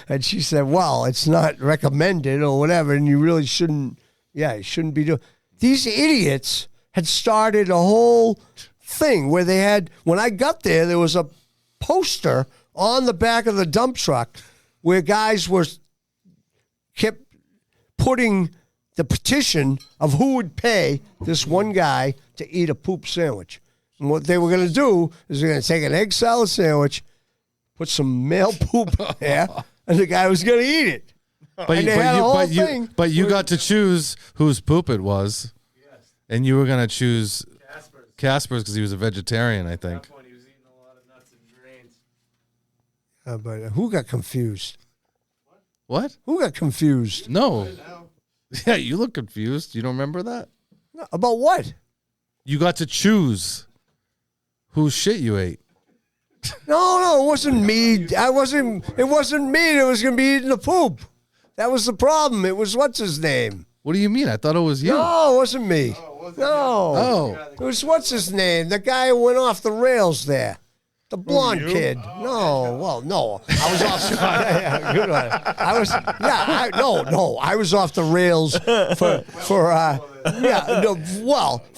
And she said, well, it's not recommended or whatever, and you really shouldn't. Yeah, you shouldn't be doing. These idiots had started a whole thing where they had. When I got there was a poster on the back of the dump truck where guys kept putting the petition of who would pay this one guy to eat a poop sandwich. And what they were going to do is they're going to take an egg salad sandwich, put some male poop there, and the guy was going to eat it. But you got to choose whose poop it was, and you were going to choose Casper's because he was a vegetarian, I think. At that point, he was eating a lot of nuts and grains. But who got confused? What? Who got confused? No. Yeah, you look confused. You don't remember that? No, about what? You got to choose whose shit you ate. No, it wasn't me. It wasn't me that was going to be eating the poop. That was the problem. It was what's his name? What do you mean? I thought it was you. No, it wasn't me. No. Oh. It was what's his name? The guy who went off the rails there. The blonde kid. No. Well, no. I was off. Yeah, good one. I was off the rails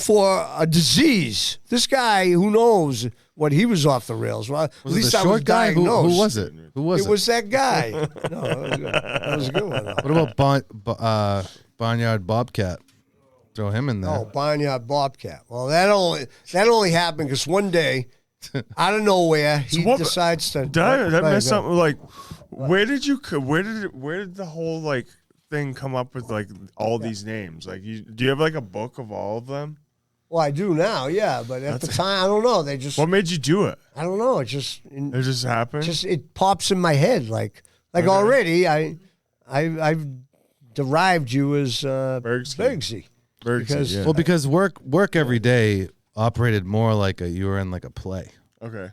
for a disease. This guy, who knows what he was off the rails. Well, at least I was diagnosed. Who was it? Who was it? It was that guy. No, that was a good one. What about Barnyard Bobcat? Throw him in there. Oh, Barnyard Bobcat. Well, that only happened because one day, out of nowhere, he decides to. Did I miss something? Like, where did the whole like thing come up with like all these names? Like, do you have like a book of all of them? Well, I do now, yeah, but at the time, I don't know. They just. What made you do it? I don't know. It just happened. It pops in my head like okay. Already. I've derived you as Bergsy. Because yeah. Well, because work every day operated more like you were in like a play. Okay.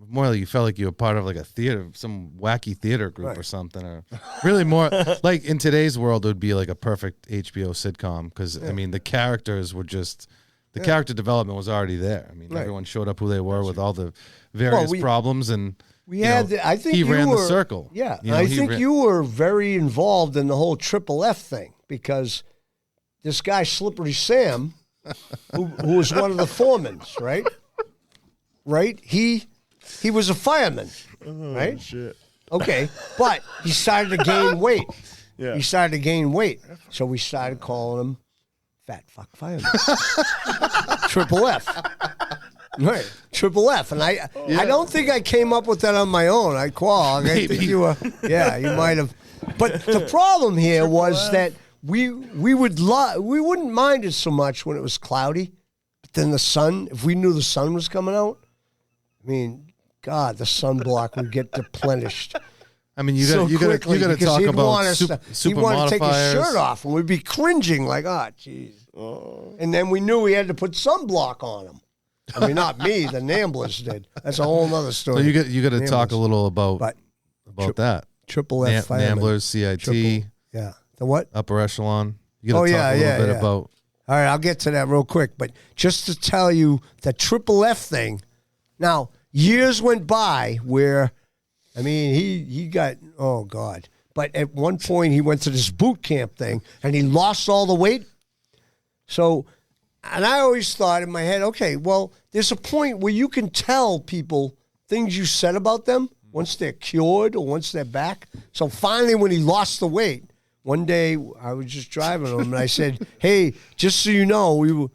More like you felt like you were part of like a theater, some wacky theater group or something, or really more like in today's world it would be like a perfect HBO sitcom because I mean the characters were just the character development was already there. I mean everyone showed up who they were with all the various problems and I think he ran the circle. Yeah, I think you were very involved in the whole Triple F thing because this guy Slippery Sam, who was one of the foremen, right? Right, he was a fireman, right? Shit. Okay, but he started to gain weight. Yeah. He started to gain weight, so we started calling him Fat Fuck Fireman. Triple F. Right, Triple F. And I don't think I came up with that on my own. I think you were, you might have. But the problem here was that we wouldn't mind it so much when it was cloudy, but then the sun, if we knew the sun was coming out, I mean, God, the sunblock would get replenished. I mean, you got to talk about super he wanted to take his modifiers. shirt off, and we'd be cringing like, jeez. And then we knew we had to put sunblock on him. I mean, not me, the Namblers did. That's a whole other story. So you got to talk a little about that. Triple F fireman. Namblers, CIT. The what? Upper echelon. You got to talk a little bit about All right, I'll get to that real quick. But just to tell you the Triple F thing. Now, years went by where, I mean, he got, oh, God. But at one point, he went to this boot camp thing, and he lost all the weight. So, and I always thought in my head, okay, well, there's a point where you can tell people things you said about them once they're cured or once they're back. So finally, when he lost the weight, one day I was just driving him, and I said, hey, just so you know,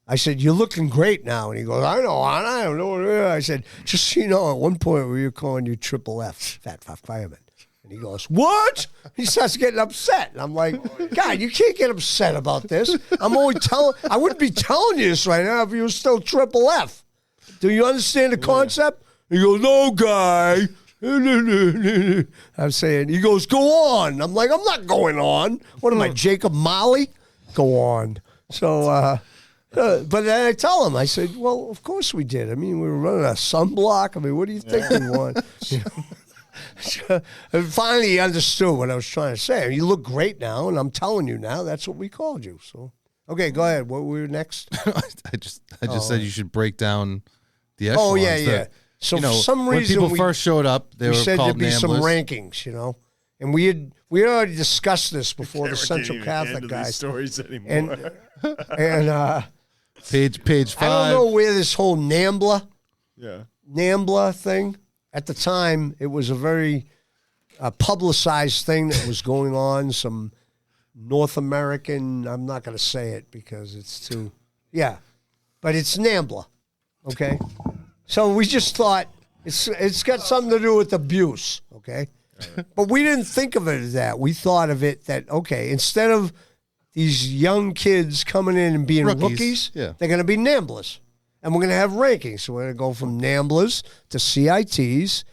I said, you're looking great now. And he goes, I know, I don't know. I said, just so you know, at one point we were calling you Triple F, Fat Fireman. And he goes, what? He starts getting upset. And I'm like, God, you can't get upset about this. I wouldn't be telling you this right now if you were still Triple F. Do you understand the concept? He goes, no, guy. I'm saying, he goes, go on. I'm like, I'm not going on. What am I, Jacob Marley? Go on. So, but then I tell him, I said, well, of course we did. I mean, we were running a sunblock. I mean, what do you think we want? You know? And finally, he understood what I was trying to say. You look great now, and I'm telling you now, that's what we called you. So, okay, go ahead. What were next? I just said you should break down the echelons. Oh, yeah. So for some reason, when people first showed up, they were said called there'd be NAMBLers. some rankings, you know, and we had already discussed this before the Central Catholic guys. Stories anymore. And Page 5. I don't know where this whole NAMBLA thing. At the time, it was a very publicized thing that was going on. Some North American, I'm not going to say it because it's too, but it's NAMBLA, okay? So we just thought it's got something to do with abuse, okay? But we didn't think of it as that. We thought of it that, okay, instead of these young kids coming in and being rookies, they're going to be NAMBLers. And we're going to have rankings. So we're going to go from NAMBLers to CITs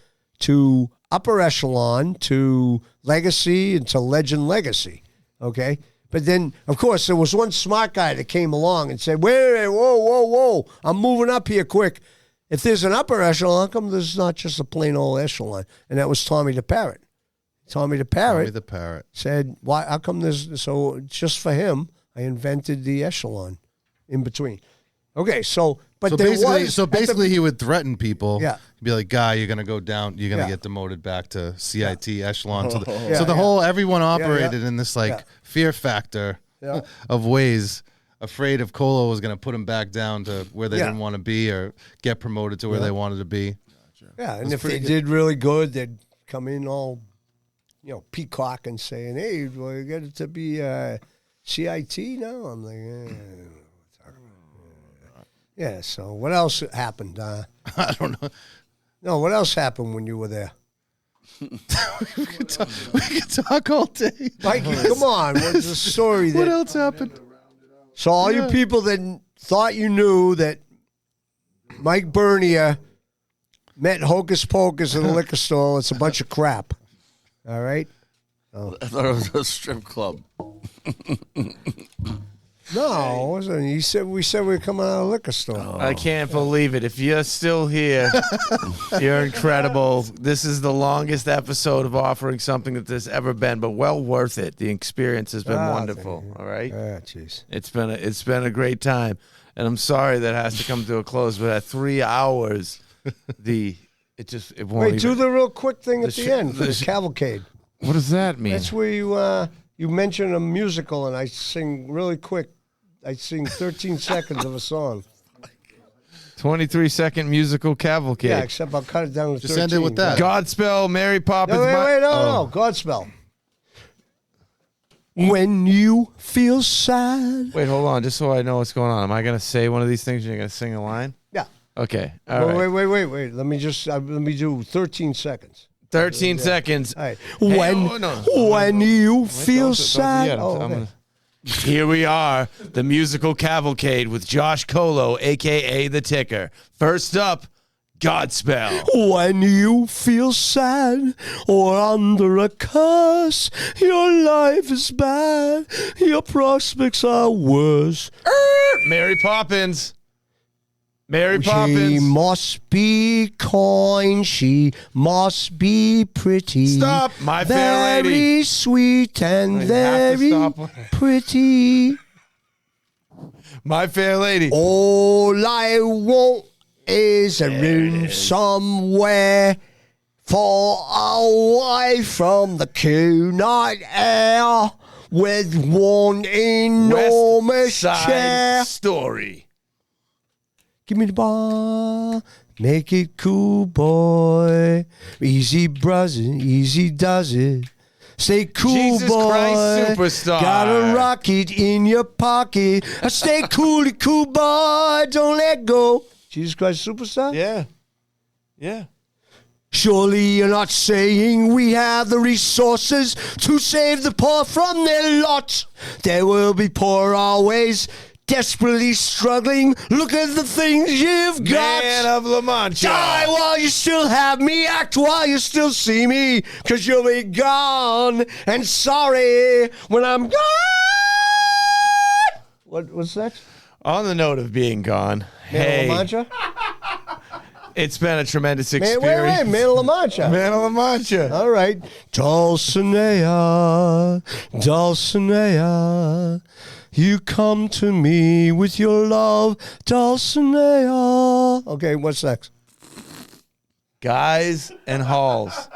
to upper echelon to legacy and to legend legacy, okay? But then, of course, there was one smart guy that came along and said, wait, whoa, I'm moving up here quick. If there's an upper echelon, how come there's not just a plain old echelon? And that was Tommy the Parrot. Tommy the Parrot said, why? How come there's, so just for him, I invented the echelon in between. Okay, so basically, he would threaten people. Yeah, he'd be like, "Guy, you're gonna go down. You're gonna get demoted back to CIT echelon." So the whole everyone operated in this fear factor of ways, afraid if Collo was gonna put him back down to where they didn't want to be or get promoted to where they wanted to be. Yeah, and if they did really good, they'd come in all, peacock and saying, "Hey, well, you got it to be CIT now." I'm like, yeah, so what else happened? I don't know. No, what else happened when you were there? we could talk all day. Mikey, come on. What's the story? What else happened? So all you people that thought you knew that Mike Bernier met Hocus Pocus in a liquor store, it's a bunch of crap. All right? I thought it was a strip club. No, it wasn't. We said we were coming out of a liquor store. I can't believe it. If you're still here, you're incredible. This is the longest episode of offering something that there's ever been, but well worth it. The experience has been wonderful. All right. Jeez. It's been a great time, and I'm sorry that has to come to a close. But at 3 hours, it won't. Wait, do the real quick thing at the end for the cavalcade. What does that mean? That's where you mention a musical, and I sing really quick. I sing 13 seconds of a song. 23-second musical cavalcade. Yeah, except I'll cut it down to 13. Just end it with that. Godspell, Mary Poppins. No. Godspell. When you feel sad. Wait, hold on, just so I know what's going on. Am I going to say one of these things and you're going to sing a line? Yeah. Okay. All right. Wait. Let me do 13 seconds. 13 seconds. All right. When you feel sad. Okay. Here we are, the musical cavalcade with Josh Collo, a.k.a. The Ticker. First up, Godspell. When you feel sad or under a curse, your life is bad, your prospects are worse. Mary Poppins. She must be kind, she must be pretty. Stop, My Fair Lady. Very sweet and very pretty. My Fair Lady. All I want is a room somewhere far away from the cool night air with one enormous West chair. Side Story. Give me the ball. Make it cool, boy. Easy does it. Stay cool, Jesus boy. Christ Superstar. Got a rocket in your pocket. Stay cool, boy. Don't let go. Jesus Christ Superstar? Yeah. Surely you're not saying we have the resources to save the poor from their lot. There will be poor always, desperately struggling. Look at the things you've got. Man of La Mancha. Die while you still have me. Act while you still see me. 'Cause you'll be gone and sorry when I'm gone. What's that? On the note of being gone, Man of La Mancha? it's been a tremendous Wait, experience. Man of La Mancha. Man of La Mancha. All right. Dulcinea, Dulcinea, you come to me with your love, Dulcinea. Okay, what's next? Guys and Halls.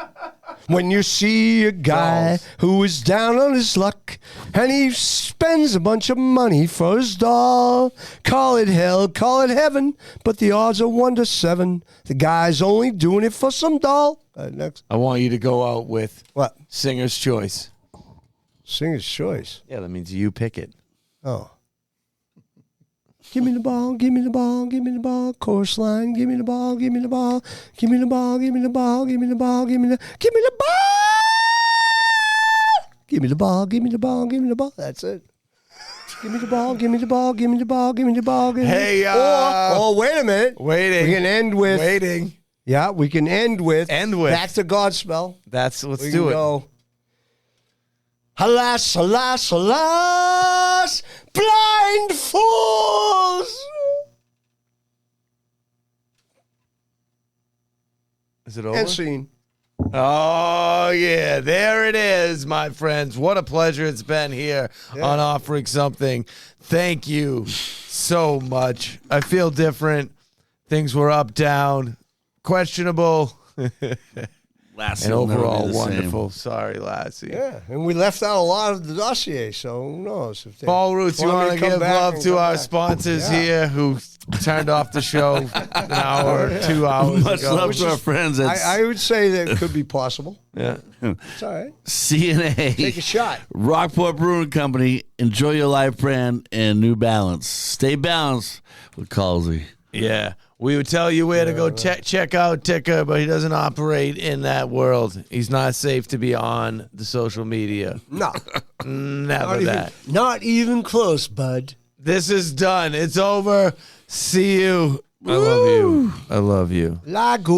When you see a guy who is down on his luck and he spends a bunch of money for his doll, call it hell, call it heaven, but the odds are 1 to 7. The guy's only doing it for some doll. Next. I want you to go out with What? Singer's Choice. Singer's choice. Yeah, that means you pick it. Oh. Give me the ball, give me the ball, give me the ball, chorus line, give me the ball, give me the ball, give me the ball, give me the ball, give me the ball, give me the ball, give me the ball, give me the ball, give me the ball. That's it. Give me the ball, give me the ball, give me the ball, give me the ball, give me the ball. Hey, wait a minute. waiting. We can end with Waiting. Yeah, we can end with That's the Godspell. Let's We do can it. go. Alas, alas, alas, blind fools. Is it over? And scene. Oh, yeah. There it is, my friends. What a pleasure it's been here on Offering Something. Thank you so much. I feel different. Things were up, down, questionable, Lassie and will never be overall the same. wonderful. Sorry, Lassie. Yeah, and we left out a lot of the dossier, so who knows? If they Paul Roots, you want to come give back love and to come our back. sponsors Yeah. here who turned off the show an hour or 2 hours Much ago. love to our friends at I would say that it could be possible. Yeah. It's all right. CNA. Take a shot. Rockport Brewing Company. Enjoy your life brand and New Balance. Stay balanced with Calsey. Yeah. We would tell you where to go check out Ticker, but he doesn't operate in that world. He's not safe to be on the social media. No, Never that. not even close, bud. This is done. It's over. See you. I love you. I love you. Lago.